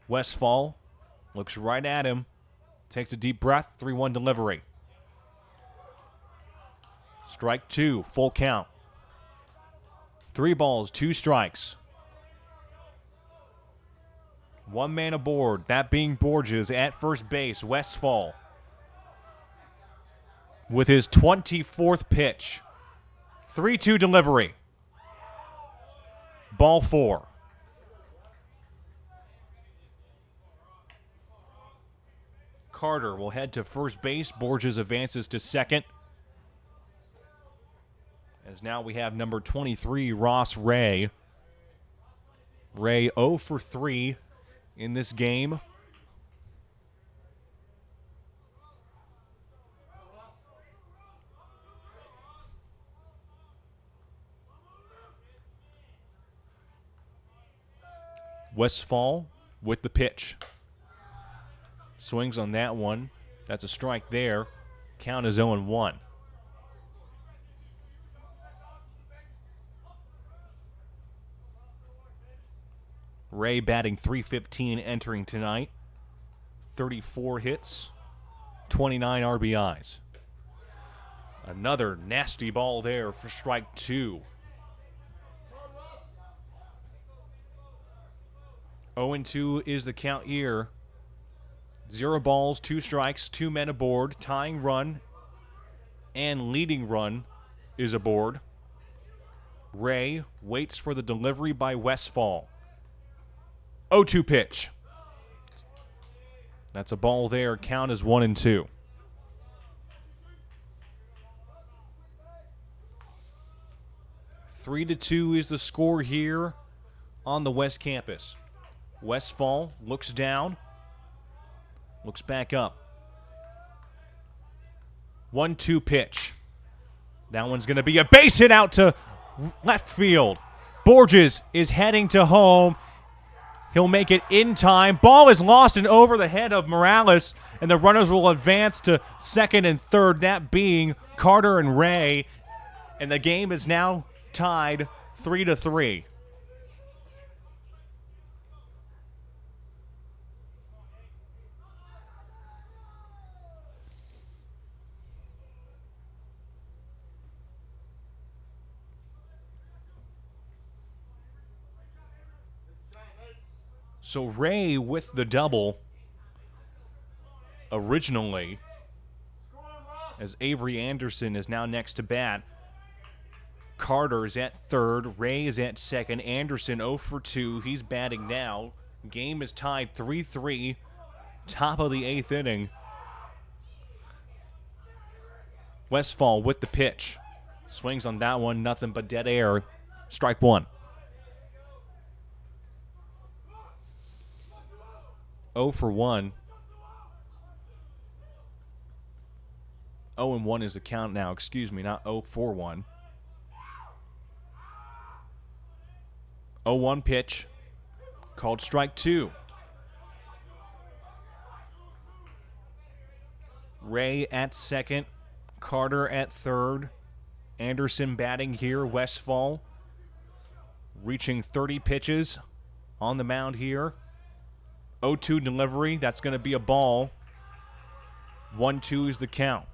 Westfall looks right at him. Takes a deep breath. 3-1 delivery. Strike 2, full count. 3 balls, 2 strikes. 1 man aboard, that being Borges at first base. Westfall with his 24th pitch. 3-2 delivery. Ball 4. Carter will head to first base. Borges advances to second. As now we have number 23, Ross Ray. Ray 0 for 3 in this game. Westfall with the pitch. Swings on that one. That's a strike there. Count is 0-1. Ray batting .315 entering tonight. 34 hits, 29 RBIs. Another nasty ball there for strike 2. 0-2 is the count here. 0 balls, 2 strikes, 2 men aboard. Tying run and leading run is aboard. Ray waits for the delivery by Westfall. 0-2 pitch. That's a ball there. Count is 1-2. Three to 2 is the score here on the West Campus. Westfall looks down, looks back up. 1-2 pitch. That one's going to be a base hit out to left field. Borges is heading to home. He'll make it in time. Ball is lost and over the head of Morales, and the runners will advance to second and third, that being Carter and Ray. And the game is now tied 3-3. So Ray with the double originally, as Avery Anderson is now next to bat. Carter is at third. Ray is at second. Anderson 0 for 2. He's batting now. Game is tied 3-3. Top of the 8th inning. Westfall with the pitch. Swings on that one. Nothing but dead air. Strike 1. 0 for 1. 0-1 is the count now. Excuse me, not 0 for 1. 0-1 pitch. Called strike 2. Ray at second. Carter at third. Anderson batting here. Westfall reaching 30 pitches on the mound here. 0-2 delivery. That's going to be a ball. 1-2 is the count.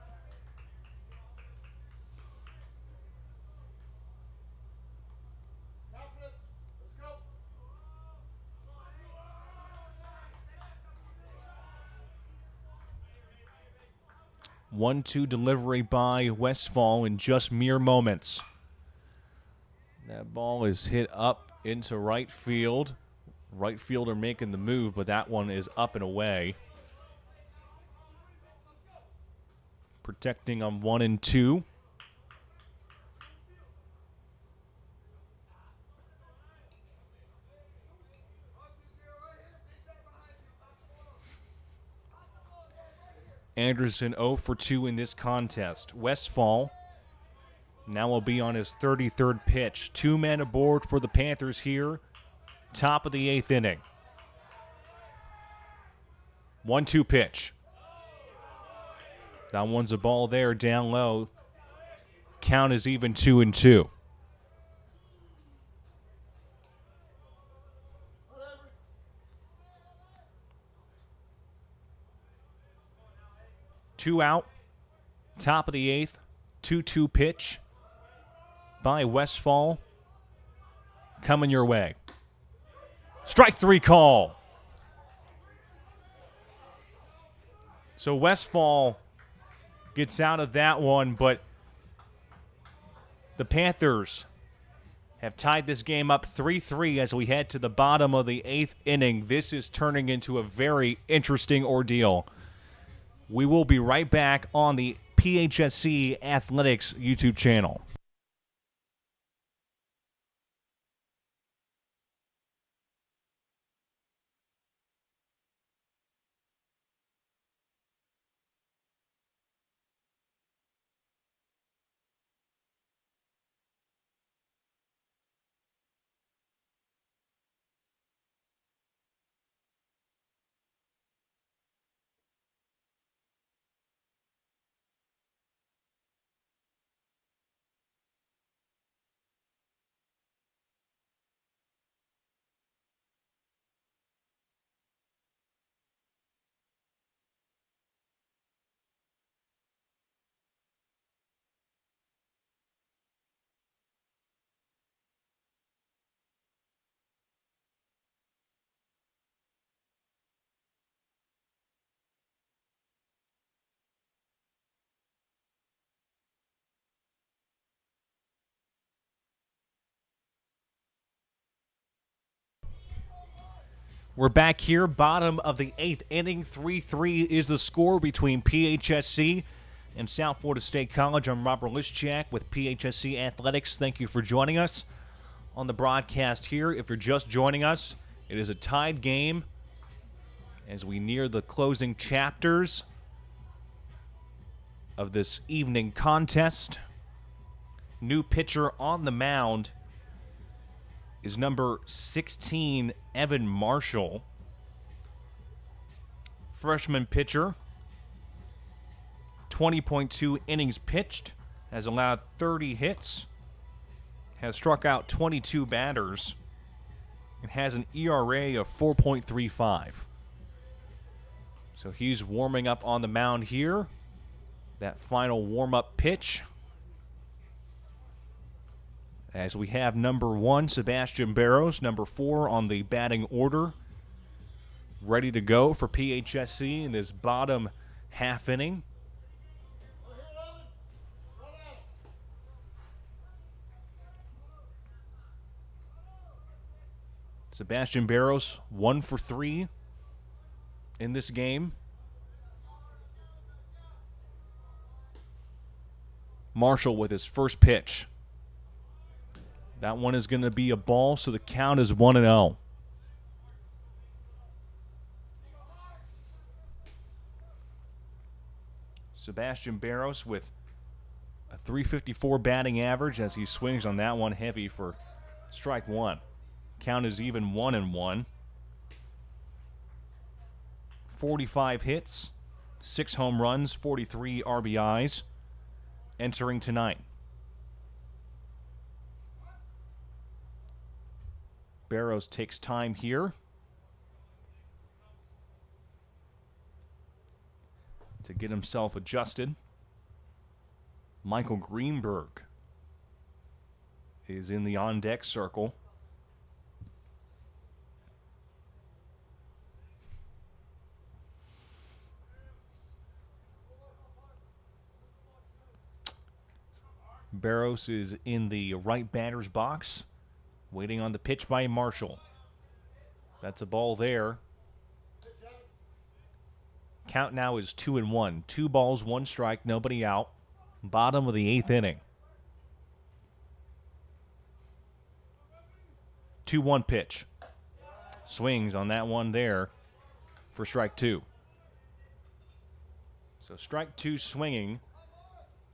1-2 delivery by Westfall in just mere moments. That ball is hit up into right field. Right fielder making the move, but that one is up and away. Protecting on 1 and 2. Anderson 0 for 2 in this contest. Westfall now will be on his 33rd pitch. 2 men aboard for the Panthers here. Top of the 8th inning. 1-2 pitch. That one's a ball there down low. Count is even 2 and 2. Two out. Top of the 8th. 2-2 pitch by Westfall. Coming your way. Strike 3 call. So Westfall gets out of that one, but the Panthers have tied this game up 3-3 as we head to the bottom of the 8th inning. This is turning into a very interesting ordeal. We will be right back on the PHSC Athletics YouTube channel. We're back here, bottom of the 8th inning. 3-3 is the score between PHSC and South Florida State College. I'm Robert Lischak with PHSC Athletics. Thank you for joining us on the broadcast here. If you're just joining us, it is a tied game as we near the closing chapters of this evening contest. New pitcher on the mound is number 16, Evan Marshall. Freshman pitcher, 20.2 innings pitched, has allowed 30 hits, has struck out 22 batters, and has an ERA of 4.35. So he's warming up on the mound here. That final warm-up pitch. As we have number 1, Sebastian Barrows, number 4 on the batting order, ready to go for PHSC in this bottom half inning. Sebastian Barrows, 1 for 3 in this game. Marshall with his first pitch. That one is going to be a ball, so the count is 1-0. Sebastian Barrows with a .354 batting average as he swings on that one heavy for strike 1. Count is even 1-1. 45 hits, 6 home runs, 43 RBIs entering tonight. Barrows takes time here to get himself adjusted. Michael Greenberg is in the on-deck circle. Barros is in the right batter's box, waiting on the pitch by Marshall. That's a ball there. Count now is 2-1. 2 balls, 1 strike, nobody out. Bottom of the 8th inning. 2-1 pitch. Swings on that one there for strike 2. So strike 2 swinging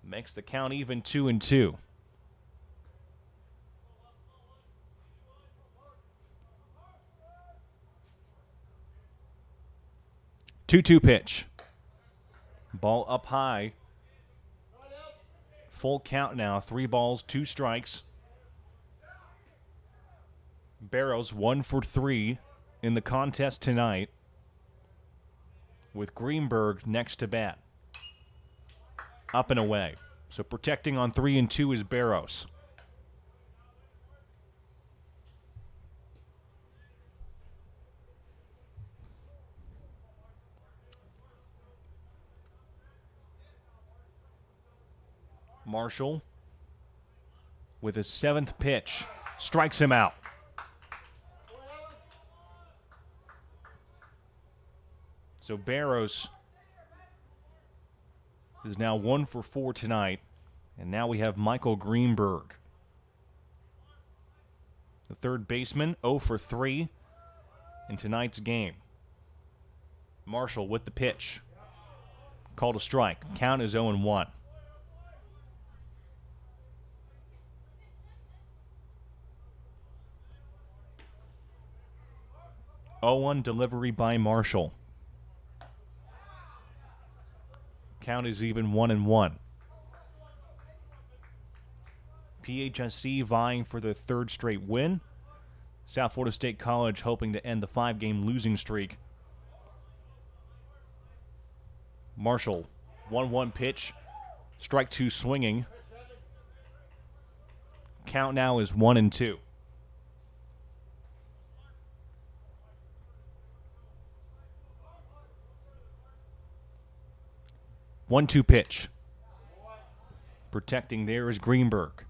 makes the count even 2-2. 2-2 pitch. Ball up high. Full count now. 3 balls, 2 strikes. Barros 1 for 3 in the contest tonight, with Greenberg next to bat. Up and away. So protecting on 3 and 2 is Barros. Marshall with his 7th pitch strikes him out. So Barros is now 1 for 4 tonight. And now we have Michael Greenberg, the third baseman, 0 for 3 in tonight's game. Marshall with the pitch. Called a strike. Count is 0-1. 0-1 delivery by Marshall. Count is even 1-1. PHSC vying for their 3rd straight win. South Florida State College hoping to end the 5-game losing streak. Marshall, 1-1 pitch. Strike 2 swinging. Count now is 1-2. 1-2 pitch. Protecting there is Greenberg.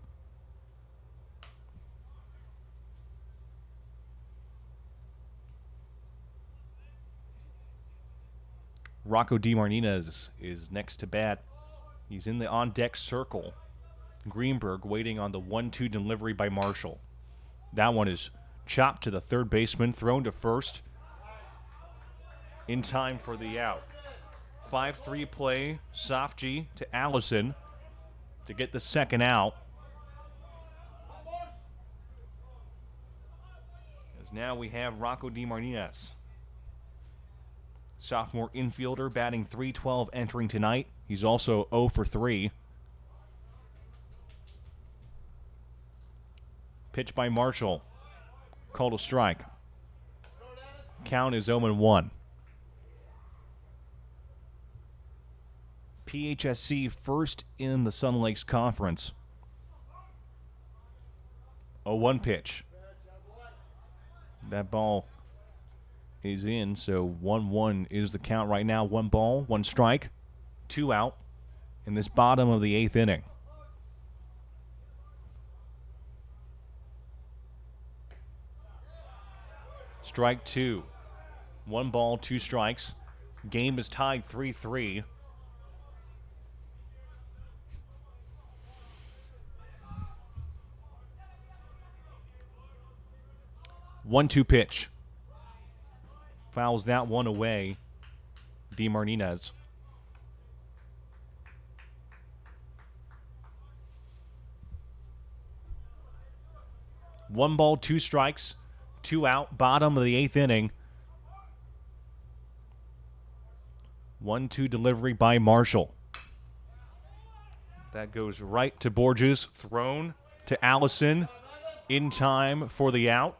Rocco DeMartinez is next to bat. He's in the on-deck circle. Greenberg waiting on the 1-2 delivery by Marshall. That one is chopped to the third baseman, thrown to first. In time for the out. 5-3 play, soft G to Allison to get the second out. As now we have Rocco DeMartinez. Sophomore infielder batting .312 entering tonight. He's also 0 for 3. Pitch by Marshall. Called a strike. Count is 0-1. PHSC first in the Sun Lakes Conference. 0-1 pitch. That ball is in, so 1-1 is the count right now. 1 ball, 1 strike, 2 out in this bottom of the 8th inning. Strike 2. 1 ball, 2 strikes. Game is tied 3-3. One-two pitch. Fouls that one away. DeMartinez. One ball, 2 strikes, 2 out. Bottom of the 8th inning. 1-2 delivery by Marshall. That goes right to Borges. Thrown to Allison. In time for the out.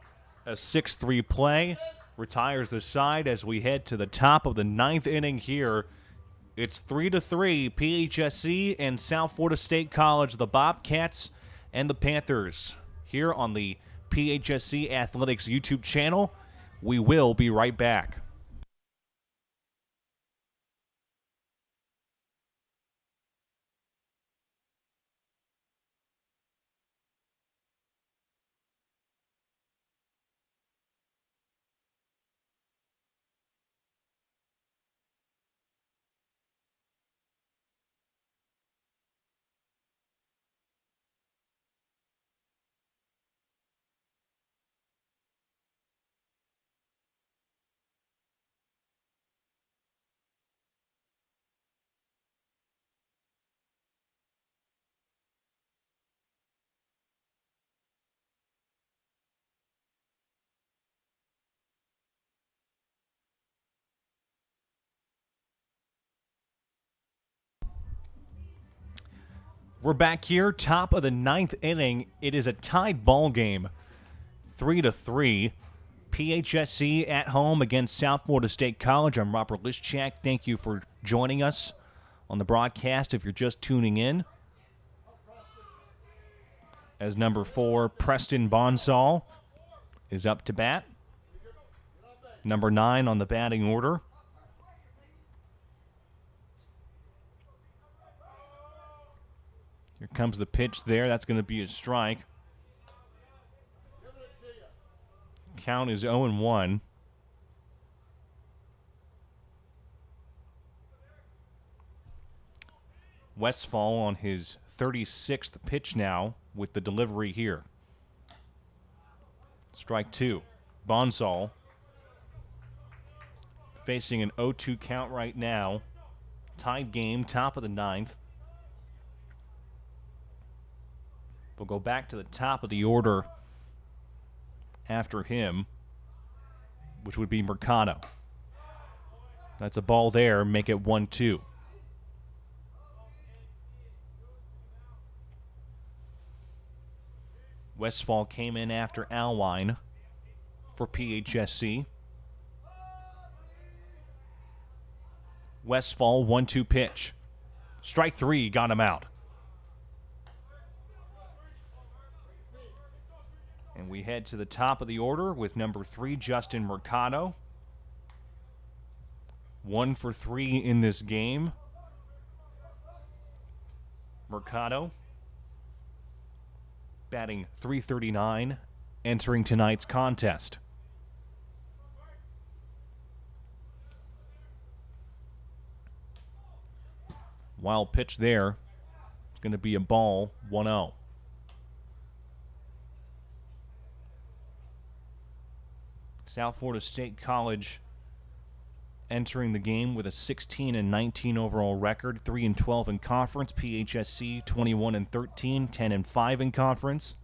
A 6-3 play. Retires the side as we head to the top of the 9th inning here. It's 3-3, PHSC and South Florida State College, the Bobcats and the Panthers. Here on the PHSC Athletics YouTube channel. We will be right back. We're back here, top of the ninth inning. It is a tied ball game, 3-3. PHSC at home against South Florida State College. I'm Robert Lischak. Thank you for joining us on the broadcast if you're just tuning in. As number 4, Preston Bonsall is up to bat. Number 9 on the batting order. Here comes the pitch there. That's going to be a strike. Count is 0-1. Westfall on his 36th pitch now with the delivery here. Strike 2. Bonsall facing an 0-2 count right now. Tied game, top of the ninth. We'll go back to the top of the order after him, which would be Mercado. That's a ball there, make it 1-2. Westfall came in after Alwine for PHSC. Westfall 1-2 pitch. Strike 3, got him out. And we head to the top of the order with number 3, Justin Mercado. 1 for 3 in this game. Mercado batting .339, entering tonight's contest. Wild pitch there. It's going to be a ball, 1-0. South Florida State College entering the game with a 16-19 overall record, 3-12 in conference. PHSC 21-13, 10-5 in conference.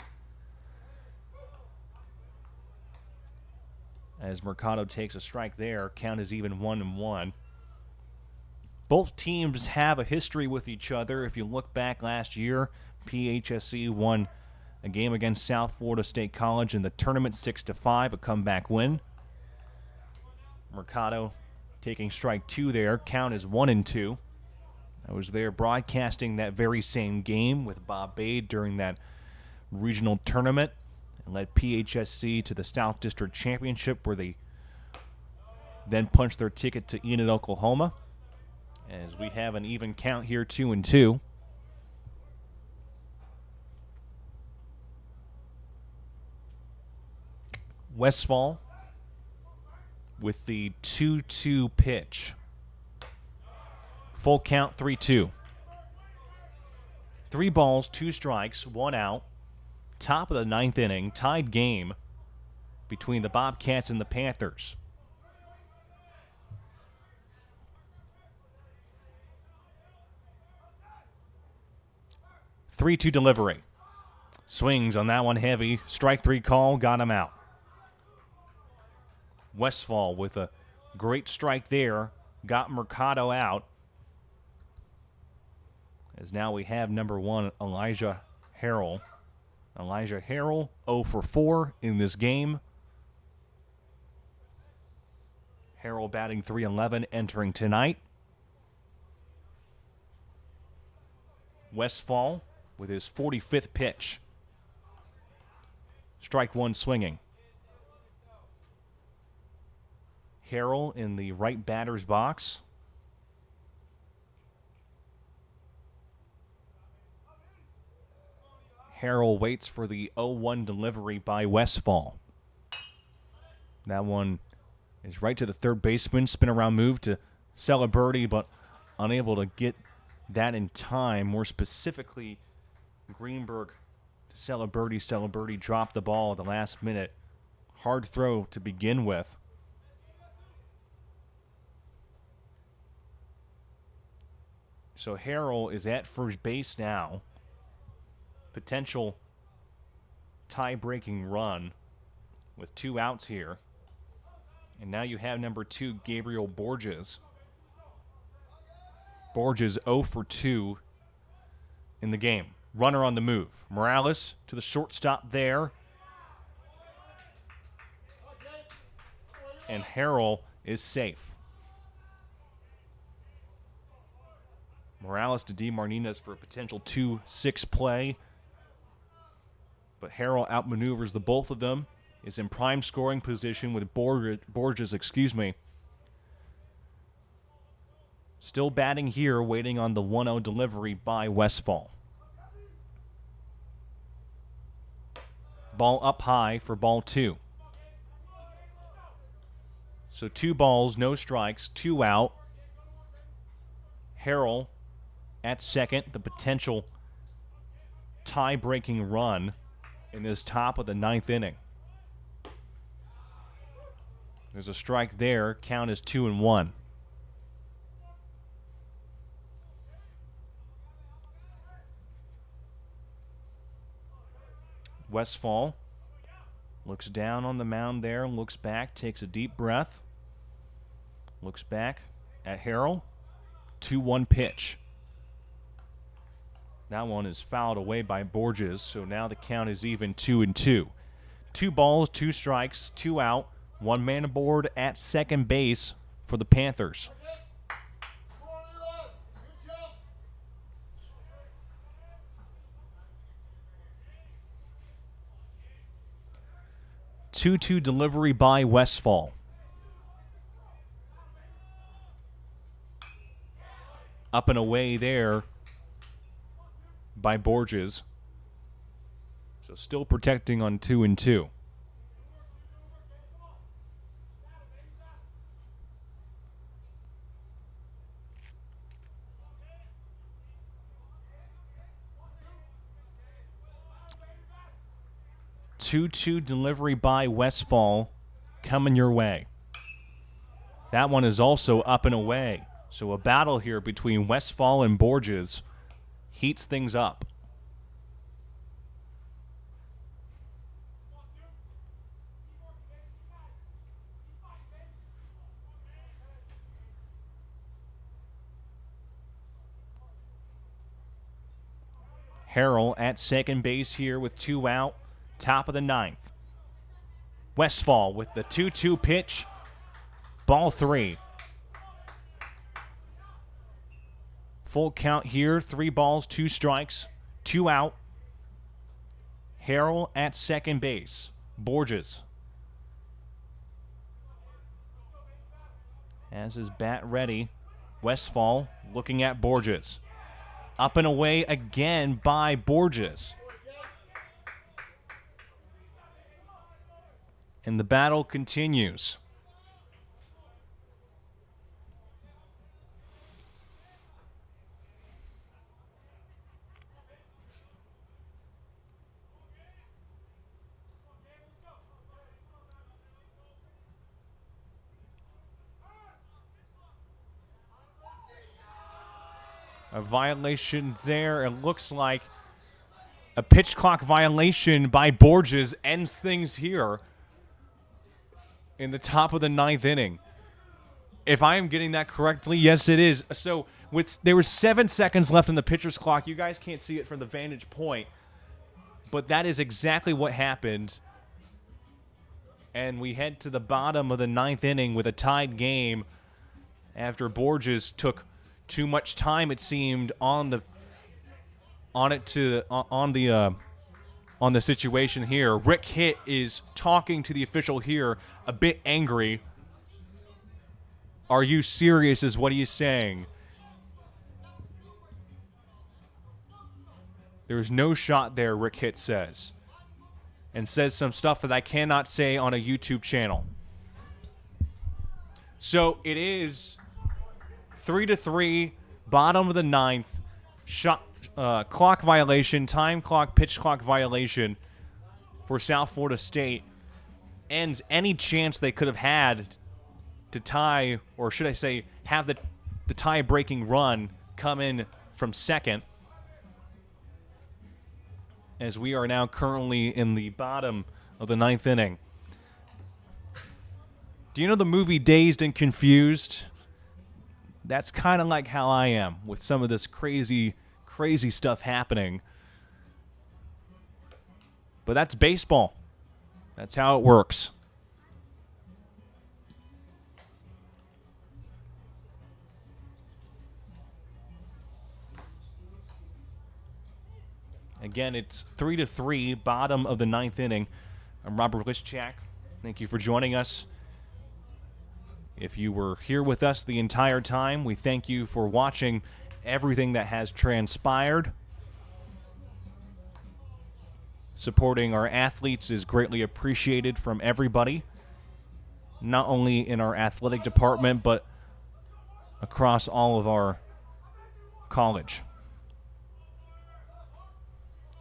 As Mercado takes a strike there, count is even 1-1. Both teams have a history with each other. If you look back last year, PHSC won a game against South Florida State College in the tournament 6-5, a comeback win. Mercado taking strike 2 there. Count is 1-2. I was there broadcasting that very same game with Bob Bade during that regional tournament and led PHSC to the South District Championship, where they then punched their ticket to Enid, Oklahoma. As we have an even count here, 2-2. Westfall with the 2-2 pitch. Full count, 3-2. 3 balls, 2 strikes, 1 out. Top of the ninth inning, tied game between the Bobcats and the Panthers. Three-two delivery. Swings on that one heavy. Strike 3 call, got him out. Westfall with a great strike there, got Mercado out. As now we have number 1, Elijah Harrell. Elijah Harrell, 0 for 4 in this game. Harrell batting .311, entering tonight. Westfall with his 45th pitch. Strike 1 swinging. Harrell in the right batter's box. Harrell waits for the 0-1 delivery by Westfall. That one is right to the third baseman. Spin around move to Celebrity, but unable to get that in time. More specifically, Greenberg to Celebrity. Celebrity dropped the ball at the last minute. Hard throw to begin with. So Harrell is at first base now. Potential tie-breaking run with 2 outs here. And now you have number 2, Gabriel Borges. Borges 0 for 2 in the game. Runner on the move. Morales to the shortstop there. And Harrell is safe. Morales to D. Martinez for a potential 2-6 play. But Harrell outmaneuvers the both of them. Is in prime scoring position with Borges, Still batting here, waiting on the 1-0 delivery by Westfall. Ball up high for ball 2. So 2 balls, no strikes, 2 out. Harrell at second, the potential tie-breaking run in this top of the 9th inning. There's a strike there. Count is 2-1. Westfall looks down on the mound there, looks back, takes a deep breath. Looks back at Harrell. 2-1 pitch. That one is fouled away by Borges, so now the count is even 2-2. 2 balls, 2 strikes, 2 out. 1 man aboard at second base for the Panthers. Two delivery by Westfall. Up and away there by Borges. So still protecting on 2-2. Two delivery by Westfall coming your way. That one is also up and away. So a battle here between Westfall and Borges heats things up. Harrell at second base here with 2 out. Top of the 9th. Westfall with the 2-2 pitch. Ball 3. Full count here. 3 balls, 2 strikes, 2 out. Harrell at second base. Borges has his bat ready. Westfall looking at Borges. Up and away again by Borges. And the battle continues. A violation there. It looks like a pitch clock violation by Borges ends things here in the top of the 9th inning. If I am getting that correctly, yes, it is. So there was 7 seconds left in the pitcher's clock. You guys can't see it from the vantage point, but that is exactly what happened. And we head to the bottom of the 9th inning with a tied game after Borges took too much time, it seemed, on the situation here. Rick Hitt is talking to the official here, a bit angry. Are you serious is what he's saying. There's no shot there, Rick Hitt says. And says some stuff that I cannot say on a YouTube channel. So it is 3-3, bottom of the 9th. Shot clock violation, time clock, pitch clock violation for South Florida State. Ends any chance they could have had to tie, or should I say, have the tie-breaking run come in from second. As we are now currently in the bottom of the 9th inning. Do you know the movie Dazed and Confused? That's kind of like how I am with some of this crazy crazy stuff happening. But that's baseball. That's how it works. Again, it's 3-3, bottom of the ninth inning. I'm Robert Lischak. Thank you for joining us. If you were here with us the entire time, we thank you for watching everything that has transpired. Supporting our athletes is greatly appreciated from everybody, not only in our athletic department, but across all of our college.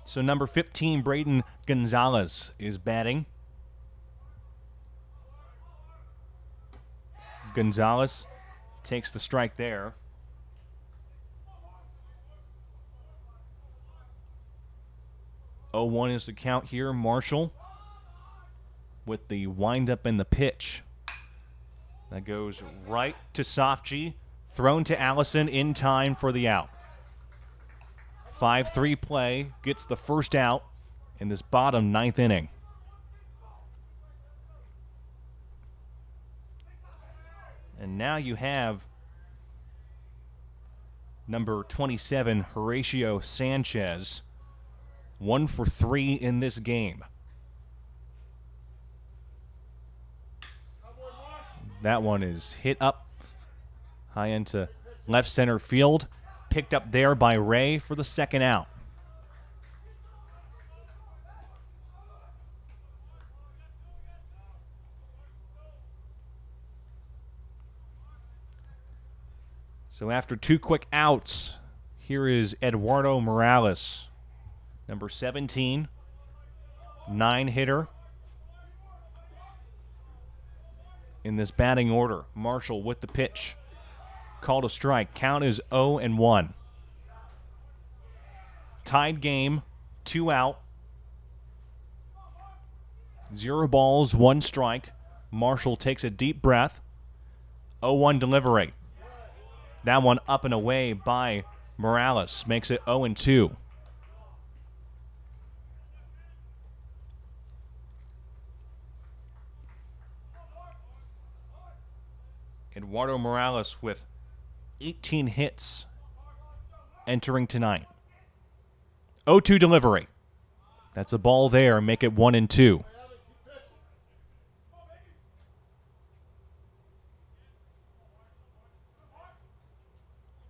So number 15, Braden Gonzalez, is batting. Gonzalez takes the strike there. Oh, 1 is the count here. Marshall with the windup and the pitch. That goes right to Sofji. Thrown to Allison in time for the out. 5-3 play gets the first out in this bottom ninth inning. And now you have number 27, Horatio Sanchez, 1 for 3 in this game. That one is hit up high into left center field. Picked up there by Ray for the second out. So after 2 quick outs, here is Eduardo Morales, number 17, 9-hitter in this batting order. Marshall with the pitch. Called a strike. Count is 0-1. Tied game, 2 out. 0 balls, 1 strike. Marshall takes a deep breath. 0-1 delivery. That one up and away by Morales. Makes it 0-2. Eduardo Morales with 18 hits entering tonight. 0-2 delivery. That's a ball there. Make it 1-2.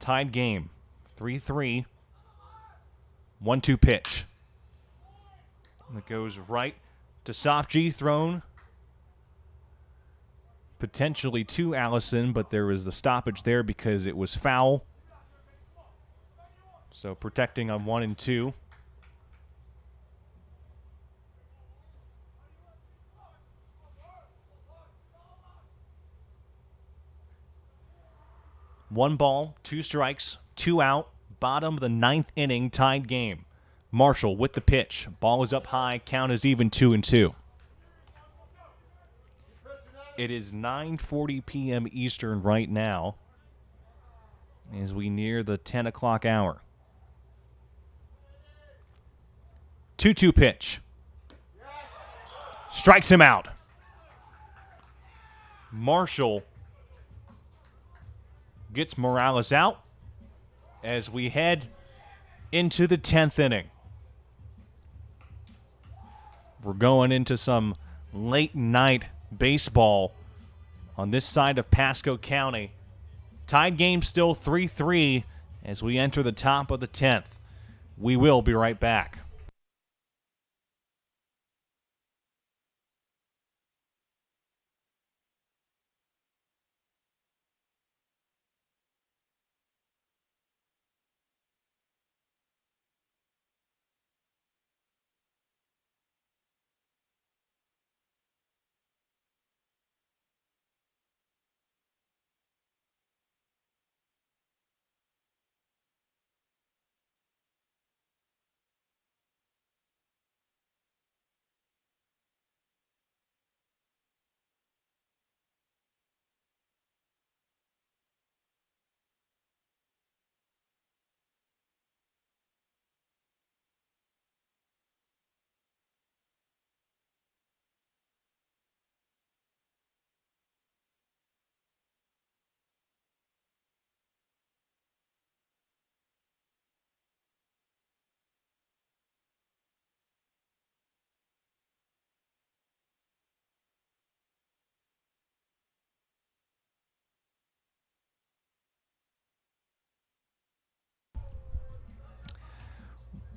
Tied game. 3-3. 1-2 pitch. And it goes right to Sofji. Thrown potentially to Allison, but there was the stoppage there because it was foul. So protecting on 1-2. One ball, 2 strikes, 2 out. Bottom of the ninth inning, tied game. Marshall with the pitch. Ball is up high. Count is even 2-2. It is 9:40 p.m. Eastern right now as we near the 10 o'clock hour. 2-2 pitch. Strikes him out. Marshall gets Morales out as we head into the 10th inning. We're going into some late night baseball on this side of Pasco County. Tied game still 3-3 as we enter the top of the 10th. We will be right back.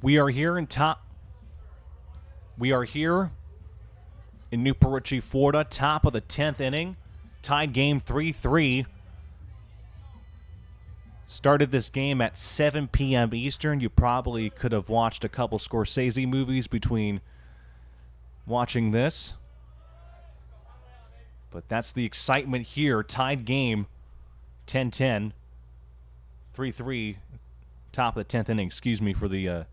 We are here in Newport Richey, Florida, top of the 10th inning. Tied game 3-3. Started this game at 7 p.m. Eastern. You probably could have watched a couple Scorsese movies between watching this. But that's the excitement here. Tied game 10-10. 3-3. Top of the 10th inning. Excuse me for the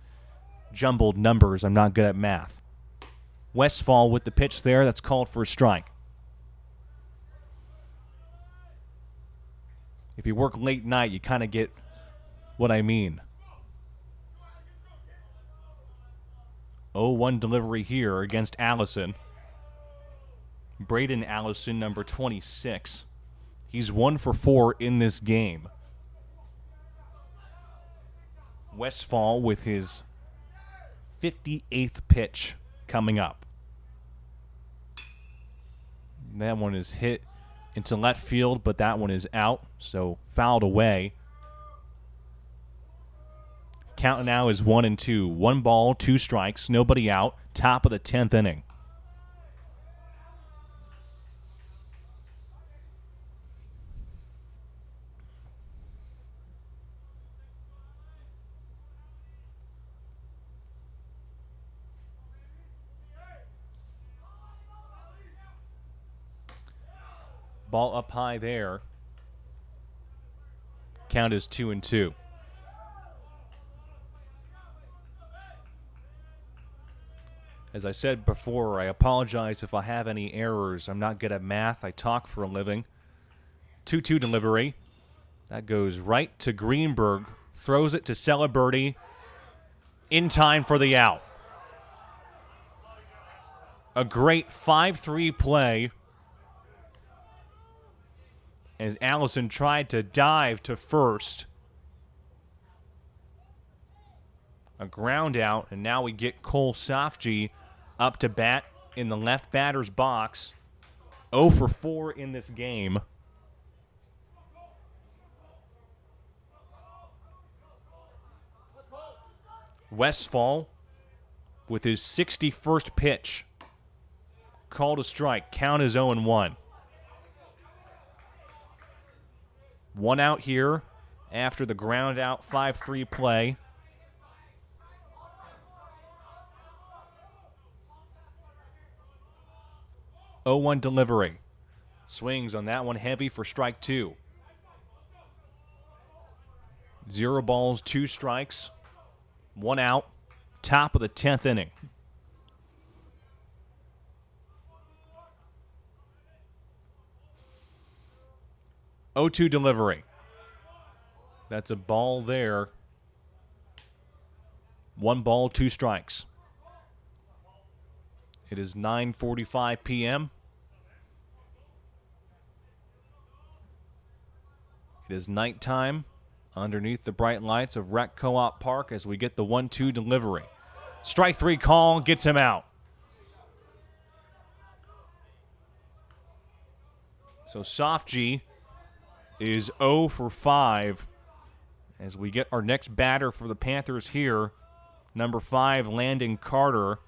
jumbled numbers. I'm not good at math. Westfall with the pitch there. That's called for a strike. If you work late night, you kind of get what I mean. 0-1 delivery here against Allison. Braden Allison, number 26. He's 1 for 4 in this game. Westfall with his 58th pitch coming up. That one is hit into left field, but that one is out, so fouled away. Count now is 1-2. 1 ball, 2 strikes, nobody out. Top of the 10th inning. Ball up high there. Count is 2-2. As I said before, I apologize if I have any errors. I'm not good at math. I talk for a living. 2-2 delivery. That goes right to Greenberg. Throws it to Celebrity. In time for the out. A great 5-3 play as Allison tried to dive to first. A ground out, and now we get Cole Sofji up to bat in the left batter's box. 0 for 4 in this game. Westfall with his 61st pitch. Called a strike. Count is 0-1. 1 out here after the ground out 5-3 play. Oh, 0-1 delivery. Swings on that one heavy for strike 2. 0 balls, 2 strikes, 1 out. Top of the 10th inning. Oh, 0-2 delivery. That's a ball there. 1 ball, 2 strikes. It is 9:45 p.m. It is nighttime underneath the bright lights of Rec Co-op Park as we get the 1-2 delivery. Strike 3 call gets him out. So Sofji is 0 for 5 as we get our next batter for the Panthers here. Number 5, Landon Carter.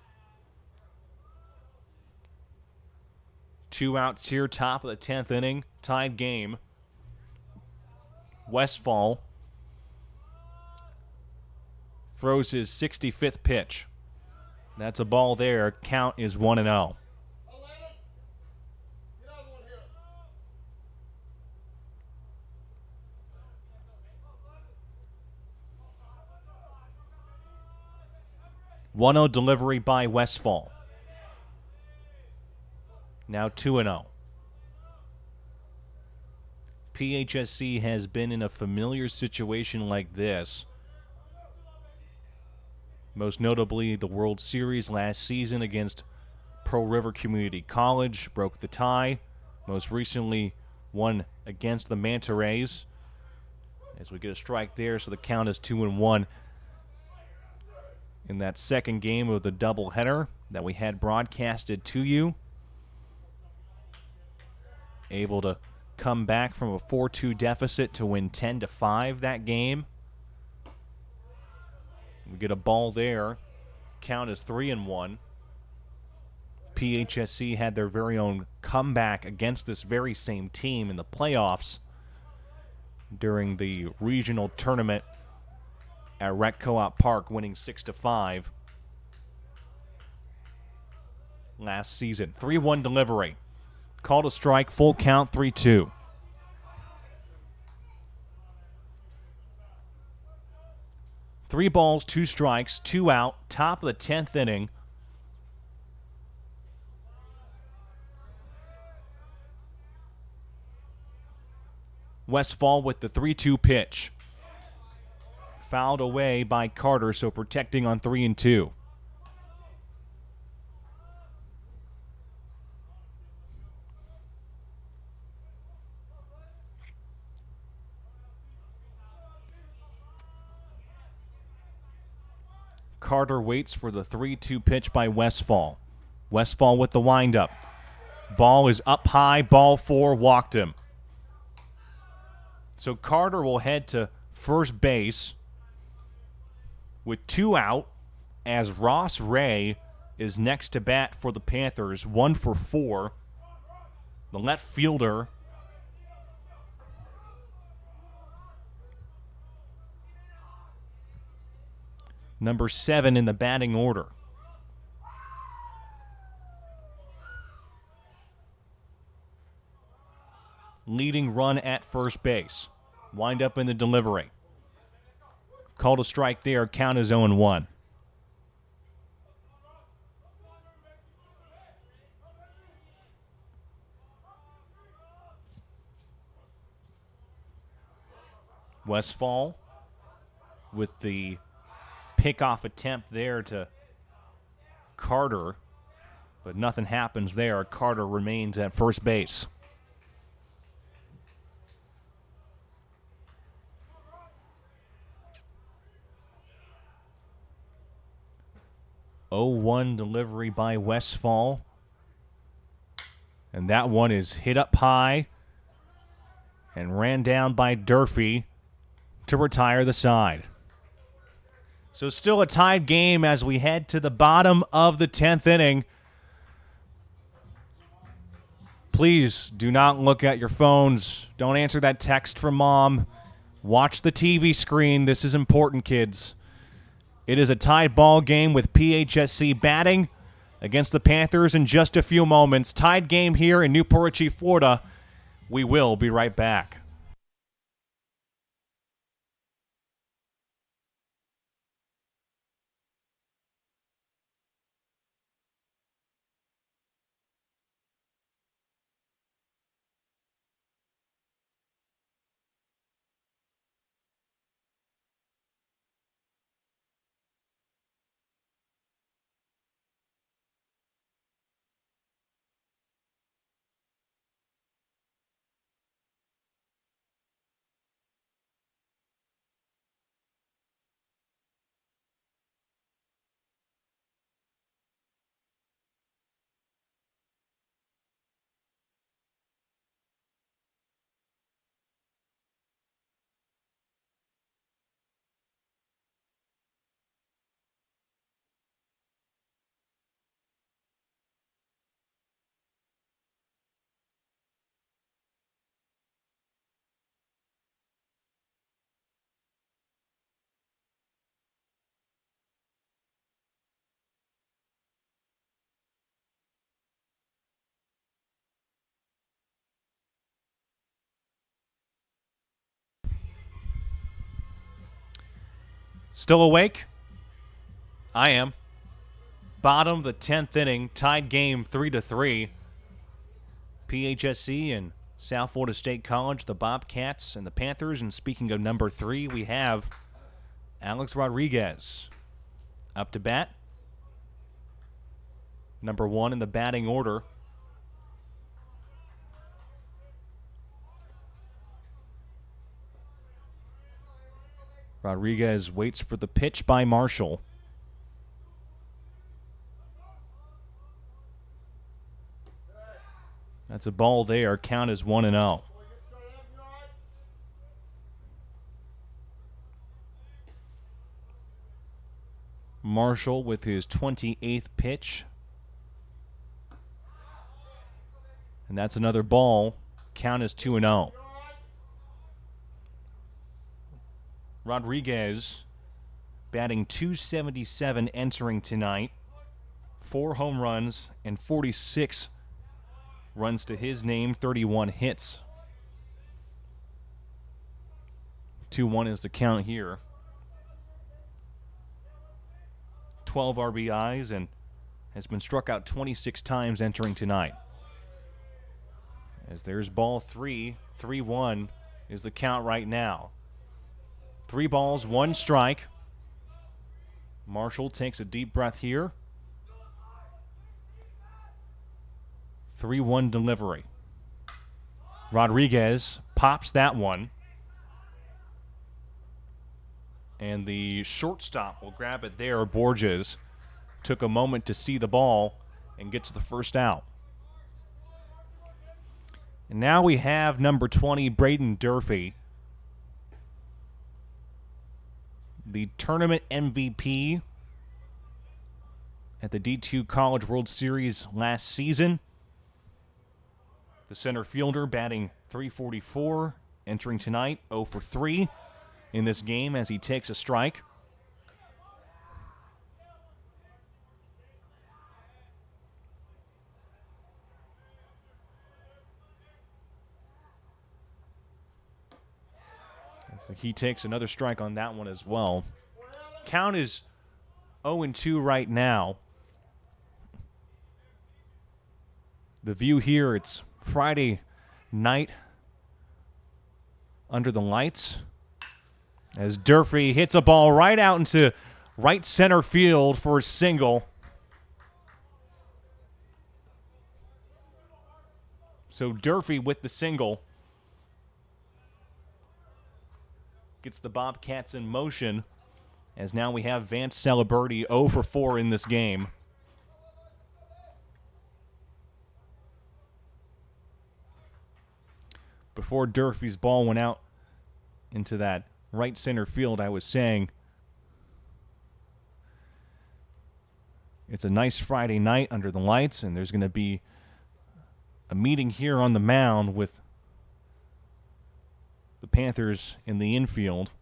2 outs here, top of the 10th inning. Tied game. Westfall throws his 65th pitch. That's a ball there. Count is 1-0. One-0 delivery by Westfall. Now 2-0. PHSC has been in a familiar situation like this. Most notably, the World Series last season against Pearl River Community College broke the tie. Most recently, won against the Manta Rays. As we get a strike there, so the count is 2-1. In that second game of the doubleheader that we had broadcasted to you. Able to come back from a 4-2 deficit to win 10-5 that game. We get a ball there. Count is 3-1. PHSC had their very own comeback against this very same team in the playoffs during the regional tournament at Rec Co-op Park, winning 6-5 last season. 3-1 delivery. Call to strike, full count, 3-2. Three balls, two strikes, two out, top of the 10th inning. Westfall with the 3-2 pitch. Fouled away by Carter, so protecting on 3-2. Carter waits for the 3-2 pitch by Westfall. Westfall with the windup. Ball is up high, ball four, walked him. So Carter will head to first base with two out as Ross Ray is next to bat for the Panthers, 1 for 4. The left fielder number 7 in the batting order. Leading run at first base. Wind up in the delivery. Call to strike there. Count is 0-1. Westfall with the pickoff attempt there to Carter, but nothing happens there. Carter remains at first base. Oh-1 delivery by Westfall. And that one is hit up high and ran down by Durfee to retire the side. So still a tied game as we head to the bottom of the 10th inning. Please do not look at your phones. Don't answer that text from mom. Watch the TV screen. This is important, kids. It is a tied ball game with PHSC batting against the Panthers in just a few moments. Tied game here in Newport Richey, Florida. We will be right back. Still awake? I am. Bottom of the 10th inning, tied game 3-3. PHSC and South Florida State College, the Bobcats and the Panthers. And speaking of number 3, we have Alex Rodriguez up to bat. Number 1 in the batting order. Rodriguez waits for the pitch by Marshall. That's a ball there. Count is 1-0. Marshall with his 28th pitch. And that's another ball. Count is 2-0. Rodriguez batting .277 entering tonight. 4 home runs and 46 runs to his name, 31 hits. 2-1 is the count here. 12 RBIs and has been struck out 26 times entering tonight. As there's ball 3, 3-1 is the count right now. 3 balls, 1 strike. Marshall takes a deep breath here. 3-1 delivery. Rodriguez pops that one. And the shortstop will grab it there. Borges took a moment to see the ball and gets the first out. And now we have number 20, Braden Durfee, the tournament MVP at the D2 College World Series last season. The center fielder batting .344, entering tonight 0 for 3 in this game as he takes a strike. He takes another strike on that one as well. Count is 0-2 right now. The view here, it's Friday night under the lights as Durfee hits a ball right out into right center field for a single. So Durfee with the single gets the Bobcats in motion as now we have Vance Celeberti 0 for 4 in this game. Before Durfee's ball went out into that right center field, I was saying it's a nice Friday night under the lights, and there's going to be a meeting here on the mound with the Panthers in the infield.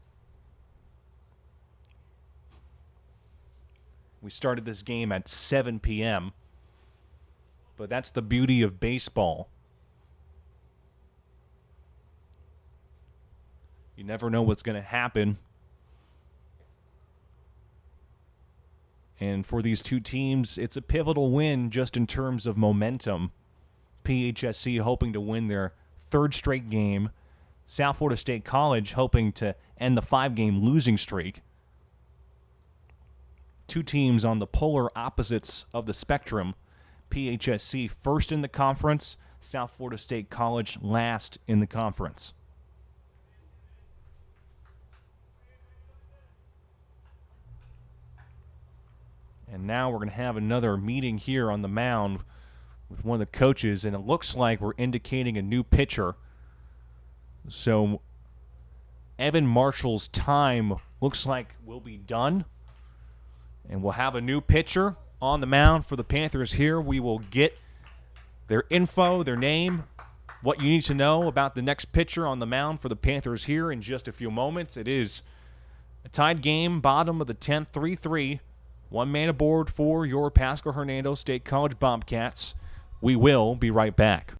We started this game at 7 p.m., but that's the beauty of baseball. You never know what's going to happen. And for these two teams, it's a pivotal win just in terms of momentum. PHSC hoping to win their 3rd straight game. South Florida State College hoping to end the 5-game losing streak. Two teams on the polar opposites of the spectrum. PHSC first in the conference, South Florida State College last in the conference. And now we're going to have another meeting here on the mound with one of the coaches, and it looks like we're indicating a new pitcher. So Evan Marshall's time looks like will be done, and we'll have a new pitcher on the mound for the Panthers here. We will get their info, their name, what you need to know about the next pitcher on the mound for the Panthers here in just a few moments. It is a tied game, bottom of the 10th, 3-3. One man aboard for your Pasco-Hernando State College Bobcats. We will be right back.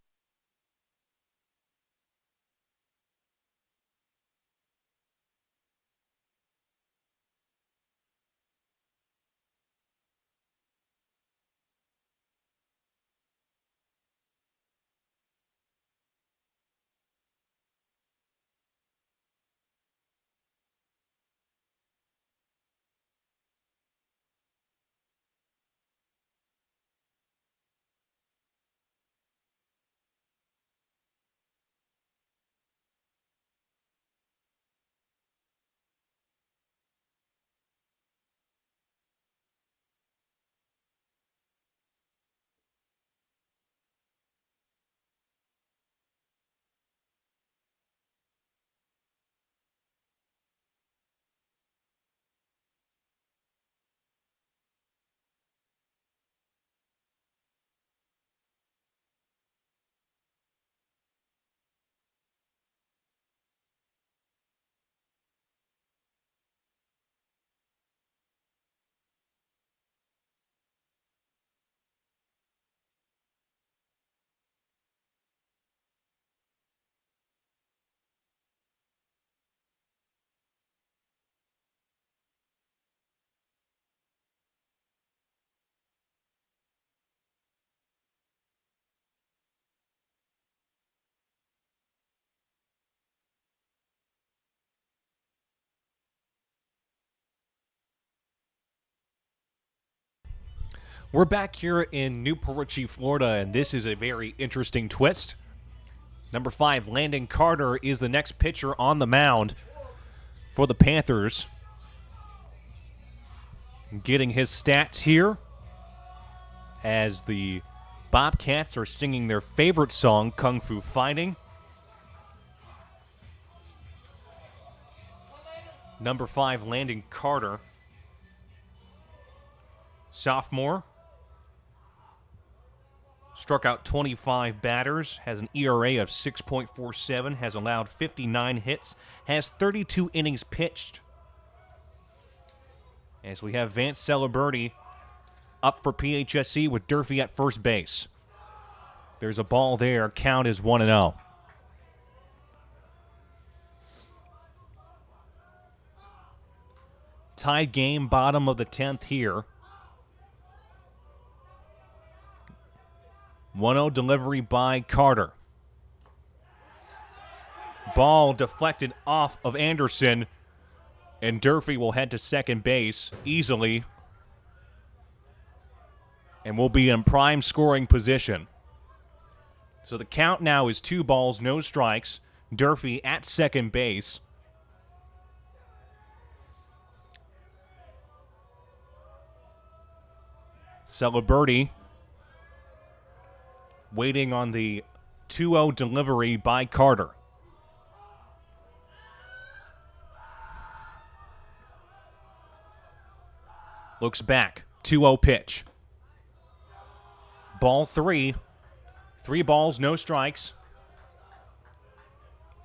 We're back here in Newport Richey, Florida, and this is a very interesting twist. Number 5, Landon Carter is the next pitcher on the mound for the Panthers. Getting his stats here as the Bobcats are singing their favorite song, Kung Fu Fighting. Number 5, Landon Carter. Sophomore. Struck out 25 batters, has an ERA of 6.47, has allowed 59 hits, has 32 innings pitched. As we have Vance Celeberti up for PHSC with Durfee at first base. There's a ball there. Count is 1-0. Tied game, bottom of the 10th here. 1-0 delivery by Carter. Ball deflected off of Anderson, and Durfee will head to second base easily and will be in prime scoring position. So the count now is 2 balls, no strikes. Durfee at second base. Celeberti waiting on the 2-0 delivery by Carter. Looks back. 2-0 pitch. Ball 3. 3 balls, no strikes.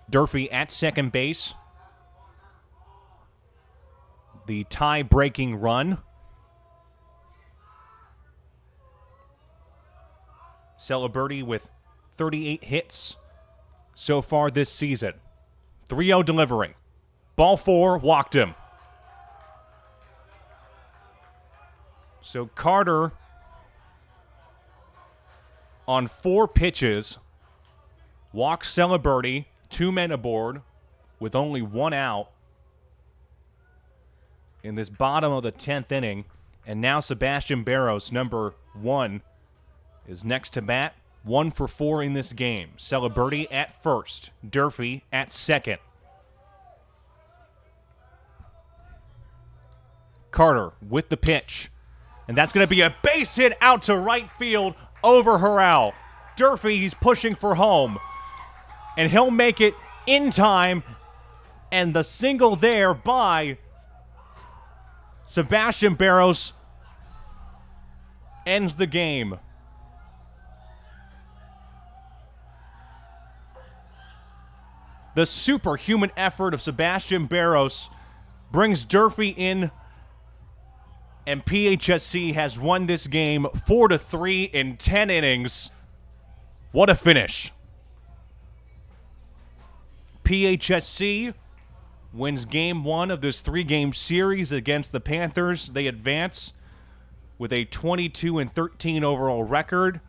Durfee at second base. The tie-breaking run. Celeberti with 38 hits so far this season. 3-0 delivery. Ball 4, walked him. So Carter on 4 pitches walks Celeberti, 2 men aboard with only 1 out in this bottom of the 10th inning. And now Sebastian Barros, number 1, is next to bat. 1 for 4 in this game. Celeberti at first. Durfee at second. Carter with the pitch. And that's going to be a base hit out to right field over Harrell. Durfee, he's pushing for home. And he'll make it in time. And the single there by Sebastian Barros ends the game. The superhuman effort of Sebastian Barros brings Durfee in, and PHSC has won this game 4-3 in 10 innings. What a finish. PHSC wins game 1 of this 3-game series against the Panthers. They advance with a 22-13 overall record.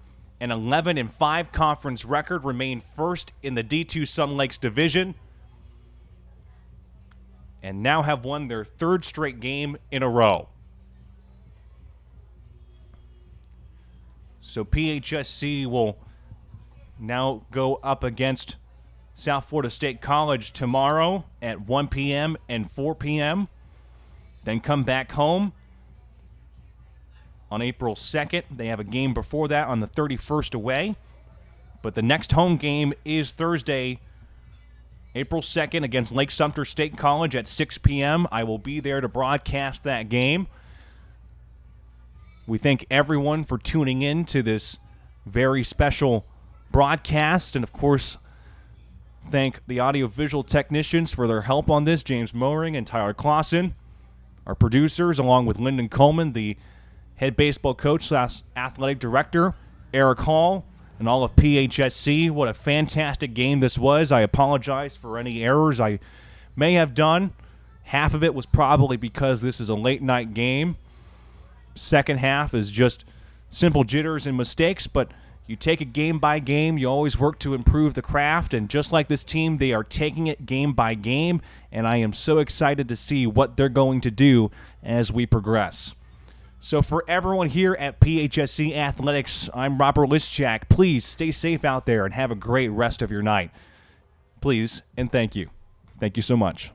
An 11-5 conference record, remain first in the D2 Sun Lakes division, and now have won their 3rd straight game in a row. So PHSC will now go up against South Florida State College tomorrow at 1 p.m. and 4 p.m., then come back home on April 2nd. They have a game before that on the 31st away. But the next home game is Thursday, April 2nd against Lake Sumter State College at 6 p.m. I will be there to broadcast that game. We thank everyone for tuning in to this very special broadcast. And, of course, thank the audiovisual technicians for their help on this, James Mowring and Tyler Clausen. Our producers, along with Lyndon Coleman, the head baseball coach / athletic director, Eric Hall, and all of PHSC. What a fantastic game this was. I apologize for any errors I may have done. Half of it was probably because this is a late-night game. Second half is just simple jitters and mistakes, but you take it game by game. You always work to improve the craft, and just like this team, they are taking it game by game, and I am so excited to see what they're going to do as we progress. So for everyone here at PHSC Athletics, I'm Robert Lischak. Please stay safe out there and have a great rest of your night. Please and thank you. Thank you so much.